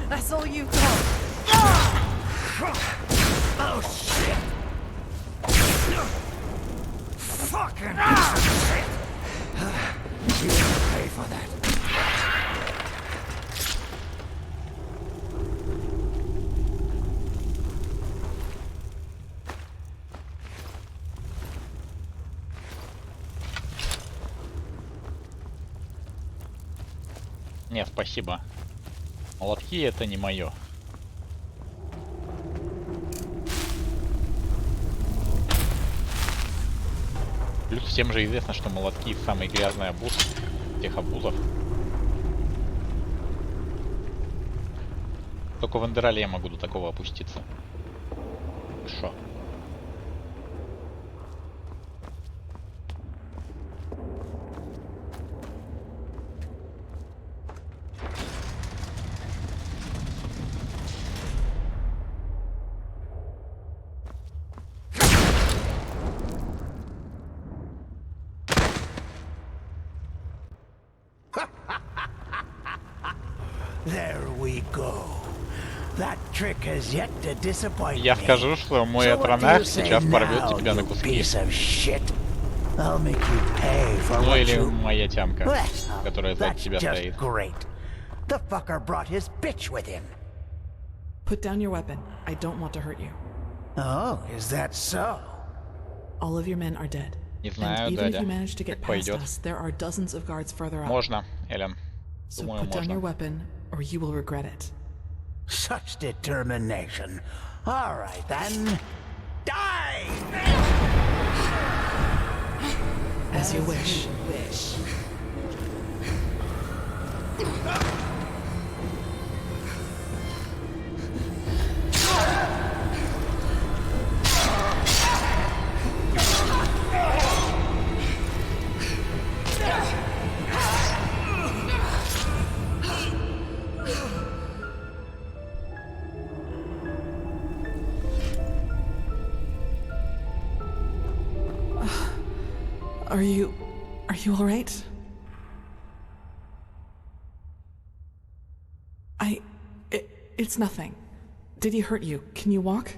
S20: That's all you've got? Oh shit! Fucking shit! You will pay for that.
S4: Нет, спасибо. Молотки это не мое. Плюс всем же известно, что молотки самый грязный обуз тех обузов. Только в Эндерале я могу до такого опуститься. Хорошо.
S19: There we go. That trick has yet to disappoint me.
S4: Я скажу, что мой атронах сейчас порвет тебя на куски. Ну или моя тямка, которая за тебя стоит.
S19: The fucker brought his bitch with him.
S7: Put down your weapon. I don't want to hurt you.
S19: Oh, is that so?
S7: All of your men are dead.
S4: Не знаю,
S7: And even if
S4: дядя.
S7: you manage to get
S4: Как
S7: past
S4: пойдет.
S7: us, there are dozens of guards further up.
S4: Можно, Элен.
S7: So
S4: Думаю,
S7: put down your
S4: можно.
S7: weapon, or you will regret it.
S19: Such determination. All right then. Die!
S7: As you wish. Are you all right? It's nothing. Did he hurt you? Can you walk?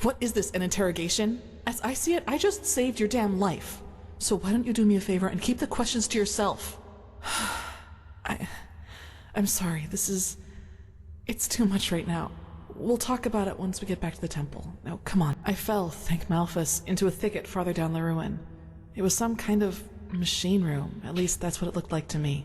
S7: What is this, an interrogation? As I see it, I just saved your damn life. So why don't you do me a favor and keep the questions to yourself? I'm sorry, it's too much right now. We'll talk about it once we get back to the temple. Now, come on. I fell, thank Malphus, into a thicket farther down the ruin. It was some kind of machine room. At least that's what it looked like to me.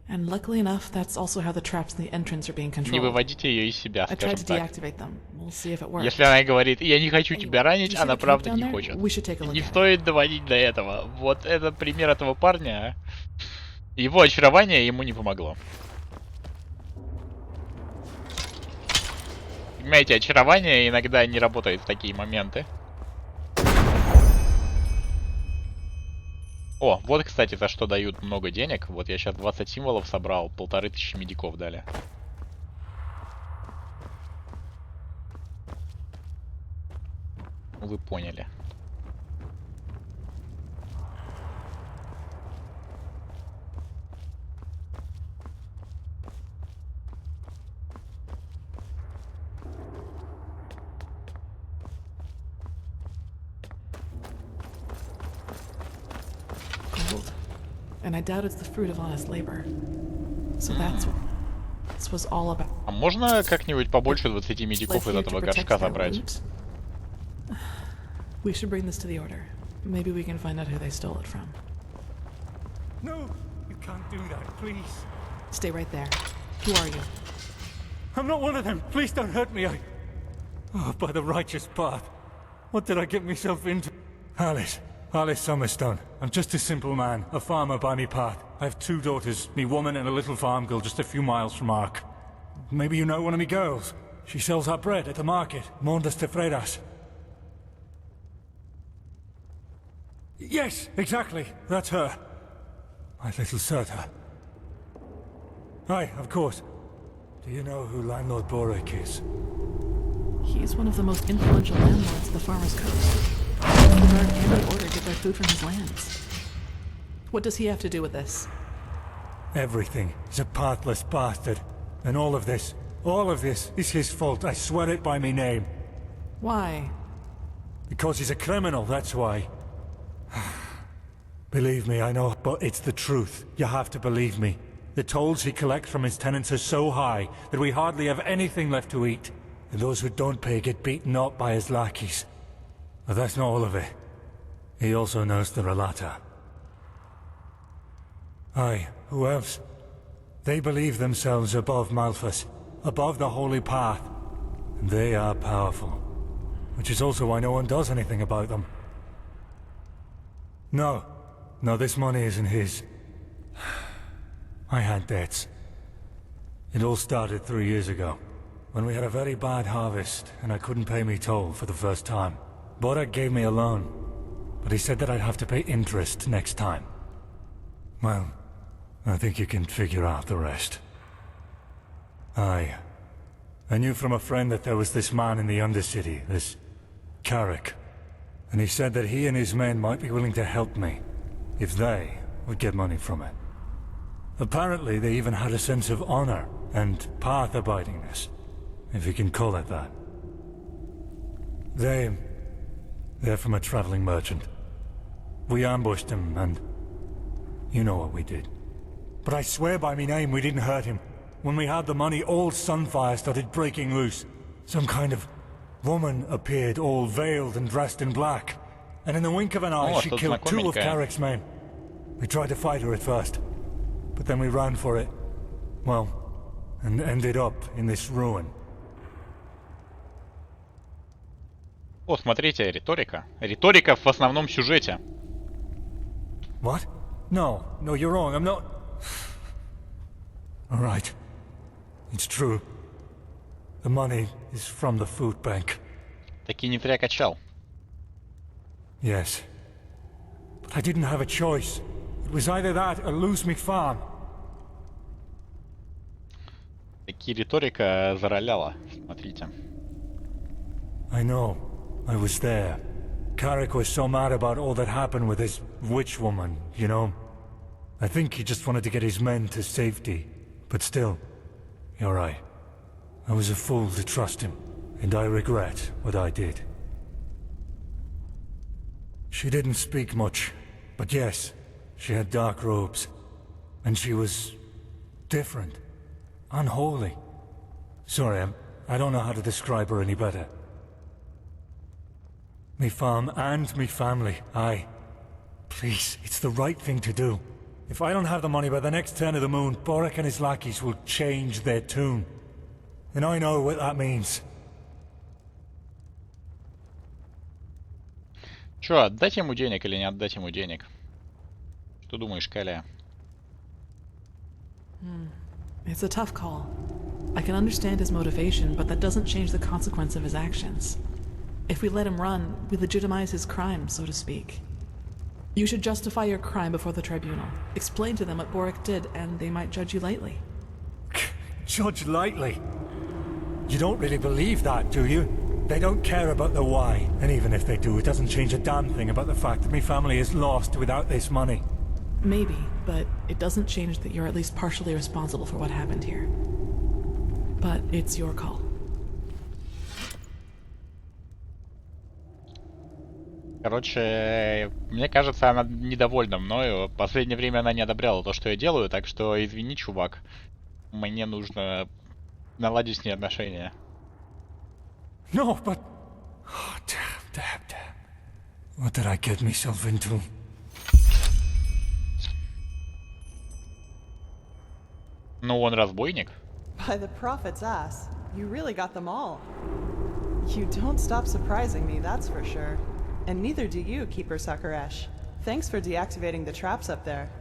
S7: And luckily enough, that's also how the traps in the entrance are being
S4: Не
S7: controlled.
S4: выводите ее из себя,
S7: I tried
S4: скажем
S7: to
S4: так.
S7: deactivate them. We'll see if it works.
S4: Если она говорит, я не хочу тебя ранить,
S7: do you see
S4: она
S7: the camp
S4: правда
S7: down
S4: не
S7: there?
S4: хочет.
S7: We should take a look
S4: Не
S7: at it.
S4: стоит доводить до этого. Вот это пример этого парня. Его очарование ему не помогло. Понимаете, очарование иногда не работает в такие моменты. О, вот, кстати, за что дают много денег. Вот я сейчас 20 символов собрал, 1500 медиков дали. Вы поняли.
S7: Gold. And I doubt it's the fruit of honest labor. So that's what this was all about.
S4: А можно как-нибудь побольше 20 медиков из этого горшка забрать?
S7: We should bring this to the Order. Maybe we can find out who they stole it from.
S6: No, you can't do that, please.
S7: Stay right there. Who are you?
S6: I'm not one of them. Please don't hurt me. Oh, by the righteous path.
S21: What did I get myself into? Alice Summerstone. I'm just a simple man, a farmer by me path. I have 2 daughters, me woman and a little farm girl just a few miles from Ark. Maybe you know one of me girls. She sells our bread at the market, Mondas de Freiras. Yes, exactly. That's her. My little Serta. Aye, of course. Do you know who Landlord Borek is?
S7: He's one of the most influential landlords of the Farmers' Coast. The Guard and the Order get their food from his lands. What does he have to do with this?
S21: Everything. He's a pathless bastard. And all of this is his fault. I swear it by me name.
S7: Why?
S21: Because he's a criminal, that's why. Believe me, I know, but it's the truth. You have to believe me. The tolls he collects from his tenants are so high that we hardly have anything left to eat. And those who don't pay get beaten up by his lackeys. But that's not all of it. He also knows the Relata. Aye, who else? They believe themselves above Malthus, above the Holy Path. And they are powerful. Which is also why no one does anything about them. No, this money isn't his. I had debts. It all started 3 years ago, when we had a very bad harvest and I couldn't pay me toll for the first time. Borek gave me a loan, but he said that I'd have to pay interest next time. Well, I think you can figure out the rest. Aye. I knew from a friend that there was this man in the Undercity, this Carrick, and he said that he and his men might be willing to help me, if they would get money from it. Apparently they even had a sense of honor and path-abidingness, if you can call it that. They're from a traveling merchant. We ambushed him, and you know what we did. But I swear by me name we didn't hurt him. When we had the money, all Sunfire started breaking loose. Some kind of woman appeared, all veiled and dressed in black. And in the wink of an eye, she killed 2 of Carrick's men. We tried to fight her at first, but then we ran for it. Well, and ended up in this ruin.
S4: О, смотрите, риторика. Риторика в основном сюжете.
S21: What? No, you're wrong. I'm not... All right. It's true. The money is from the food bank.
S4: Таки не зря качал.
S21: Yes. But I didn't have a choice. It was either that or lose me farm.
S4: Таки риторика зароляла. Смотрите.
S21: I know. I was there. Carrick was so mad about all that happened with his witch woman, you know? I think he just wanted to get his men to safety. But still, you're right. I was a fool to trust him, and I regret what I did. She didn't speak much, but yes, she had dark robes. And she was... different. Unholy. Sorry, I don't know how to describe her any better. Me farm and me family, aye. Please, it's the right thing to do. If I don't have the money by the next turn of the moon, Borek and his lackeys will change their tune. And I know what that means.
S4: Чё, отдать ему денег или не отдать ему денег? Что думаешь, Калия?
S7: It's a tough call. I can understand his motivation, but that doesn't change the consequence of his actions. If we let him run, we legitimize his crime, so to speak. You should justify your crime before the tribunal. Explain to them what Borek did, and they might judge you lightly.
S21: Judge lightly? You don't really believe that, do you? They don't care about the why. And even if they do, it doesn't change a damn thing about the fact that my family is lost without this money.
S7: Maybe, but it doesn't change that you're at least partially responsible for what happened here. But it's your call.
S4: Короче, мне кажется, она недовольна мною. В последнее время она не одобряла то, что я делаю, так что извини, чувак. Мне нужно наладить с ней отношения.
S21: No, but... Oh, damn. What did I get myself into?
S4: Ну, он разбойник.
S13: By the prophet's ass, you really got them all. You don't stop surprising me, that's for sure. And neither do you, Keeper Sakaresh. Thanks for deactivating the traps up there.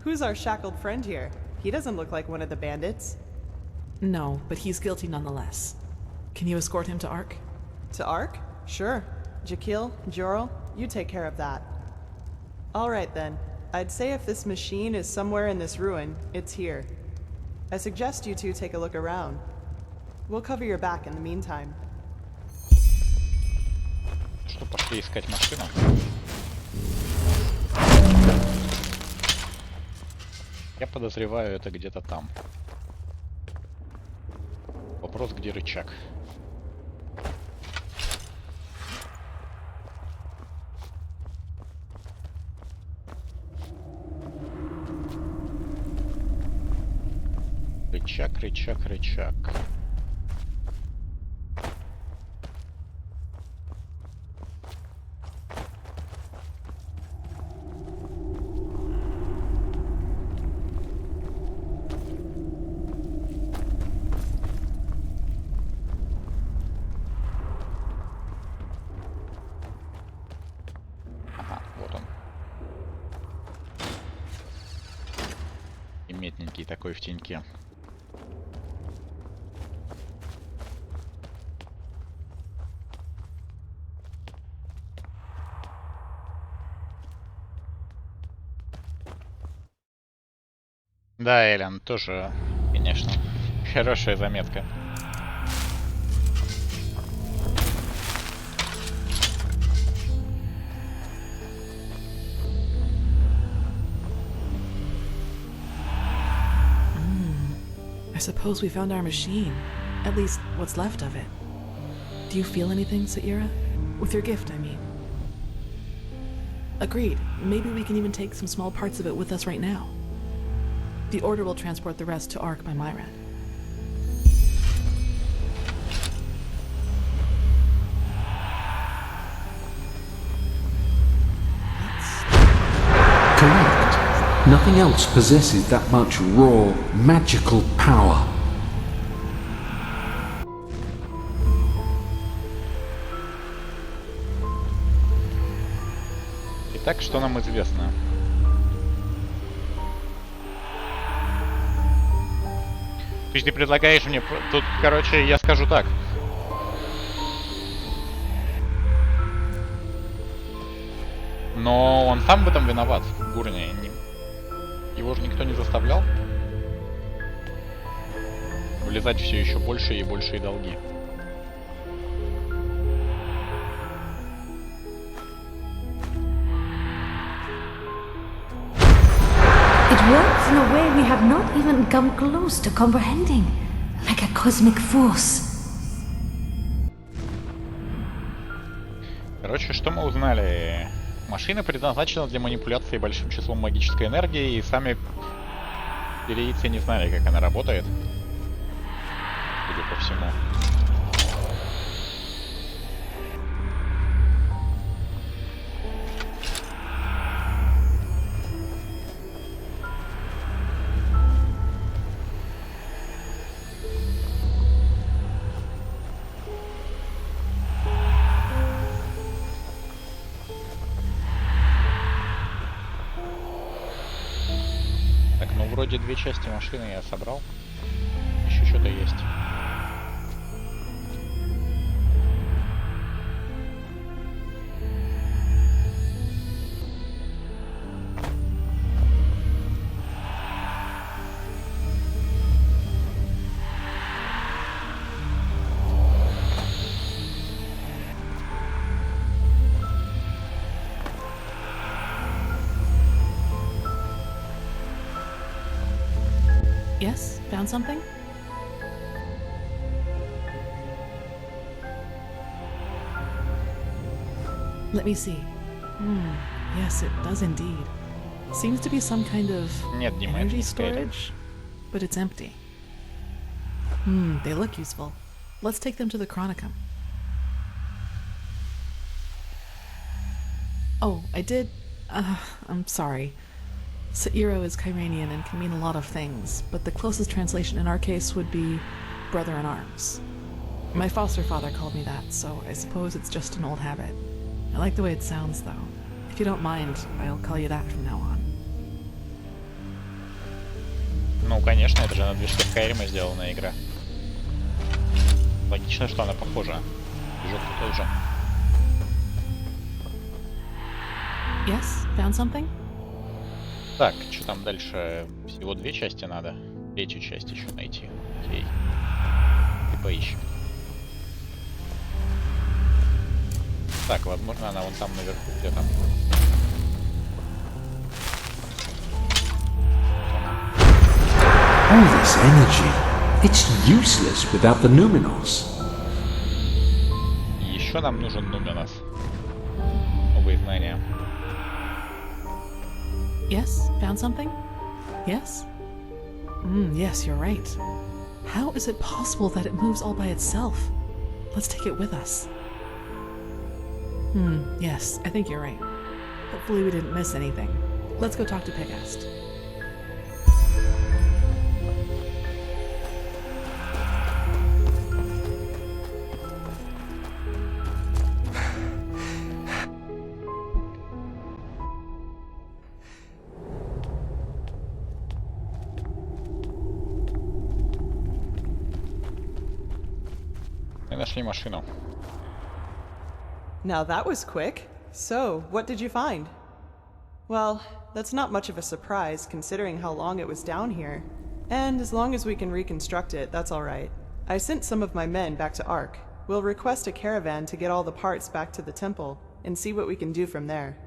S13: Who's our shackled friend here? He doesn't look like one of the bandits.
S7: No, but he's guilty nonetheless. Can you escort him to Ark?
S13: To Ark? Sure. Jakil, Jorel, you take care of that. Alright then. I'd say if this machine is somewhere in this ruin, it's here. I suggest you two take a look around. We'll cover your back in the meantime.
S4: Что, пошли искать машину? Я подозреваю, это где-то там. Вопрос, где рычаг? Рычаг, рычаг, рычаг. Ага, вот он. И метненький такой в теньке. Да, Эллен, тоже, конечно, хорошая заметка.
S7: I suppose we found our machine. At least, what's left of it. Do you feel anything, Saira? With your gift, I mean. Agreed. Maybe we can even take some small parts of it with us right now. The Order will transport the rest to Ark by Myrad.
S9: Correct. Nothing else possesses that much raw, magical power.
S4: Итак, что нам известно? То есть ты предлагаешь мне... Тут, короче, я скажу так. Но он сам в этом виноват, Гурни. Его же никто не заставлял влезать все еще больше и большие долги.
S15: It works in a way we have not even come close to comprehending, like a cosmic force.
S4: Короче, что мы узнали? Машина предназначена для манипуляции большим числом магической энергии, и сами перейцы не знали, как она работает. Судя по всему. Вроде две части машины я собрал. Еще что-то есть.
S7: Yes? Found something? Let me see. Yes, it does indeed. Seems to be some kind of energy storage, but it's empty. They look useful. Let's take them to the Chronicum. Oh, I did... I'm sorry. Sairo is Kyranian and can mean a lot of things, but the closest translation in our case would be brother in arms. My foster father called me that, so I suppose it's just an old habit. I like the way it sounds, though. If you don't mind, I'll call you that from now on.
S4: Ну, конечно, это же на движке Скайрима сделанная игра. Логично, что она похожа. Движок тот же.
S7: Yes? Found something?
S4: Так, что там дальше? Всего 2 части надо. 3-ю часть еще найти. Окей. И поищем. Так, возможно, она вон там наверху где-то.
S9: All this energy, it's useless without the numinos.
S4: Еще нам нужен нуминос. Новые знания.
S7: Yes? Found something? Yes? Yes, you're right. How is it possible that it moves all by itself? Let's take it with us. Yes, I think you're right. Hopefully we didn't miss anything. Let's go talk to Pegast.
S4: Мы нашли машину.
S13: Now that was quick. So, what did you find? Well, that's not much of a surprise considering how long it was down here. And as long as we can reconstruct it, that's alright. I sent some of my men back to Ark. We'll request a caravan to get all the parts back to the temple and see what we can do from there.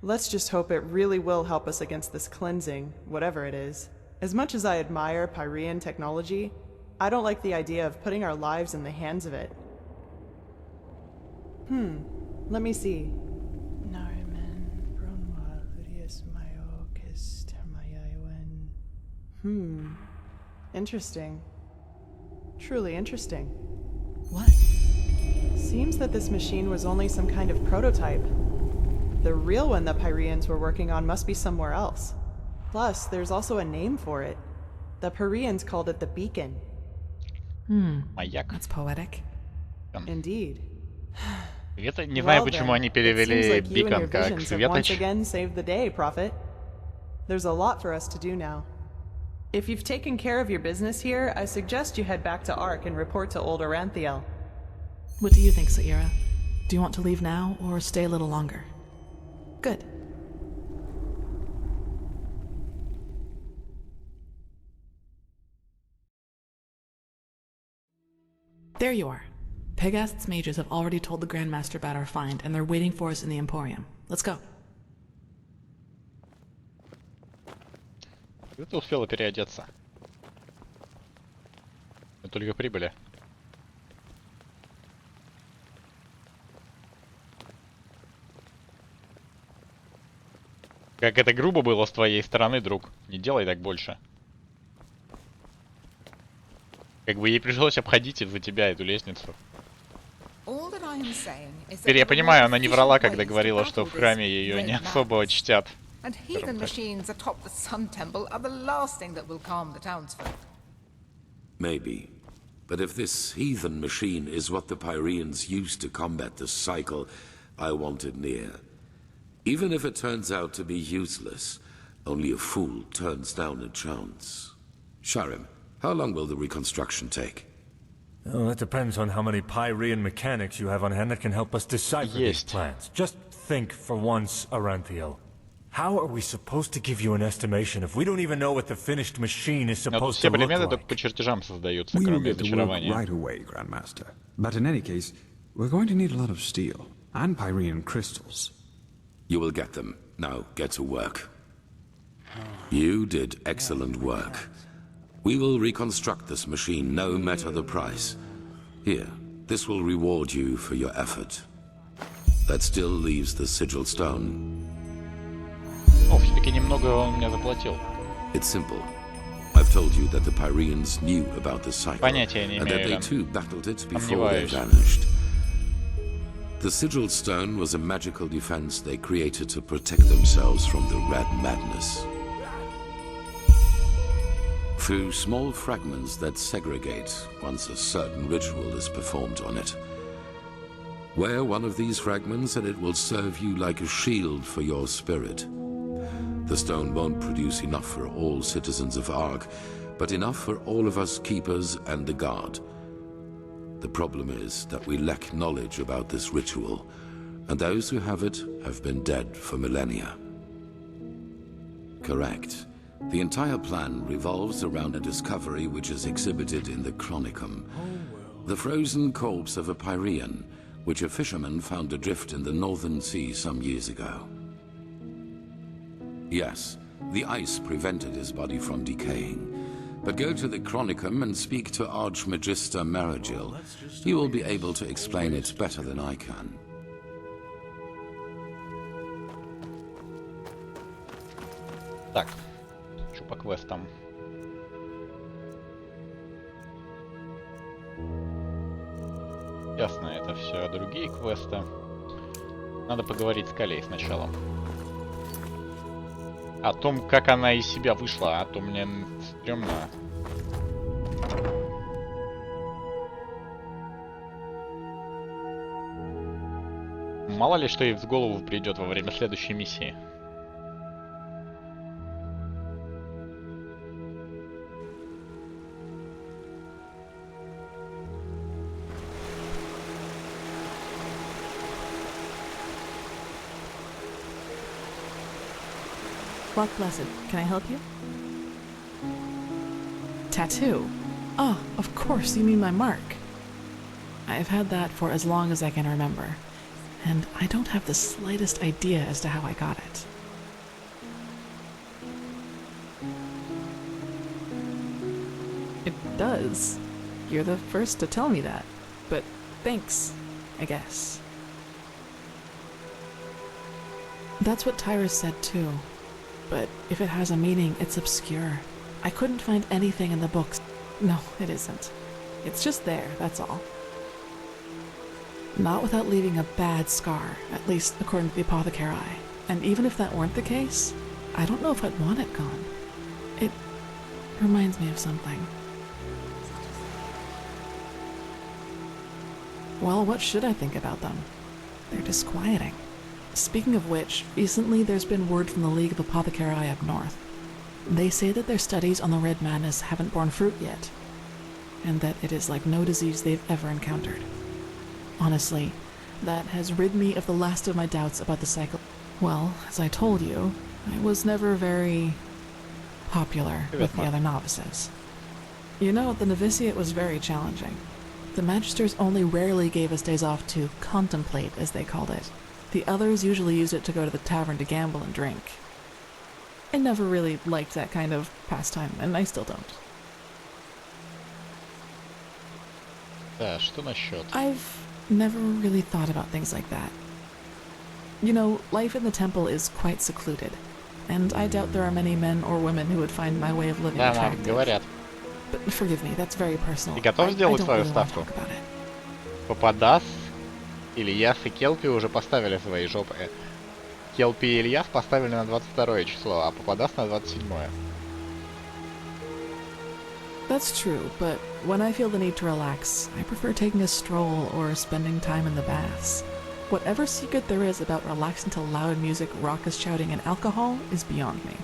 S13: Let's just hope it really will help us against this cleansing, whatever it is. As much as I admire Pyrean technology, I don't like the idea of putting our lives in the hands of it. Let me see. Interesting. Truly interesting.
S7: What?
S13: Seems that this machine was only some kind of prototype. The real one the Pyreans were working on must be somewhere else. Plus, there's also a name for it. The Pyreans called it the Beacon.
S4: Маяк.
S7: That's poetic.
S13: Indeed.
S4: Не знаю, почему они перевели Beacon как
S13: Once
S4: светоч.
S13: again saved the day, Prophet. There's a lot for us to do now. If you've taken care of your business here, I suggest you head back to Ark and report to old Oranthiel.
S7: What do you think, Saira? Do you want to leave now or stay a little longer? Good. There you are. Pegast's mages have already told the Grandmaster about our find, and they're waiting for us in the Emporium. Let's go.
S4: Ты успела переодеться. Мы только прибыли. Как это грубо было с твоей стороны, друг. Не делай так больше. Как бы ей пришлось обходить из-за тебя эту лестницу. Теперь я понимаю, она не врала, когда говорила, что в храме ее не особо чтят.
S12: And heathen machines atop the Sun Temple are the last thing that will calm the townsfolk.
S3: Maybe. But if this heathen machine is what the Pyreans used to combat the cycle, I want it near. Even if it turns out to be useless, only a fool turns down a chance. Sharim, how long will the reconstruction take?
S21: Oh, that depends on how many Pyrean mechanics you have on hand that can help us decipher these plans. Just think for once, Oranthiel. How are we supposed to give you an estimation if we don't even know what the finished machine is supposed to look like?
S4: только по чертежам создаются,
S22: We will
S4: кроме
S22: get to work
S4: зачарования.
S22: right away, Grandmaster. But in any case, we're going to need a lot of steel and Pyrean crystals.
S3: You will get them. Now, get to work. You did excellent work. We will reconstruct this machine, no matter the price. Here, this will reward you for your effort. That still leaves the sigil stone.
S4: О, все-таки немного он мне заплатил.
S3: It's simple. I've told you that the Pyreans knew about the cycle,
S4: Понятия не
S3: and that they
S4: имею,
S3: too battled it before they
S4: сомневаюсь.
S3: vanished. The sigil stone was a magical defense they created to protect themselves from the red madness. through small fragments that segregate once a certain ritual is performed on it. Wear one of these fragments and it will serve you like a shield for your spirit. The stone won't produce enough for all citizens of Ark, but enough for all of us keepers and the guard. The problem is that we lack knowledge about this ritual, and those who have it have been dead for millennia. Correct. The entire plan revolves around a discovery which is exhibited in the Chronicum. The frozen corpse of a Pyrean, which a fisherman found adrift in the Northern Sea some years ago. Yes, the ice prevented his body from decaying. But go to the Chronicum and speak to Archmagister Maragil. He will be able to explain it better than I can.
S4: Так, что по квестам? Ясно, это все другие квесты. Надо поговорить с Калей сначала. О том, как она из себя вышла, а то мне стрёмно. Мало ли, что ей в голову придет во время следующей миссии.
S7: Block Blessed, can I help you? Tattoo? Oh, of course, you mean my mark. I've had that for as long as I can remember, and I don't have the slightest idea as to how I got it. It does. You're the first to tell me that, but thanks, I guess. That's what Tyrus said too. But if it has a meaning, it's obscure. I couldn't find anything in the books. No, it isn't. It's just there, that's all. Not without leaving a bad scar, at least according to the apothecary. And even if that weren't the case, I don't know if I'd want it gone. It reminds me of something. Well, what should I think about them? They're disquieting. Speaking of which, recently there's been word from the League of Apothecari up north. They say that their studies on the Red Madness haven't borne fruit yet, and that it is like no disease they've ever encountered. Honestly, that has rid me of the last of my doubts about the cycle. Well, as I told you, I was never very popular with the other novices. You know, the novitiate was very challenging. The Magisters only rarely gave us days off to contemplate, as they called it. The others usually used it to go to the tavern to gamble and drink. I never really liked that kind of pastime, and I still don't.
S4: Да, что насчет?
S7: I've never really thought about things like that. You know, life in the temple is quite secluded, and I doubt there are many men or women who would find my way of living attractive.
S4: Говорят.
S7: But forgive me, that's very personal.
S4: Ты готов сделать
S7: I don't
S4: свою
S7: really want to
S4: ставку?
S7: talk about it.
S4: Попадас, Ильяс и Келпи уже поставили свои жопы. Келпи и Ильяс поставили на 22 число, а Попадас на 27.
S7: That's true, but when I feel the need to relax, I prefer taking a stroll or spending time in the baths. Whatever secret there is about relaxing to loud music, raucous shouting, and alcohol is beyond me.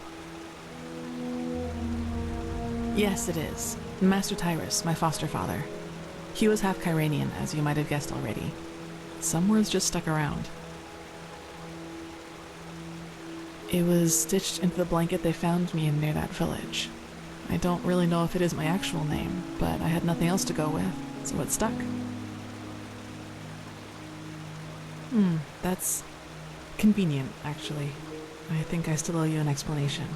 S7: Yes, it is. Master Tyrus, my foster father. He was half Kyranian, as you might have guessed already. Some words just stuck around. It was stitched into the blanket they found me in near that village. I don't really know if it is my actual name, but I had nothing else to go with, so it stuck. That's convenient, actually. I think I still owe you an explanation.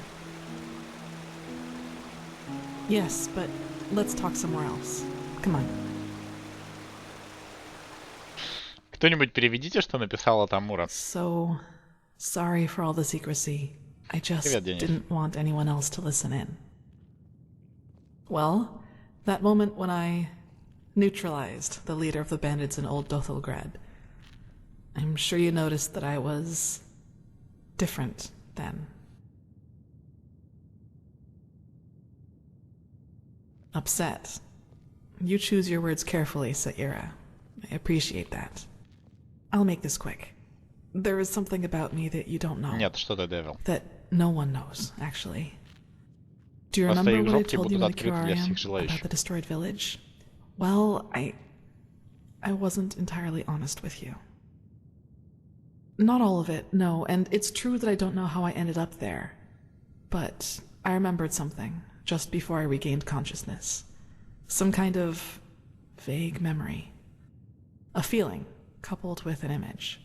S7: Yes, but let's talk somewhere else. Come on.
S4: Кто-нибудь переведите, что написала Тамура.
S7: So, sorry for all the secrecy. I just didn't want anyone else to listen in. Well, that moment when I neutralized the leader of the bandits in Old Dothelgrad, I'm sure you noticed that I was different then. upset. You choose your words carefully, Saira. I appreciate that. I'll make this quick. There is something about me that you don't know.
S4: Нет, что ты, Девил.
S7: That no one knows, actually. Do you
S4: Просто
S7: remember
S4: их
S7: what I
S4: жопки
S7: told you
S4: будут
S7: in the
S4: открыты для всех
S7: Curarium
S4: желающих.
S7: about the destroyed village? Well, I wasn't entirely honest with you. Not all of it, no, and it's true that I don't know how I ended up there. But I remembered something just before I regained consciousness. Some kind of vague memory. A feeling coupled with an image.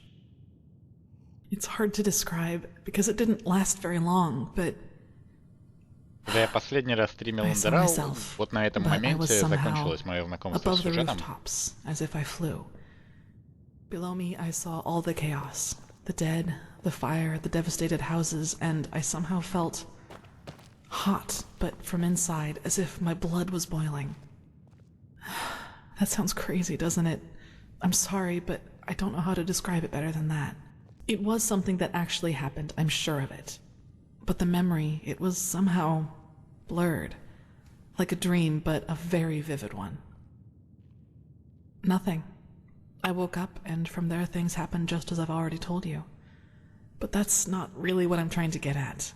S7: It's hard to describe because it didn't last very long, but
S4: Когда я последний раз стримил Enderal, вот на этом моменте закончилось мое знакомство с сюжетом.
S7: As if I flew. Below me I saw all the chaos. The dead, the fire, the devastated houses, and I somehow felt hot, but from inside, as if my blood was boiling. That sounds crazy, doesn't it? I'm sorry, but I don't know how to describe it better than that. It was something that actually happened, I'm sure of it. But the memory, it was somehow blurred. Like a dream, but a very vivid one. Nothing. I woke up, and from there things happened just as I've already told you. But that's not really what I'm trying to get at.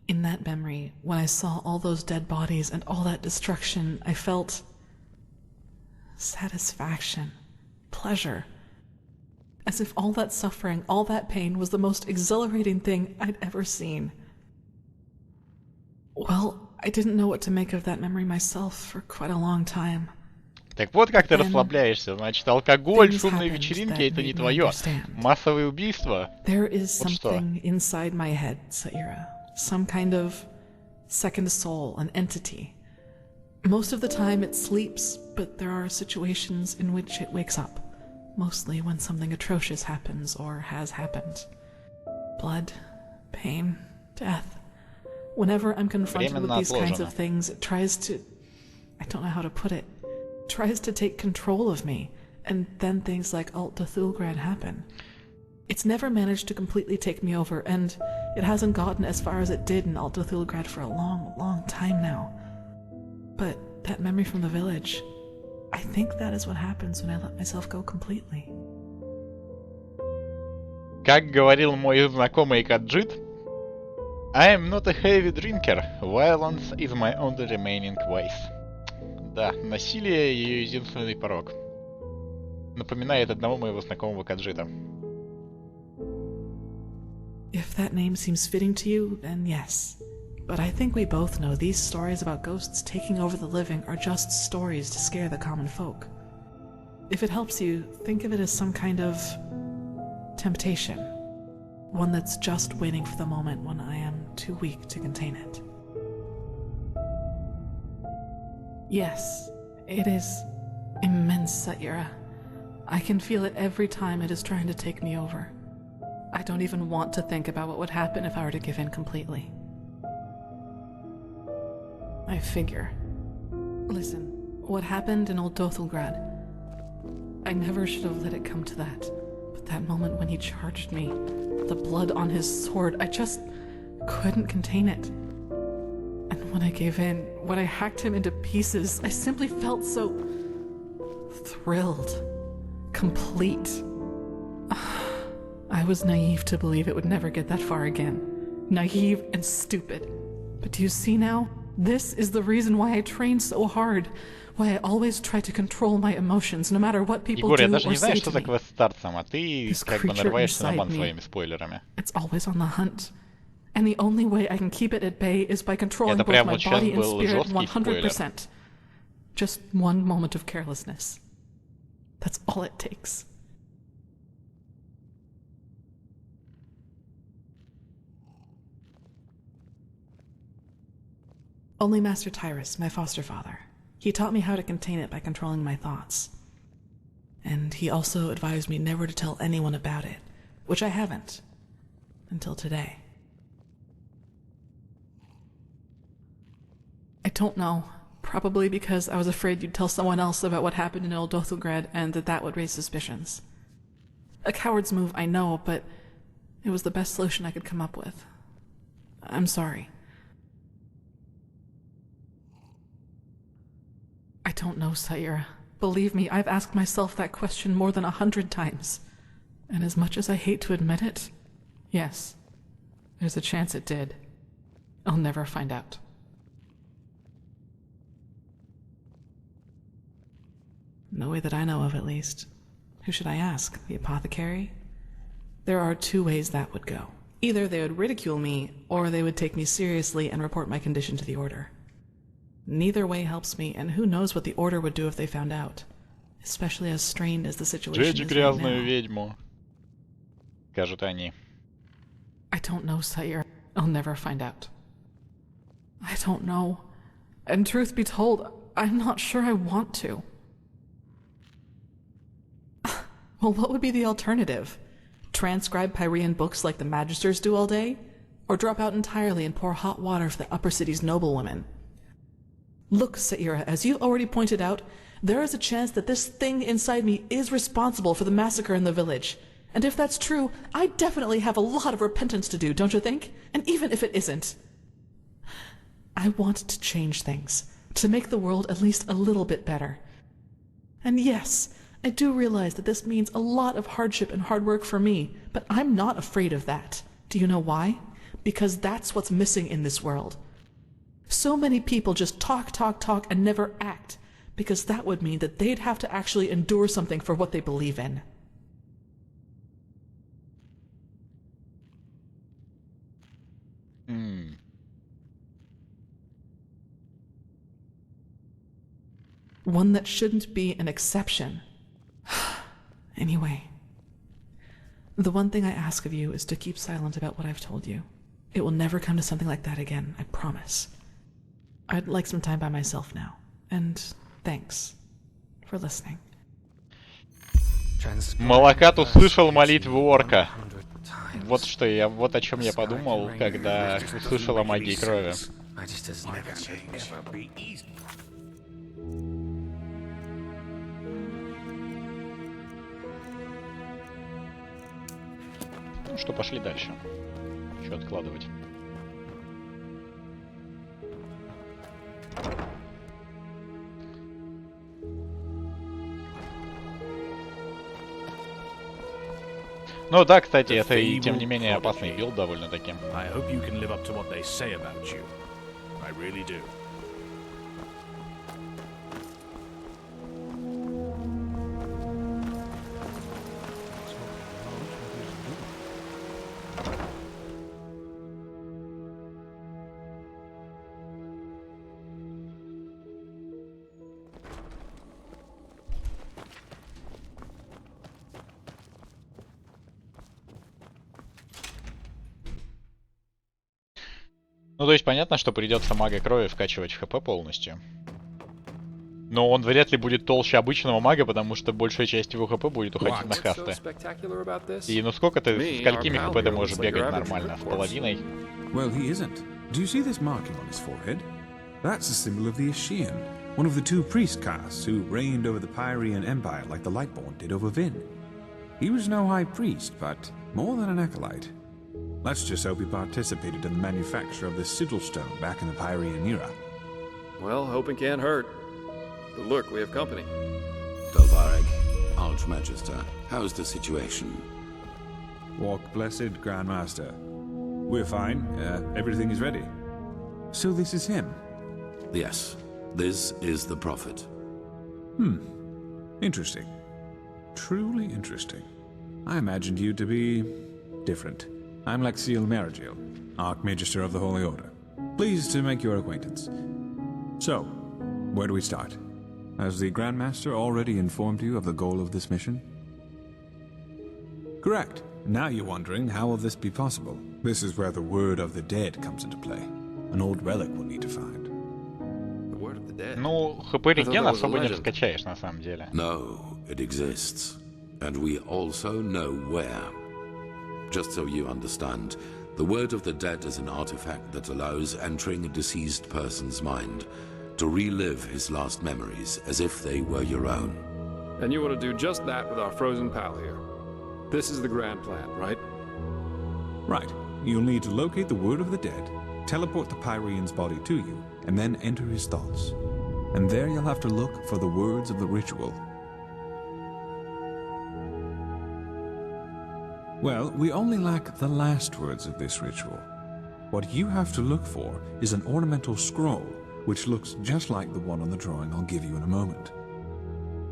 S7: In that memory, when I saw all those dead bodies and all that destruction, I felt satisfaction, pleasure. As if all that suffering, all that pain was the most exhilarating thing I'd ever seen. Well, I didn't know what to make of that memory myself for quite a long time.
S4: Так вот как ты расслабляешься, значит, алкоголь, шумные вечеринки — это не твое. Массовые убийства.
S7: There is something inside my head, Saira. Some kind of second soul, an entity. Most of the time it sleeps, but there are situations in which it wakes up. Mostly when something atrocious happens or has happened. Blood, pain, death. Whenever I'm confronted with these kinds of things, it tries to... I don't know how to put it. Tries to take control of me, and then things like Alt-Dathulgrad happen. It's never managed to completely take me over, and it hasn't gotten as far as it did in Alt-Dathulgrad for a long, long time now. But that memory from the village, I think that is what happens when I let myself go completely.
S4: Как говорил мой знакомый Каджит, I am not a heavy drinker. Violence is my only remaining vice. Да, насилие — ее единственный порок. Напоминает одного моего знакомого Каджита.
S7: If that name seems fitting to you, then yes. But I think we both know these stories about ghosts taking over the living are just stories to scare the common folk. If it helps you, think of it as some kind of temptation. One that's just waiting for the moment when I am too weak to contain it. Yes, it is immense, Saira. I can feel it every time it is trying to take me over. I don't even want to think about what would happen if I were to give in completely. I figure. Listen, what happened in Old Dothulgrad, I never should have let it come to that. But that moment when he charged me, the blood on his sword, I just couldn't contain it. And when I gave in, when I hacked him into pieces, I simply felt so thrilled, complete. I was naive to believe it would never get that far again. Naive and stupid. But do you see now? This is the reason why I train so hard. Why I always try to control my emotions, no matter what people
S4: Егор, я
S7: do
S4: даже
S7: or
S4: не знаю,
S7: say
S4: что
S7: to me.
S4: такое старцем, а ты как бы нарываешься на бан своими спойлерами.
S7: It's always on the hunt. And the only way I can keep it at bay is by controlling
S4: Это
S7: both
S4: прям
S7: my
S4: вот сейчас
S7: body and
S4: был
S7: spirit
S4: жесткий спойлер.
S7: 100%. Just one moment of carelessness. That's all it takes. Only Master Tyrus, my foster father. He taught me how to contain it by controlling my thoughts. And he also advised me never to tell anyone about it, which I haven't. Until today. I don't know. Probably because I was afraid you'd tell someone else about what happened in Old Dothulgrad and that would raise suspicions. A coward's move, I know, but it was the best solution I could come up with. I'm sorry. I don't know, Sayira. Believe me, I've asked myself that question more than 100 times. And as much as I hate to admit it, yes, there's a chance it did. I'll never find out. No way that I know of, at least. Who should I ask? The apothecary? There are two ways that would go. Either they would ridicule me, or they would take me seriously and report my condition to the Order. Neither way helps me, and who knows what the Order would do if they found out. Especially as strained as the situation is right
S4: грязную
S7: now.
S4: ведьму, скажут они.
S7: I don't know, Sayir. I'll never find out. I don't know. And truth be told, I'm not sure I want to. Well, what would be the alternative? Transcribe Pyrean books like the Magisters do all day? Or drop out entirely and pour hot water for the upper city's noblewomen? Look, Sayira, as you've already pointed out, there is a chance that this thing inside me is responsible for the massacre in the village. And if that's true, I definitely have a lot of repentance to do, don't you think? And even if it isn't, I want to change things, to make the world at least a little bit better. And yes, I do realize that this means a lot of hardship and hard work for me, but I'm not afraid of that. Do you know why? Because that's what's missing in this world. So many people just talk, and never act, because that would mean that they'd have to actually endure something for what they believe in. One that shouldn't be an exception. Anyway, the one thing I ask of you is to keep silent about what I've told you. It will never come to something like that again, I promise. I'd like some time by myself now, and thanks for listening.
S4: Молокат услышал молитву орка. Вот что я, вот о чем я подумал, когда услышал о магии крови. Ну что, пошли дальше. Что откладывать? Ну да, кстати, это и тем не менее опасный билд довольно-таки.
S11: I hope you can live up to what they say about you. I really do.
S4: Ну, то есть понятно, что придется мага крови вкачивать в ХП полностью. Но он вряд ли будет толще обычного мага, потому что большая часть его ХП будет уходить на касты. И ну сколько ты, сколькими ХП ты можешь бегать нормально? С половиной?
S22: Well, he isn't. Do you see this marking on his forehead? That's a symbol of the Ashian, one of the two priest castes who reigned over the Pyrean Empire like the Lightborn did over Vin. He was no high priest, but more than an acolyte. Let's just hope he participated in the manufacture of the sigil stone back in the Pyrean era.
S10: Well, hoping can't hurt. But look, we have company.
S3: Delvareg, Archmagister, how's the situation?
S22: Walk blessed, Grandmaster. We're fine. Everything is ready. So this is him?
S3: Yes, this is the Prophet.
S22: Interesting. Truly interesting. I imagined you to be different. I'm Lexiel Marigil, Archmagister of the Holy Order. Pleased to make your acquaintance. So, where do we start? Has the Grandmaster already informed you of the goal of this mission? Correct. Now you're wondering, how will this be possible? This is where the Word of the Dead comes into play. An old relic we'll need to find.
S10: The Word of the Dead?
S4: Ну, ХП реген особо не раскачаешь, на самом деле.
S3: No, it exists. And we also know where. Just so you understand, the Word of the Dead is an artifact that allows entering a deceased person's mind to relive his last memories as if they were your own.
S10: And you want to do just that with our frozen pal here. This is the grand plan, right?
S22: Right. You'll need to locate the Word of the Dead, teleport the Pyrean's body to you, and then enter his thoughts. and there you'll have to look for the words of the ritual. Well, we only lack the last words of this ritual. What you have to look for is an ornamental scroll, which looks just like the one on the drawing I'll give you in a moment.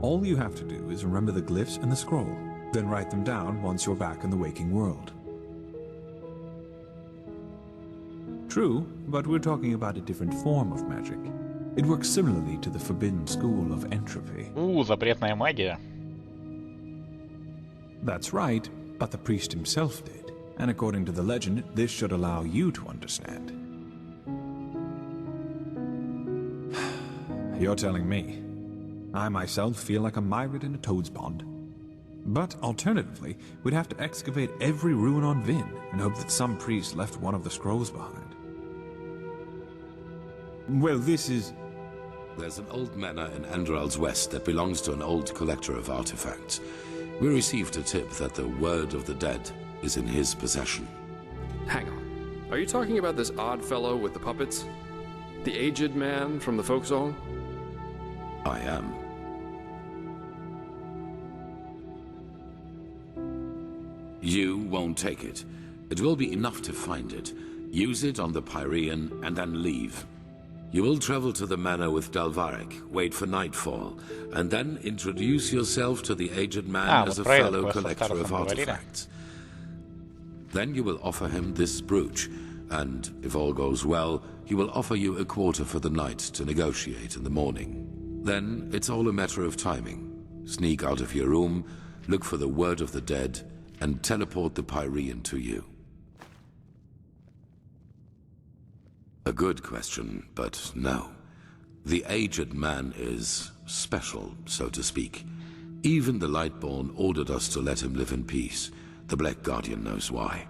S22: All you have to do is remember the glyphs and the scroll, then write them down once you're back in the waking world. True, but we're talking about a different form of magic. It works similarly to the forbidden school of entropy.
S4: Запретная магия.
S22: That's right, but the priest himself did. And according to the legend, this should allow you to understand. You're telling me. I myself feel like a myriad in a toad's pond. But alternatively, we'd have to excavate every ruin on Vin and hope that some priest left one of the scrolls behind. Well, this is...
S3: There's an old manor in Enderal's west that belongs to an old collector of artifacts. We received a tip that the word of the dead is in his possession.
S10: Hang on. Are you talking about this odd fellow with the puppets? The aged man from the folk song?
S3: I am. You won't take it. It will be enough to find it. Use it on the Pyrean and then leave. You will travel to the manor with Dalvarek, wait for nightfall, and then introduce yourself to the aged man as a fellow collector of artifacts. Then you will offer him this brooch, and if all goes well, he will offer you a quarter for the night to negotiate in the morning. Then it's all a matter of timing. Sneak out of your room, look for the word of the dead, and teleport the Pyrean to you. A good question, but no. The aged man is special, so to speak. Even the Lightborn ordered us to let him live in peace. The Black Guardian knows why.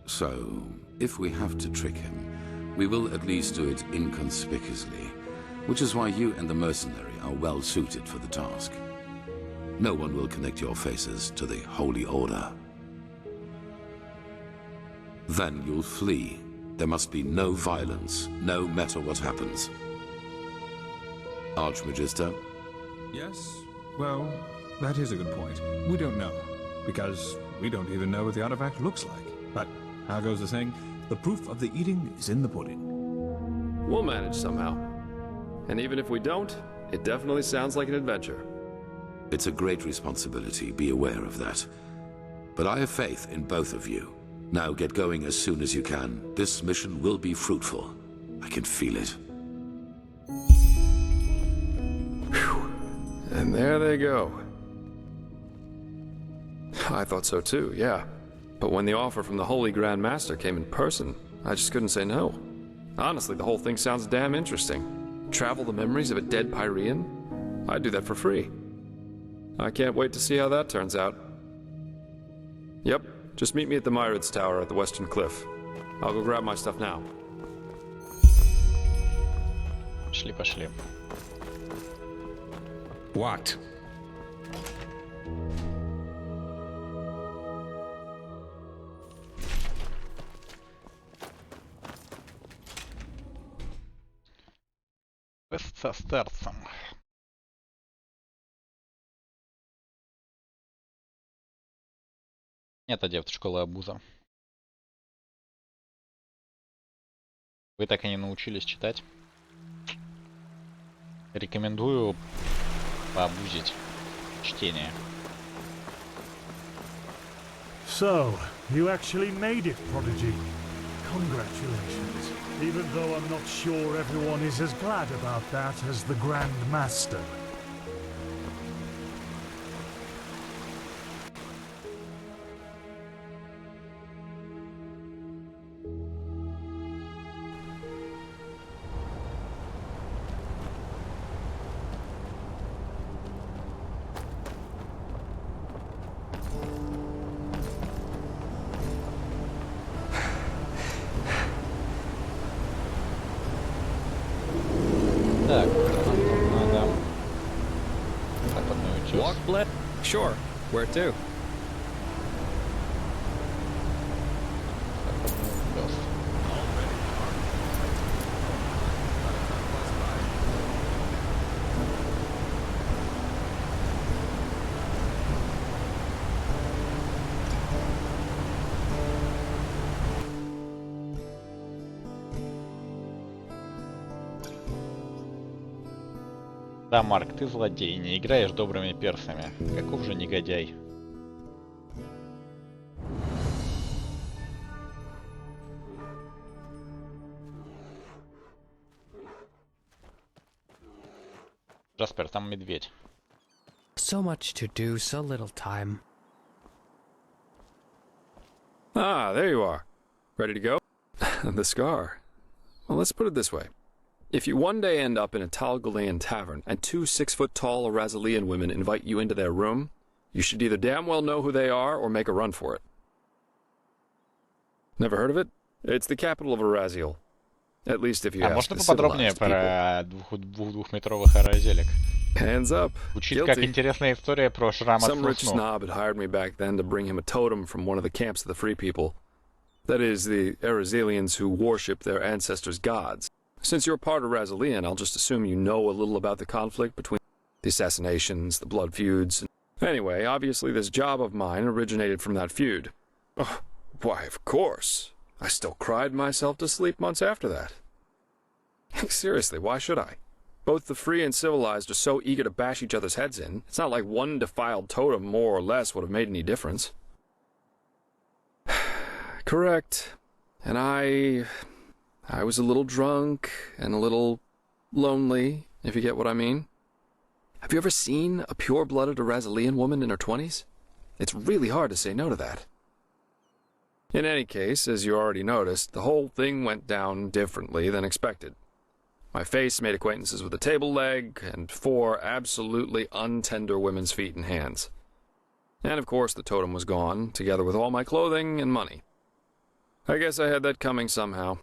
S3: So, if we have to trick him, we will at least do it inconspicuously, which is why you and the mercenary are well suited for the task. No one will connect your faces to the Holy Order. Then you'll flee. There must be no violence, no matter what happens. Archmagister?
S22: Yes? Well, that is a good point. We don't know, because we don't even know what the artifact looks like. But, how goes the saying? The proof of the eating is in the pudding.
S10: We'll manage somehow. And even if we don't, it definitely sounds like an adventure.
S3: It's a great responsibility, be aware of that. But I have faith in both of you. Now get going as soon as you can. This mission will be fruitful. I can feel it.
S10: Whew. And there they go. I thought so too, yeah. But when the offer from the Holy Grand Master came in person, I just couldn't say no. Honestly, the whole thing sounds damn interesting. Travel the memories of a dead Pyrean? I'd do that for free. I can't wait to see how that turns out. Yep. Just meet me at the Myrids Tower at the Western Cliff. I'll go grab my stuff now.
S4: Пошли.
S22: What?
S4: Квест со старцем. Это девка школы Абуза. Вы так и не научились читать. Рекомендую пообузить чтение.
S6: So, you actually made it, Prodigy. Congratulations. Even though I'm not sure everyone is as glad about that as the Grand Master.
S5: Walk bled? Sure. Where to?
S4: Да, Марк, ты злодей, не играешь добрыми персами. Каков же негодяй. Джаспер, там медведь.
S5: So much to do, so little time.
S10: Ah, there you are. Ready to go? The scar. Well, let's put it this way. If you one day end up in a Talgalean tavern and two 6-foot-tall Arazalian women invite you into their room, you should either damn well know who they are or make a run for it. Never heard of it? It's the capital of Araziel. At least if you ask
S4: можно
S10: the
S4: поподробнее
S10: civilized people.
S4: про двухметровых аразелек?
S10: Hands up.
S4: Звучит как интересная история про шрам от
S10: Some rich
S4: сну.
S10: snob had hired me back then to bring him a totem from one of the camps of the free people. That is, the Arazelians who worship their ancestors' gods. Since you're part of Razalian, I'll just assume you know a little about the conflict between the assassinations, the blood feuds. Anyway, obviously this job of mine originated from that feud. Oh, why, of course. I still cried myself to sleep months after that. Seriously, why should I? Both the free and civilized are so eager to bash each other's heads in, it's not like one defiled totem more or less would have made any difference. Correct. And I was a little drunk and a little lonely, if you get what I mean. Have you ever seen a pure-blooded Arazalian woman in her 20s? It's really hard to say no to that. In any case, as you already noticed, the whole thing went down differently than expected. My face made acquaintances with a table leg and 4 absolutely untender women's feet and hands. And of course the totem was gone, together with all my clothing and money. I guess I had that coming somehow.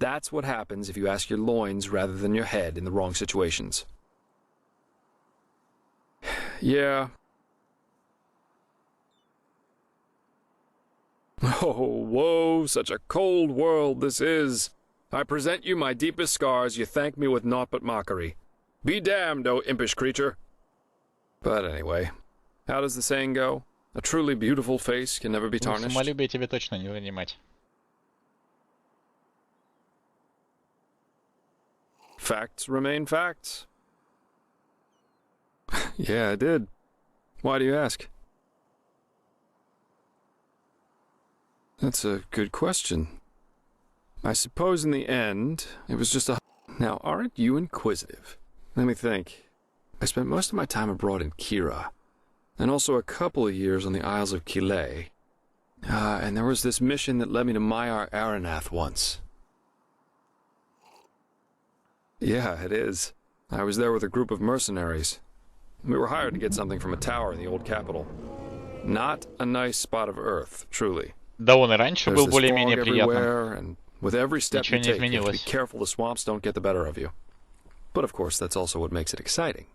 S10: That's what happens if you ask your loins rather than your head in the wrong situations. Yeah. Oh, whoa, such a cold world this is. I present you my deepest scars, you thank me with naught but mockery. Be damned, O impish creature. But anyway, how does the saying go? A truly beautiful face can never be tarnished.
S4: Самолюбие тебе точно не занимать.
S10: Facts remain facts. Yeah, I did. Why do you ask? That's a good question. I suppose in the end, it was just a... Now, aren't you inquisitive? Let me think. I spent most of my time abroad in Kira, and also a couple of years on the Isles of Kile. And there was this mission that led me to Maiar Aranath once. Yeah, it is. I was there with a group of mercenaries. We were hired to get something from a tower in the old capital. Not a nice spot of earth, truly.
S4: Да он и раньше был
S10: There's this
S4: более-менее
S10: fog
S4: приятным.
S10: everywhere, and with every step
S4: Ничего
S10: you
S4: не
S10: take, you have to be
S4: изменилось.
S10: careful the swamps don't get the better of you. But of course, that's also what makes it exciting.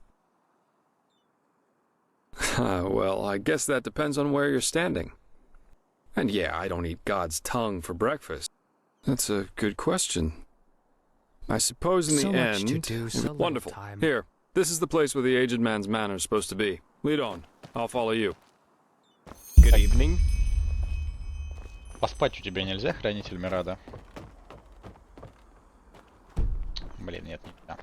S10: Well, I guess that depends on where you're standing. And yeah, I don't eat God's tongue for breakfast. That's a good question. I suppose in the
S5: So much
S10: end...
S5: to do, so little
S10: Wonderful.
S5: time.
S10: Here, this is the place where the aged man's manor is supposed to be. Lead on. I'll follow you.
S5: Good evening.
S4: Поспать у тебя нельзя, хранитель Мирада? Блин, нет, нельзя.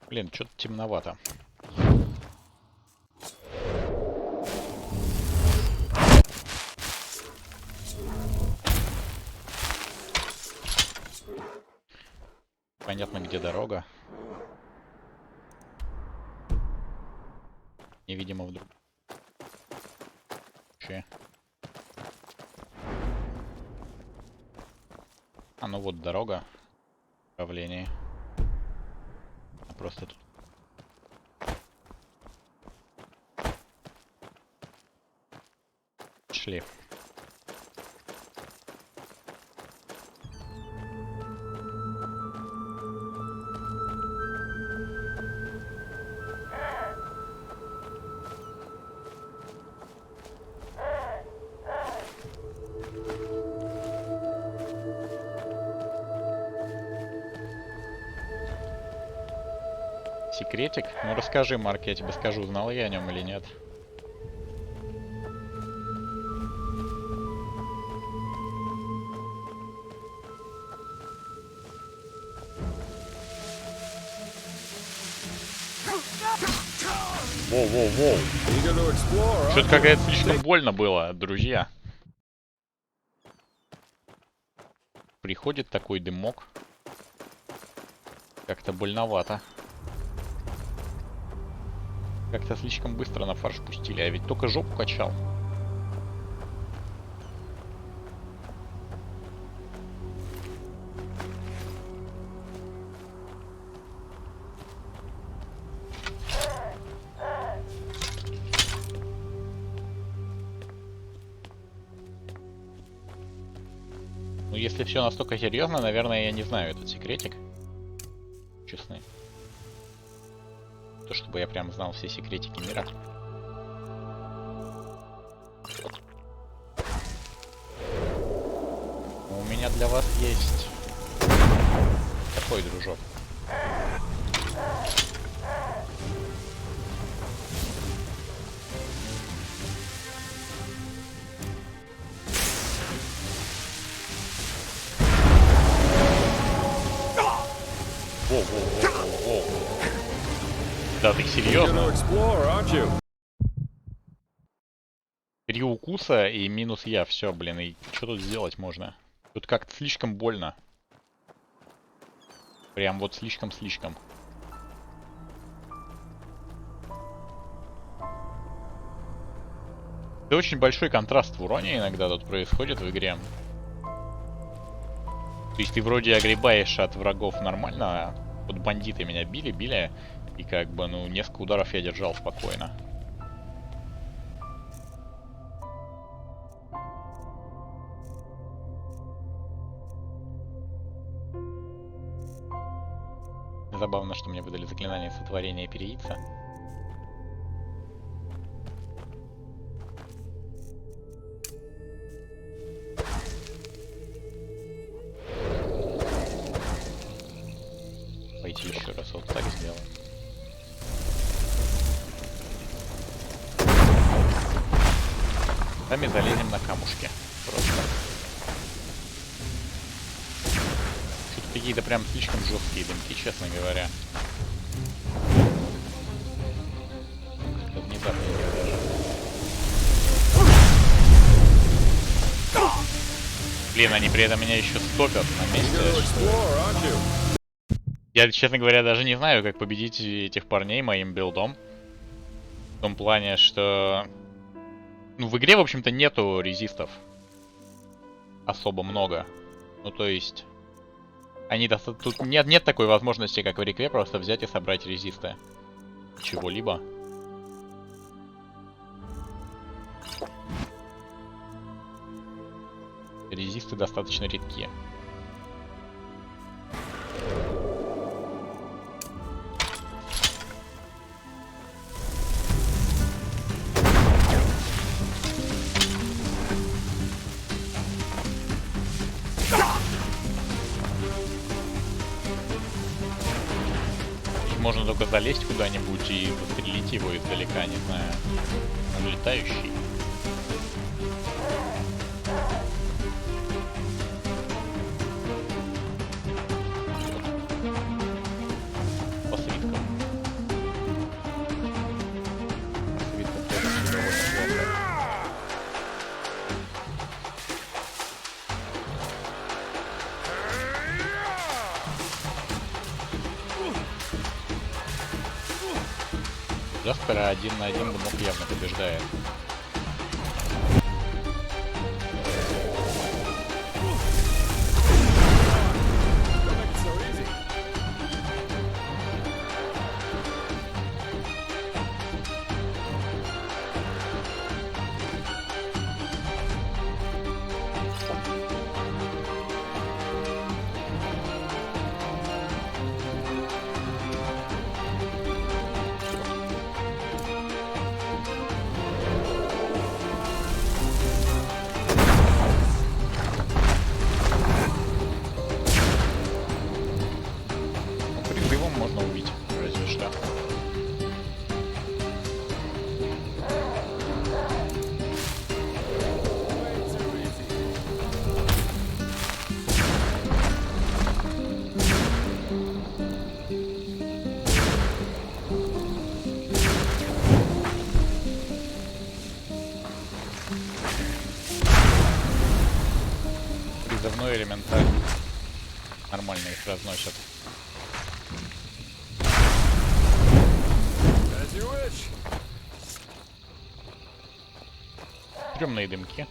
S4: Блин, что-то темновато. Понятно, где дорога. Невидимо вдруг. Че? А ну вот дорога. Управление. А просто тут. Шли. секретик. Ну расскажи, Марк, я тебе скажу, знал я о нем или нет. Воу-воу-воу. Что-то какая-то слишком больно было, друзья. Приходит такой дымок. Как-то больновато. Как-то слишком быстро на фарш пустили, а ведь только жопу качал. Ну, если все настолько серьезно, наверное, я не знаю этот секретик. Честно. То, чтобы я прям знал все секретики мира. У меня для вас есть такой дружок. Воу-воу-воу-воу-воу. Да ты серьезно? 3 укуса и минус я. Все, блин, и что тут сделать можно? Тут как-то слишком больно. Прям вот слишком-слишком. Это очень большой контраст в уроне иногда тут происходит в игре. То есть ты вроде огребаешь от врагов нормально, а вот бандиты меня били, и как бы, ну, несколько ударов я держал спокойно. Забавно, что мне выдали заклинание сотворения переяйца. Пойти еще раз вот так сделаем. Сами залезем на камушки. Просто. Что-то какие-то прям слишком жесткие дымки, честно говоря. Как-то внезапно даже. Блин, они при этом меня еще стопят на месте. Я, честно говоря, даже не знаю, как победить этих парней моим билдом. В том плане, что... Ну, в игре, в общем-то, нету резистов. Особо много. Ну, то есть... Они тут нет такой возможности, как в реке, просто взять и собрать резисты. Чего-либо. Резисты достаточно редкие. Можно только залезть куда-нибудь и застрелить его издалека, не знаю. Он летающий. По свиткам. По свиткам тоже все довольно плохо. Джаспера 1 на 1 дымок явно побеждает. взрывной элементарь. Нормально их разносят. Трёмные дымки.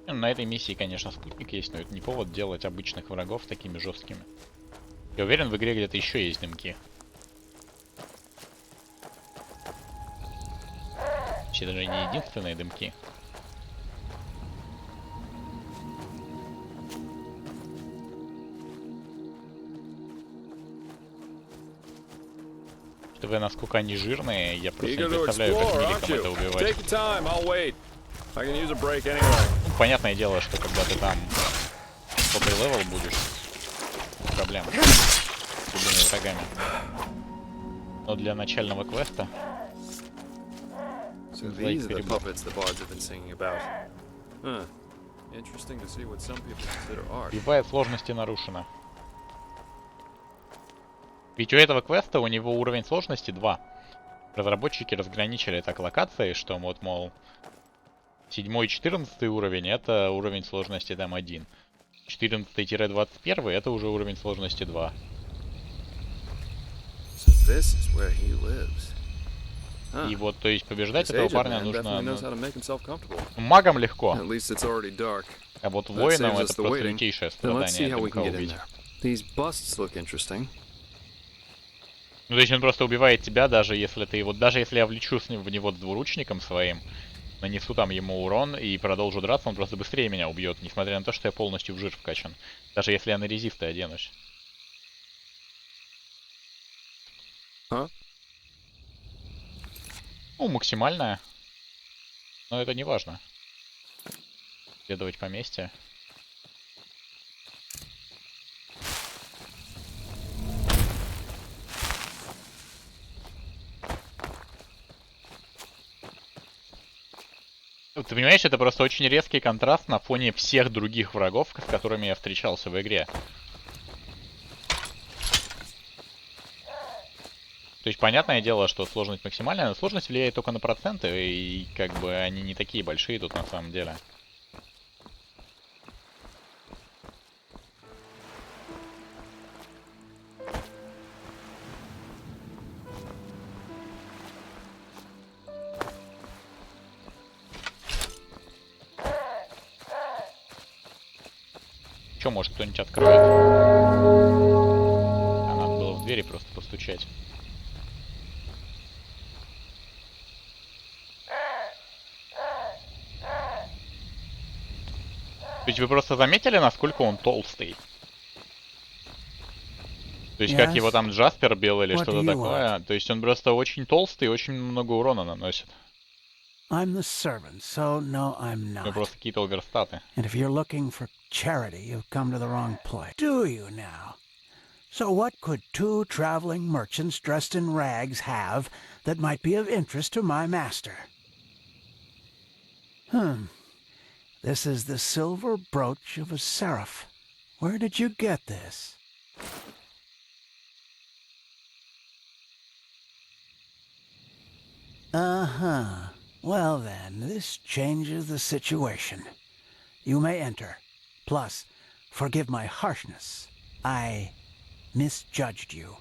S4: На этой миссии, конечно, спутник есть, но это не повод делать обычных врагов такими жесткими. Я уверен, в игре где-то еще есть дымки. Это даже не единственные дымки. Учитывая, насколько они жирные, я просто не представляю, как медикам это убивать. Ну, понятное дело, что когда ты там попри левел будешь, проблем с любыми врагами. Но для начального квеста Бивает сложности нарушена. Ведь у этого квеста у него уровень сложности 2. Разработчики разграничили так локации, что вот, мол, 7 и 14 уровень это уровень сложности там 1. 14-21 это уже уровень сложности 2. И вот, то есть, побеждать этого парня нужно... магам легко. А вот воинам это просто лютейшее страдание дымка убить. Ну, то есть он просто убивает тебя, даже если ты его... Даже если я влечу с ним в него с двуручником своим, нанесу там ему урон и продолжу драться, он просто быстрее меня убьет, несмотря на то, что я полностью в жир вкачан. Даже если я на резисты оденусь. Ну, максимальная. Но это не важно. Следовать поместье. Ты понимаешь, это просто очень резкий контраст на фоне всех других врагов, с которыми я встречался в игре. То есть, понятное дело, что сложность максимальная, но сложность влияет только на проценты, и как бы они не такие большие тут на самом деле. Чё, может, кто-нибудь откроет? А надо было в двери просто постучать. То есть вы просто заметили, насколько он толстый? То есть как его там Джаспер бил или что-то такое? То есть он просто очень толстый и очень много урона наносит.
S19: I'm the servant, so no, I'm not.
S4: Ну просто какие-то оверстаты.
S19: And if you're looking for charity, you've come to the wrong place. Do you now? So what could two traveling merchants dressed in rags have that might be of interest to my master? This is the silver brooch of a seraph. Where did you get this? Uh-huh. Well then, this changes the situation. You may enter. Plus, forgive my harshness. I misjudged you.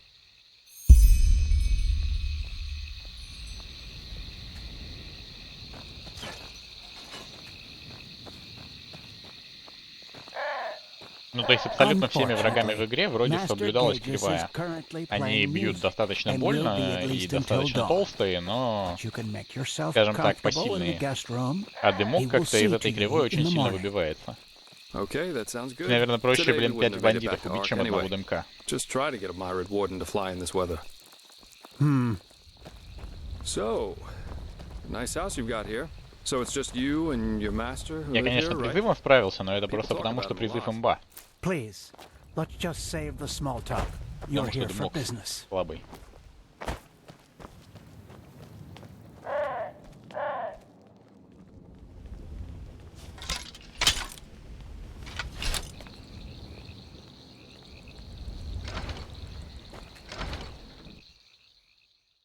S4: Ну, то есть абсолютно всеми врагами в игре вроде соблюдалась кривая. Они бьют достаточно больно и достаточно толстые, но, скажем так, посильные. А дымок как-то из этой кривой очень сильно выбивается. Наверное, проще, блин, 5 бандитов убить, чем одного дымка. Я, конечно, призывом справился, но это просто потому, что призыв имба.
S19: Please, let's just save the small talk. You're here for business.
S4: Слабый.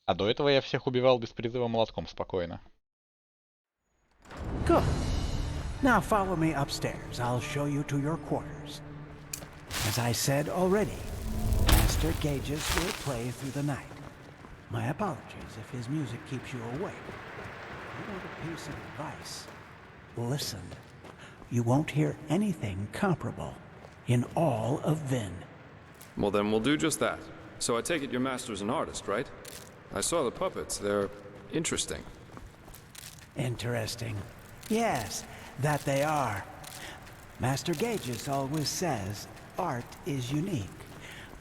S4: А до этого я всех убивал без призыва молотком спокойно.
S19: Good. Now follow me upstairs. I'll show you to your quarters. As I said already, Master Gages will play through the night. My apologies if his music keeps you awake. If you want a piece of advice, listen. You won't hear anything comparable in all of Vin.
S10: Well, then we'll do just that. So I take it your master's an artist, right? I saw the puppets. They're interesting.
S19: Interesting. Yes, that they are. Master Gages always says art is unique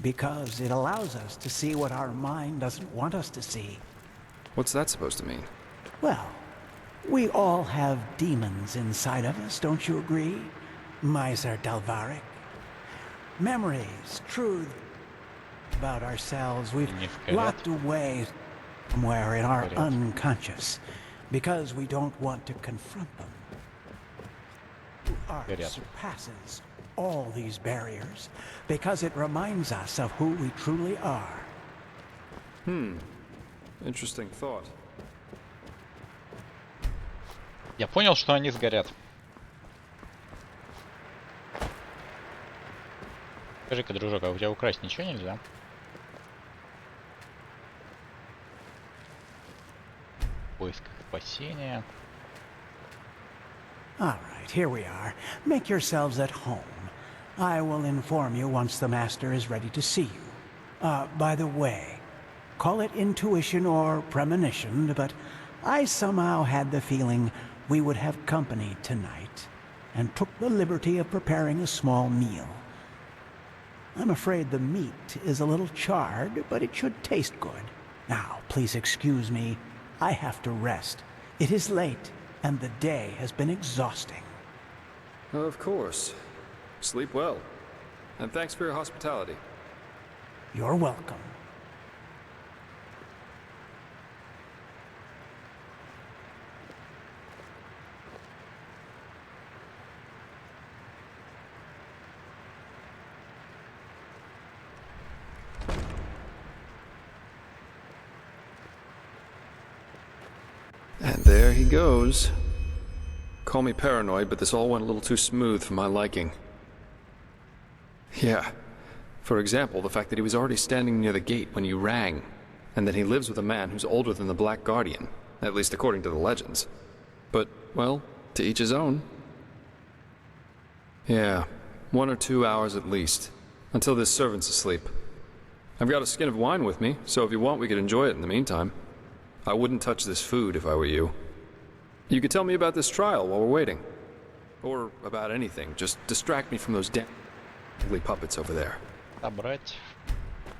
S19: because it allows us to see what our mind doesn't want us to see.
S10: What's that supposed to mean?
S19: Well, we all have demons inside of us, don't you agree, Miser Dalvaric? Memories, truth about ourselves we've locked away somewhere in our unconscious because we don't want to confront them. Art surpasses all these barriers because it reminds us of who we truly are.
S10: Interesting thought.
S4: Я понял, что они сгорят. Скажи-ка, дружок, а у тебя украсть ничего нельзя? В поисках спасения.
S19: All right, here we are. Make yourselves at home. I will inform you once the master is ready to see you. By the way, call it intuition or premonition, but I somehow had the feeling we would have company tonight, and took the liberty of preparing a small meal. I'm afraid the meat is a little charred, but it should taste good. Now, please excuse me. I have to rest. It is late, and the day has been exhausting.
S10: Of course. Sleep well. And thanks for your hospitality.
S19: You're welcome.
S10: And there he goes. Call me paranoid, but this all went a little too smooth for my liking. Yeah. For example, the fact that he was already standing near the gate when you rang, and that he lives with a man who's older than the Black Guardian, at least according to the legends. But, well, to each his own. Yeah, 1 or 2 hours at least, until this servant's asleep. I've got a skin of wine with me, so if you want we could enjoy it in the meantime. I wouldn't touch this food if I were you. You could tell me about this trial while we're waiting. Or about anything. Just distract me from those damn ugly puppets over there.
S4: Собрать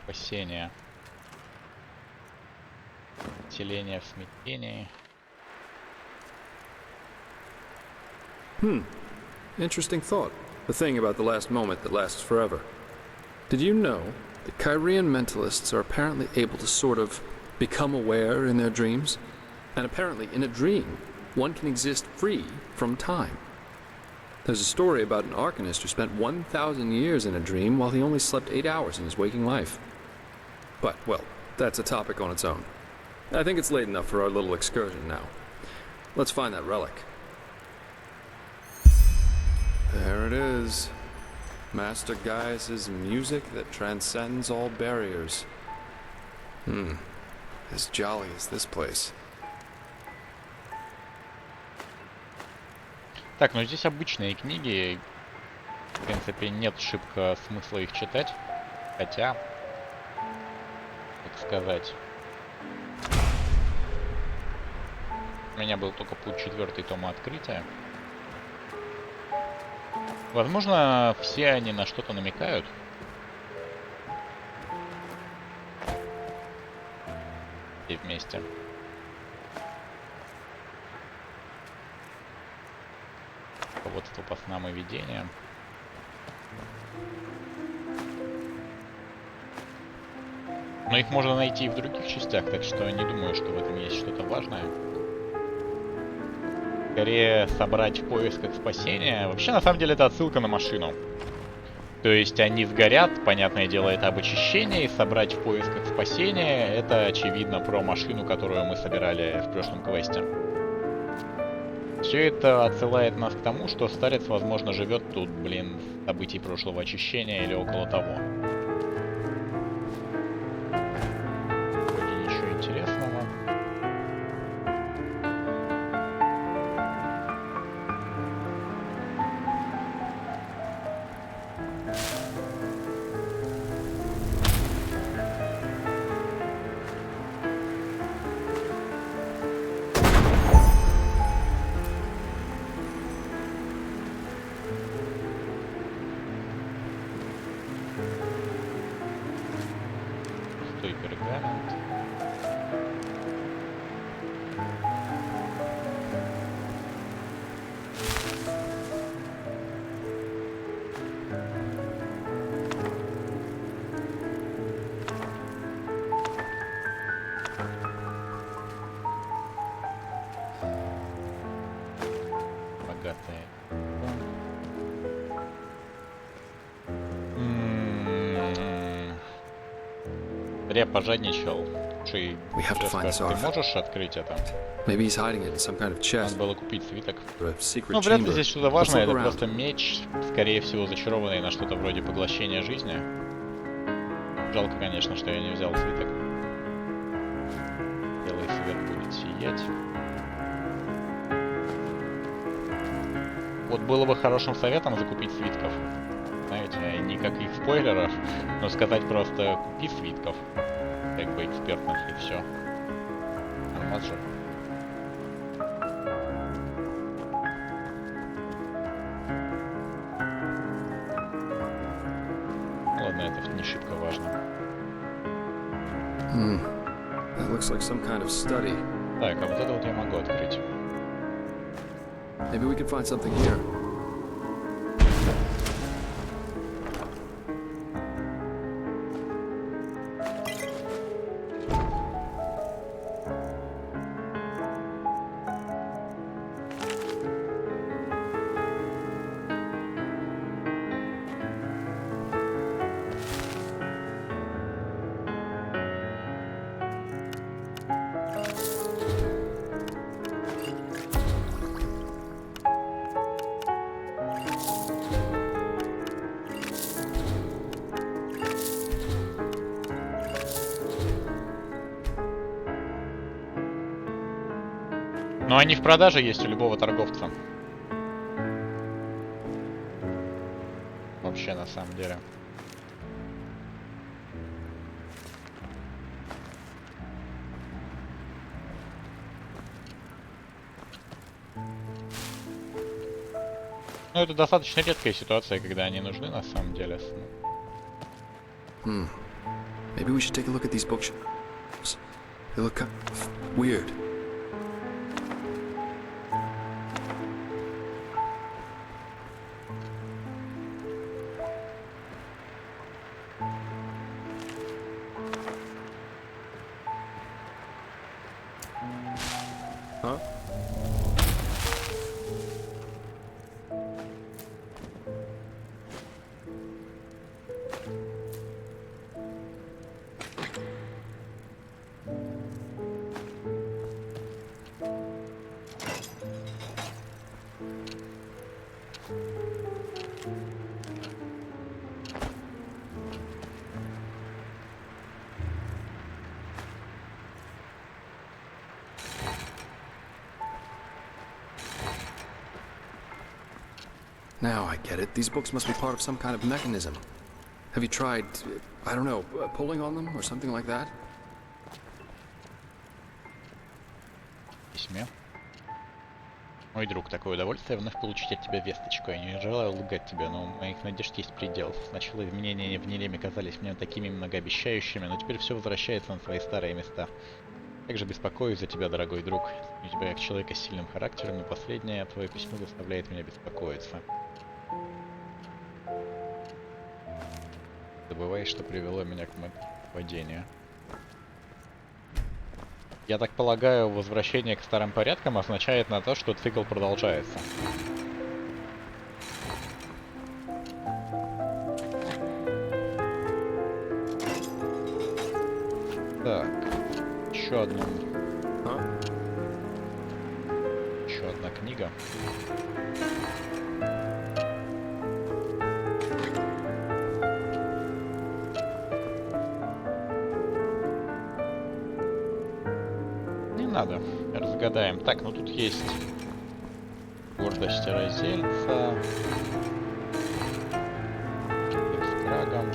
S4: спасение. Селение в смятении.
S10: Interesting thought. The thing about the last moment that lasts forever. Did you know that Kyrian mentalists are apparently able to sort of become aware in their dreams? And apparently, in a dream, one can exist free from time. There's a story about an arcanist who spent 1,000 years in a dream while he only slept 8 hours in his waking life. But, well, that's a topic on its own. I think it's late enough for our little excursion now. Let's find that relic. There it is. Master Gaius' music that transcends all barriers. As jolly as this place.
S4: Так, ну здесь обычные книги. В принципе, нет шибко смысла их читать. Хотя, как сказать, у меня был только путь 4 тома открытия. Возможно, все они на что-то намекают. И вместе. Руководство по снам и видениям. Но их можно найти и в других частях, так что не думаю, что в этом есть что-то важное. Скорее собрать в поисках спасения. Вообще, на самом деле, это отсылка на машину. То То есть они сгорят, понятное дело, это об очищении, собрать в поисках спасения, это очевидно про машину, которую мы собирали в прошлом квесте. Все это отсылает нас к тому, что старец, возможно, живет тут, блин, в событий прошлого очищения или около того. Вроде ничего интересного. Зря пожадничал. Ты можешь открыть это? Надо было купить свиток. Ну, вряд ли здесь что-то важное, это просто меч, скорее всего, зачарованный на что-то вроде поглощения жизни. Жалко, конечно, что я не взял свиток. Белый свет будет сиять. Вот было бы хорошим советом закупить свитков. Знаете, никаких спойлеров, но сказать просто купи свитков. Как бы экспертных и все. Нормально же. Ладно, это не шибко важно.
S10: That looks like some kind of study.
S4: Так, а вот это вот я могу открыть.
S10: Maybe we can find something here.
S4: Но они в продаже есть у любого торговца. Вообще, на самом деле. Ну, это достаточно редкая ситуация, когда они нужны, на самом деле.
S10: Maybe we should take a look at these bookshelves. They look kind of weird. Huh? Now I get it. These books must be part of some kind of mechanism. Have you tried, I don't know, pulling on them or something like that?
S4: Письме. Мой друг, такое удовольствие вновь получить от тебя весточку. Я не желаю лгать тебе, но у моих надежд есть предел. Сначала изменения в Нелеме казались мне такими многообещающими, но теперь все возвращается на свои старые места. Также беспокоюсь за тебя, дорогой друг. У тебя как человека с сильным характером, и последнее твое письмо заставляет меня беспокоиться. Забывай, что привело меня к падению. Я так полагаю, возвращение к старым порядкам означает на то, что цикл продолжается. Так, еще одна книга. Не надо, разгадаем. Так, ну тут есть гордость раздельца. С крагом.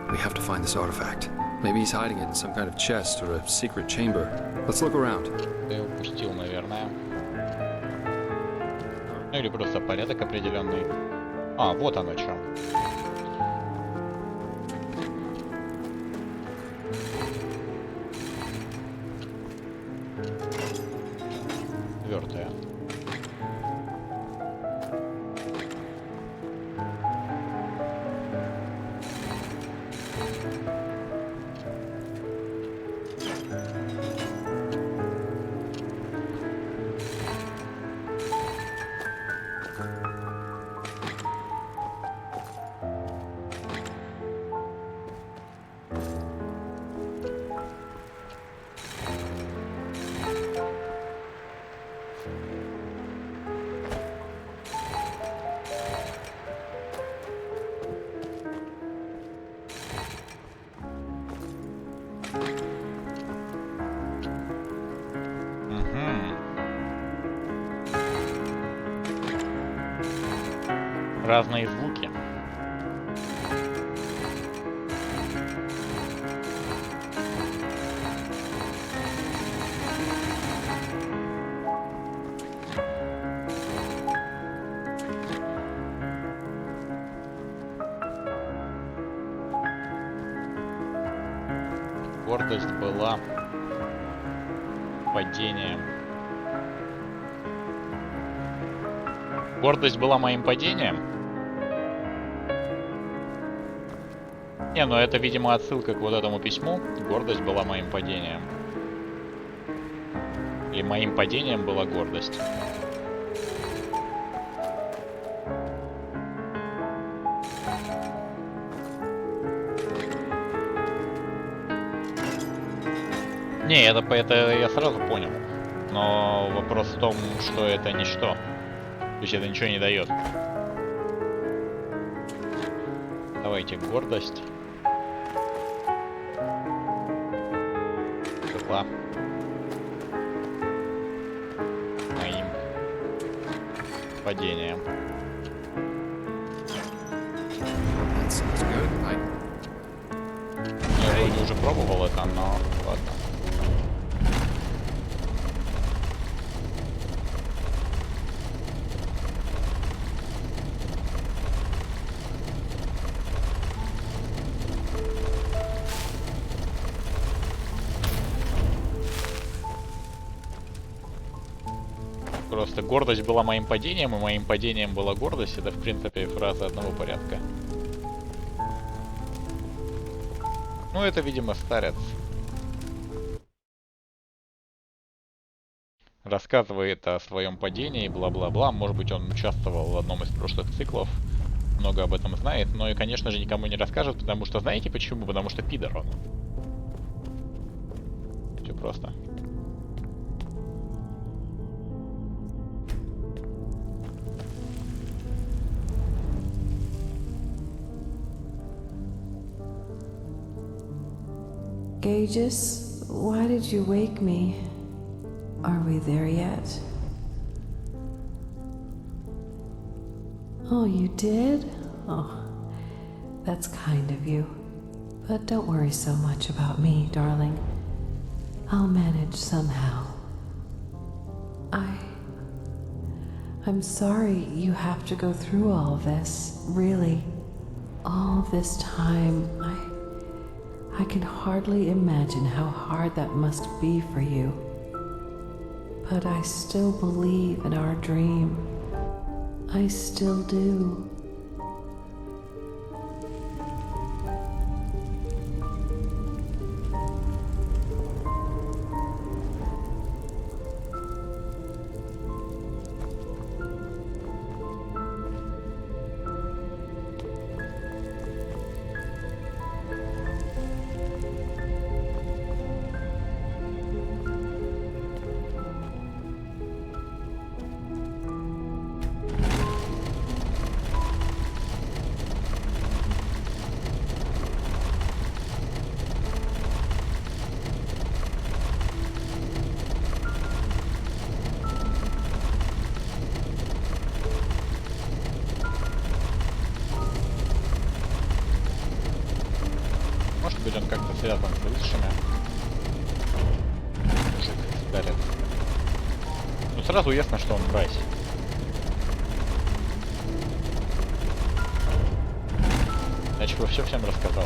S10: We have to find this artifact. Maybe he's hiding it in some kind of chest or a secret chamber. Let's look around.
S4: Ты упустил, наверное. Ну или просто порядок определенный. А, вот оно что. Четвертое. Разные звуки. Гордость была падением. Гордость была моим падением? Не, ну это, видимо, отсылка к вот этому письму. Гордость была моим падением. Или моим падением была гордость. Не, это я сразу понял. Но вопрос в том, что это ничто. То есть это ничего не дает. Давайте гордость. Была моим падением. Я вроде уже пробовал это, но ладно. Просто гордость была моим падением, и моим падением была гордость. Это, в принципе, фраза одного порядка. Ну, это, видимо, старец. Рассказывает о своем падении, бла-бла-бла. Может быть, он участвовал в одном из прошлых циклов. Много об этом знает. Но и, конечно же, никому не расскажет, потому что, знаете почему? Потому что пидор он. Все просто.
S8: Gages, why did you wake me? Are we there yet? Oh, you did? Oh, that's kind of you. But don't worry so much about me, darling. I'll manage somehow. I'm sorry you have to go through all this, really. All this time, I can hardly imagine how hard that must be for you. But I still believe in our dream. I still do.
S4: связан с высшими. Мужик дарит. Ну сразу ясно, что он мразь. Иначе бы все всем рассказал.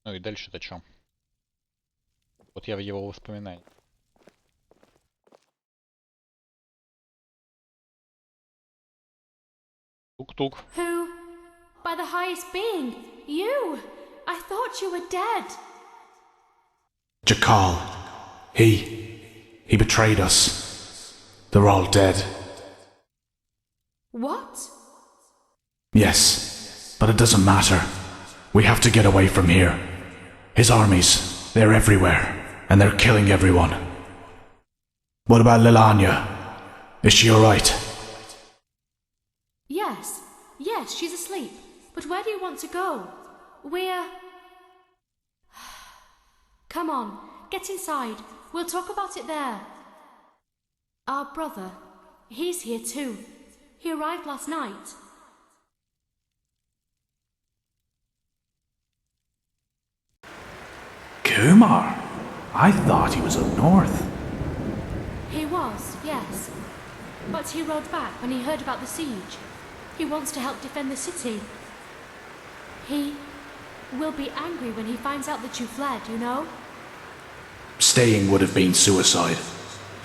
S4: Ну и дальше-то чё? Вот я в его воспоминаниях. Тук-тук.
S15: Who? By the highest being. You! I thought you were dead.
S9: Jakal. He betrayed us. They're all dead.
S15: What?
S9: Yes, but it doesn't matter. We have to get away from here. His armies, they're everywhere, and they're killing everyone. What about Lilanya? Is she alright?
S15: Yes, she's asleep. But where do you want to go? We're... Come on, get inside. We'll talk about it there. Our brother, he's here too. He arrived last night.
S9: Kumar? I thought he was up north.
S15: He was, yes. But he rode back when he heard about the siege. He wants to help defend the city. He will be angry when he finds out that you fled, you know?
S9: Staying would have been suicide.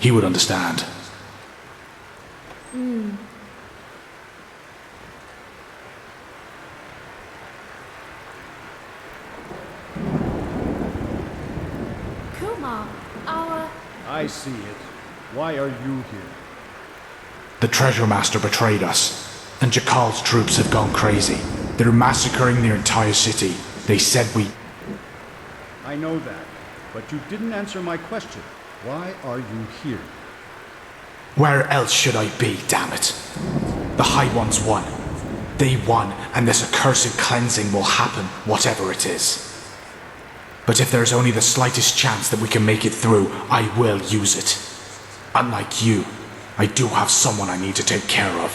S9: He would understand.
S15: Kumar,
S14: I see it. Why are you here?
S9: The Treasure Master betrayed us, and Jakal's troops have gone crazy. They're massacring their entire city. They said we...
S14: I know that, but you didn't answer my question. Why are you here?
S9: Where else should I be, damn it? The High Ones won. They won, and this accursed cleansing will happen, whatever it is. But if there's only the slightest chance that we can make it through, I will use it. Unlike you, I do have someone I need to take care of.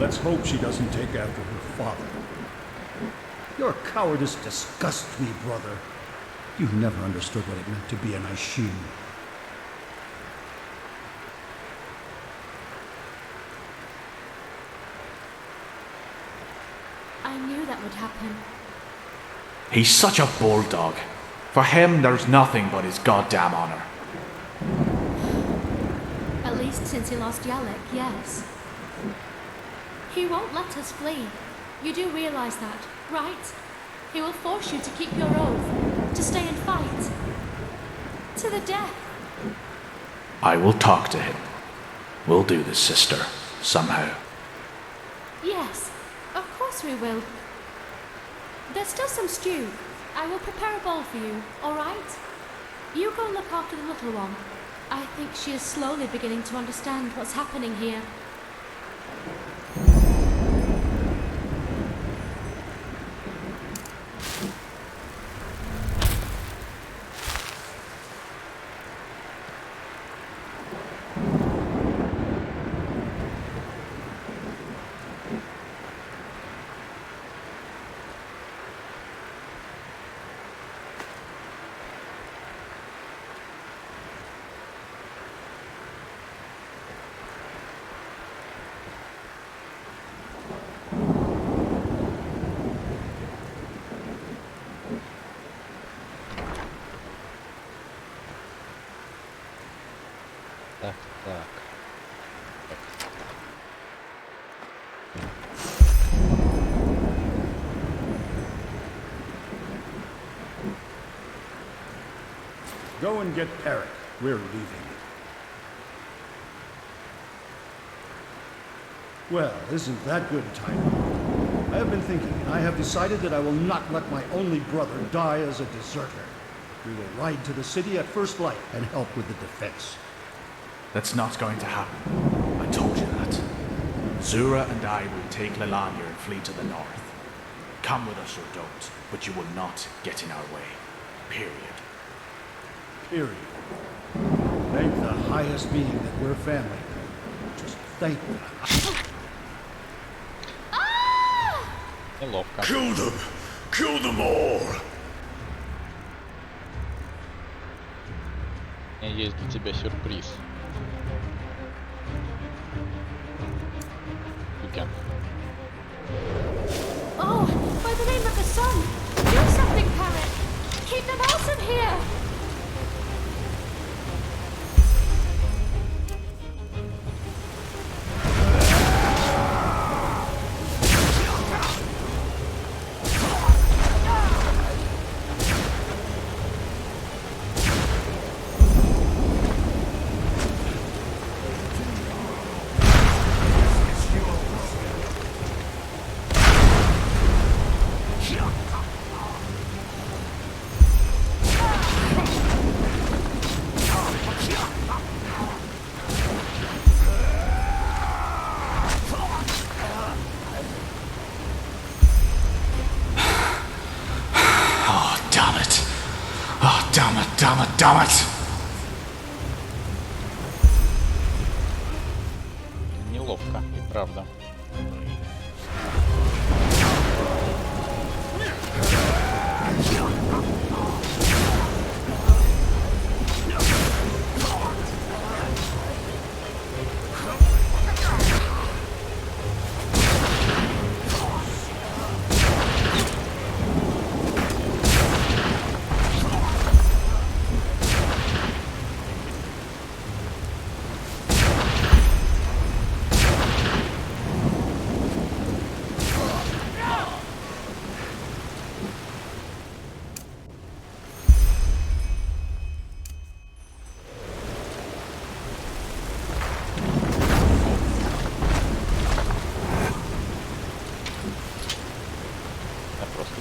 S14: Let's hope she doesn't take after her father. Your cowardice disgusts me, brother. You've never understood what it meant to be an Aishin.
S15: I knew that would happen.
S9: He's such a bulldog. For him, there's nothing but his goddamn honor.
S15: At least since he lost Yalek, yes. He won't let us flee. You do realize that, right? He will force you to keep your oath, to stay and fight. To the death.
S9: I will talk to him. We'll do this, sister, somehow.
S15: Yes, of course we will. There's still some stew. I will prepare a bowl for you, alright? You go look after the little one. I think she is slowly beginning to understand what's happening here.
S14: Go and get Eric. We're leaving. Well, isn't that good timing? I have been thinking, and I have decided that I will not let my only brother die as a deserter. We will ride to the city at first light and help with the defense.
S9: That's not going to happen. I told you that. Zura and I will take Lelandia and flee to the north. Come with us or don't, but you will not get in our way. Period.
S14: Period. Thank the highest being that we're family. Just thank them.
S4: Неловко.
S3: Kill them! Kill them all!
S4: У меня есть для тебя сюрприз. You can.
S15: Oh, by the name of the sun! Do something, Parrot! Keep them awesome here!
S9: Damn it!
S4: Неловко, и правда.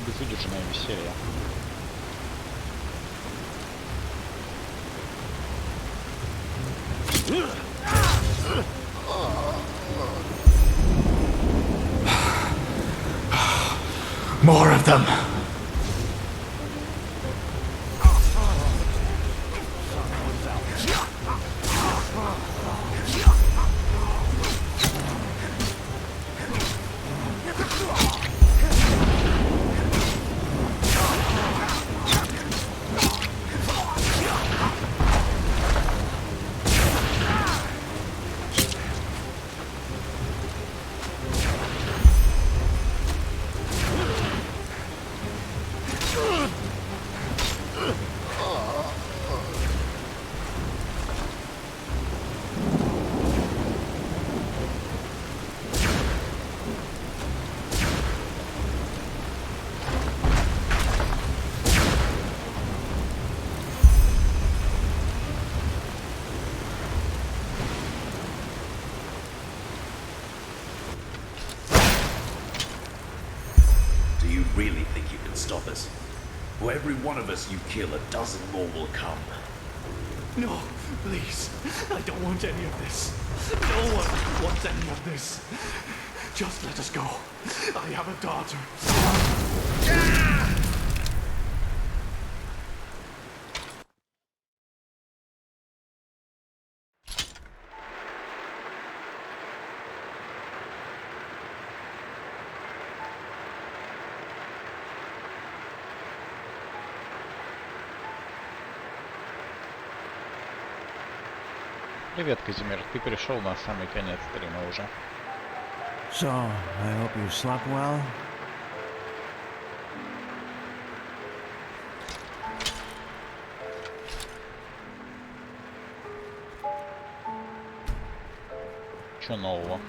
S4: Безудержное веселье.
S9: More of them.
S2: Really think you can stop us? For every one of us you kill, a dozen more will come.
S16: No, please. I don't want any of this. No one wants any of this. Just let us go. I have a daughter.
S4: Привет, Казимир, ты пришел на самый конец стрима уже.
S19: So, I hope you slept well.
S4: Чё нового?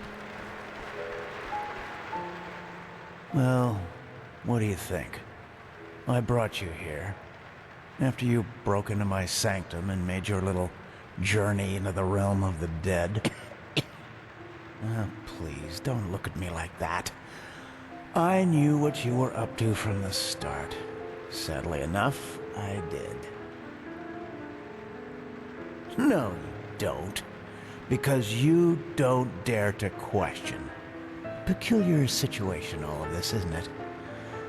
S19: Well, what do you think? I brought you here. After you broke into my sanctum and made your little journey into the realm of the dead. Please, don't look at me like that. I knew what you were up to from the start. Sadly enough, I did. No, you don't. Because you don't dare to question. Peculiar situation, all of this, isn't it?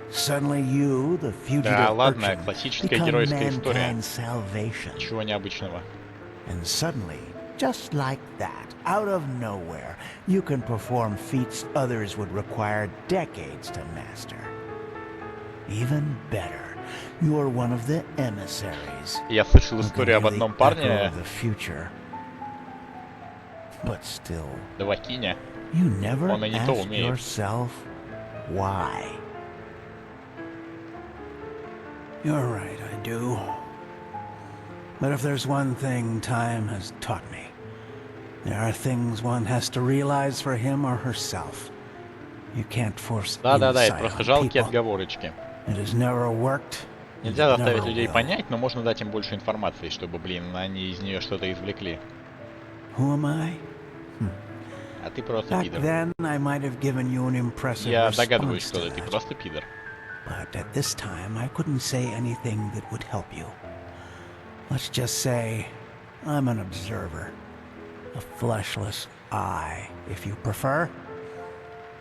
S19: Suddenly you, the fugitive urchin, become mankind's salvation.
S4: Ничего необычного.
S19: And suddenly, just like that, out of nowhere, you can perform feats others would require decades to master. Even better, you're one of the emissaries.
S4: Я слышал историю об одном парне.
S19: But still,
S4: Давакиня.
S19: you never
S4: Он и не то
S19: ask
S4: умеет.
S19: yourself why. You're right, I do. But if there's one thing time has taught me, there are things one has to realize for him or herself. You can't force
S4: Да-да-да, это
S19: insight
S4: просто
S19: on
S4: жалкие
S19: people.
S4: отговорочки.
S19: It has never worked.
S4: Нельзя
S19: It
S4: заставить
S19: never
S4: людей
S19: will.
S4: понять, но можно дать им больше информации, чтобы, они из нее что-то извлекли.
S19: Who am I?
S4: А ты просто
S19: Back
S4: пидор.
S19: then, I might have given you an impressive
S4: Я
S19: response
S4: догадываюсь,
S19: to
S4: что ты
S19: that.
S4: просто пидор.
S19: But at this time, I couldn't say anything that would help you. Let's just say I'm an observer. A fleshless eye, if you prefer.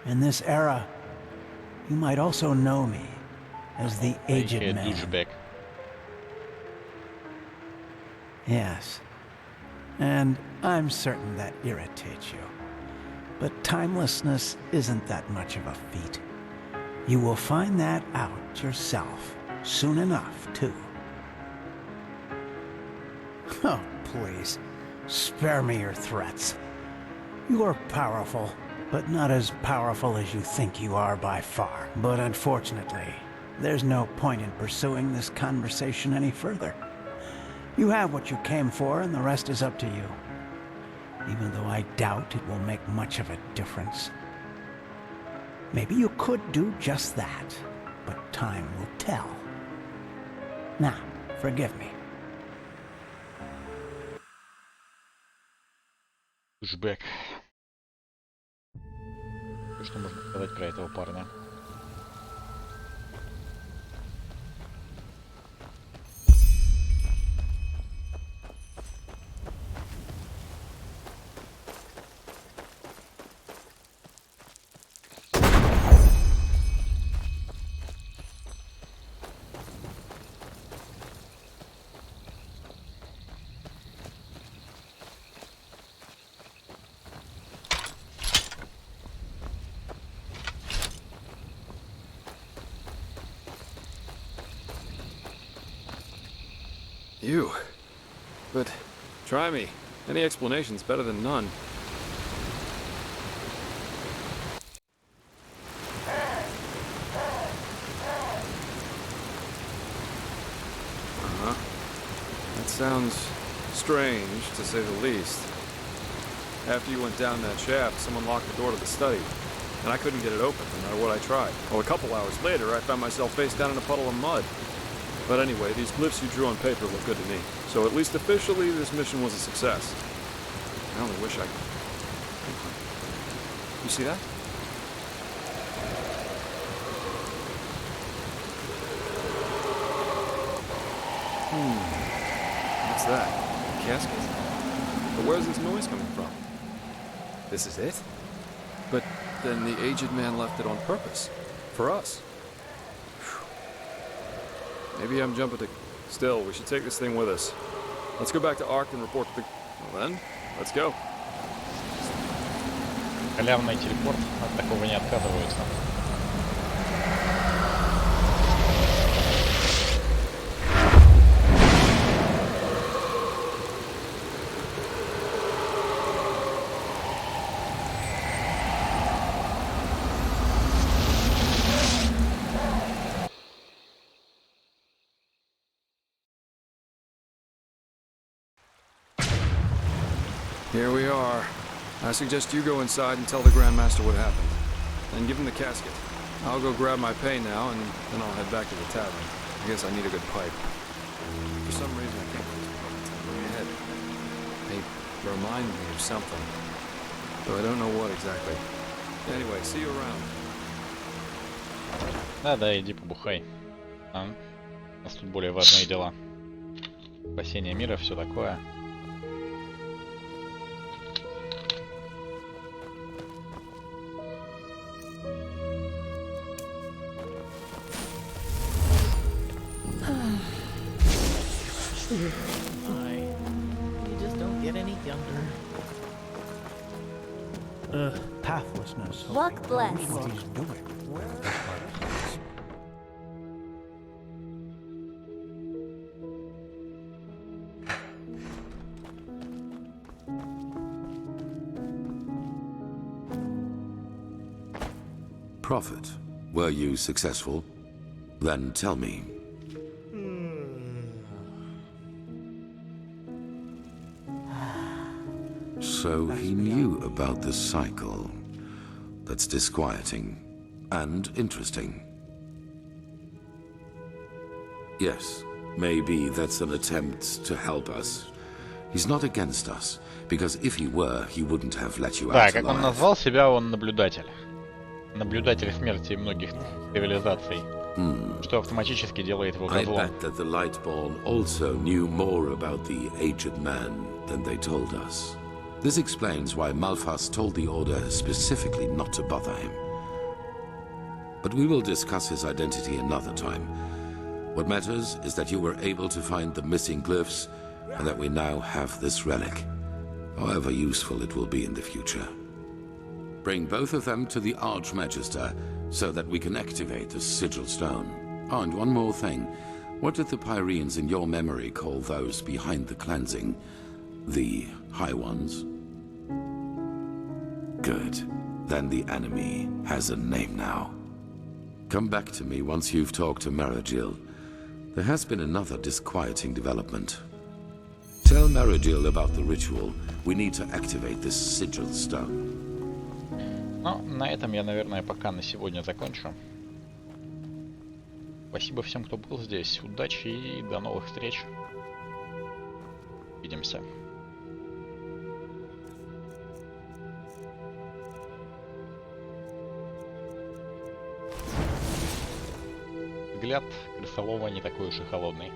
S19: In this era, you might also know me as the aged man.
S4: Douchebag.
S19: Yes. And I'm certain that irritates you. But timelessness isn't that much of a feat. You will find that out yourself soon enough, too. Oh, please, spare me your threats. You are powerful, but not as powerful as you think you are by far. But unfortunately, there's no point in pursuing this conversation any further. You have what you came for, and the rest is up to you. Even though I doubt it will make much of a difference. Maybe you could do just that, but time will tell. Now, forgive me.
S4: Douchebag. Что можно сказать про этого парня?
S10: You. But try me. Any explanation's better than none. That sounds strange, to say the least. After you went down that shaft, someone locked the door to the study, and I couldn't get it open, no matter what I tried. Well, a couple hours later, I found myself face down in a puddle of mud. But anyway, these glyphs you drew on paper look good to me. So at least officially, this mission was a success. I only wish I could... You see that? What's that? A casket? But where's this noise coming from? This is it? But then the aged man left it on purpose. For us. Maybe I'm jumping to... Still, we should take this thing with us. Let's go back to Ark and report to the... Well then, let's go.
S4: Халявный телепорт, от такого не отказываются.
S10: Here we are. I suggest you go inside and tell the Grand Master what happened. Then give him the casket. I'll go grab my pay now, and then I'll head back to the tavern. I guess I need a good pipe. For some reason, I can't put these puppets in my head. They remind me of something, though I don't know what exactly. Anyway, see you around.
S4: Да, иди побухай. У нас тут более важные дела. Спасение мира, все такое.
S17: You just don't get any younger. Pathlessness.
S15: Luck blessed.
S17: What he's doing.
S3: Prophet, were you successful? Then tell me. So he knew about the cycle. That's disquieting and interesting. Yes, maybe that's an attempt to help us. He's not against us, because if he were, he wouldn't have let you out alive.
S4: Да, как он назвал себя, он наблюдатель. Наблюдатель смерти многих цивилизаций, что автоматически делает его козлом.
S3: I bet that the Lightborn also knew more about the aged man than they told us. This explains why Malphas told the Order specifically not to bother him. But we will discuss his identity another time. What matters is that you were able to find the missing glyphs, and that we now have this relic, however useful it will be in the future. Bring both of them to the Archmagister, so that we can activate the sigil stone. Oh, and one more thing. What did the Pyreans in your memory call those behind the cleansing? The High Ones? Good. Then the enemy has a name now. Come back to me once you've talked to Maragil. There has been another disquieting development. Tell Maragil about the ritual. We need to activate this sigil stone.
S4: Ну, на этом я, наверное, пока на сегодня закончу. Спасибо всем, кто был здесь. Удачи и до новых встреч. Увидимся. Взгляд крысолова не такой уж и холодный.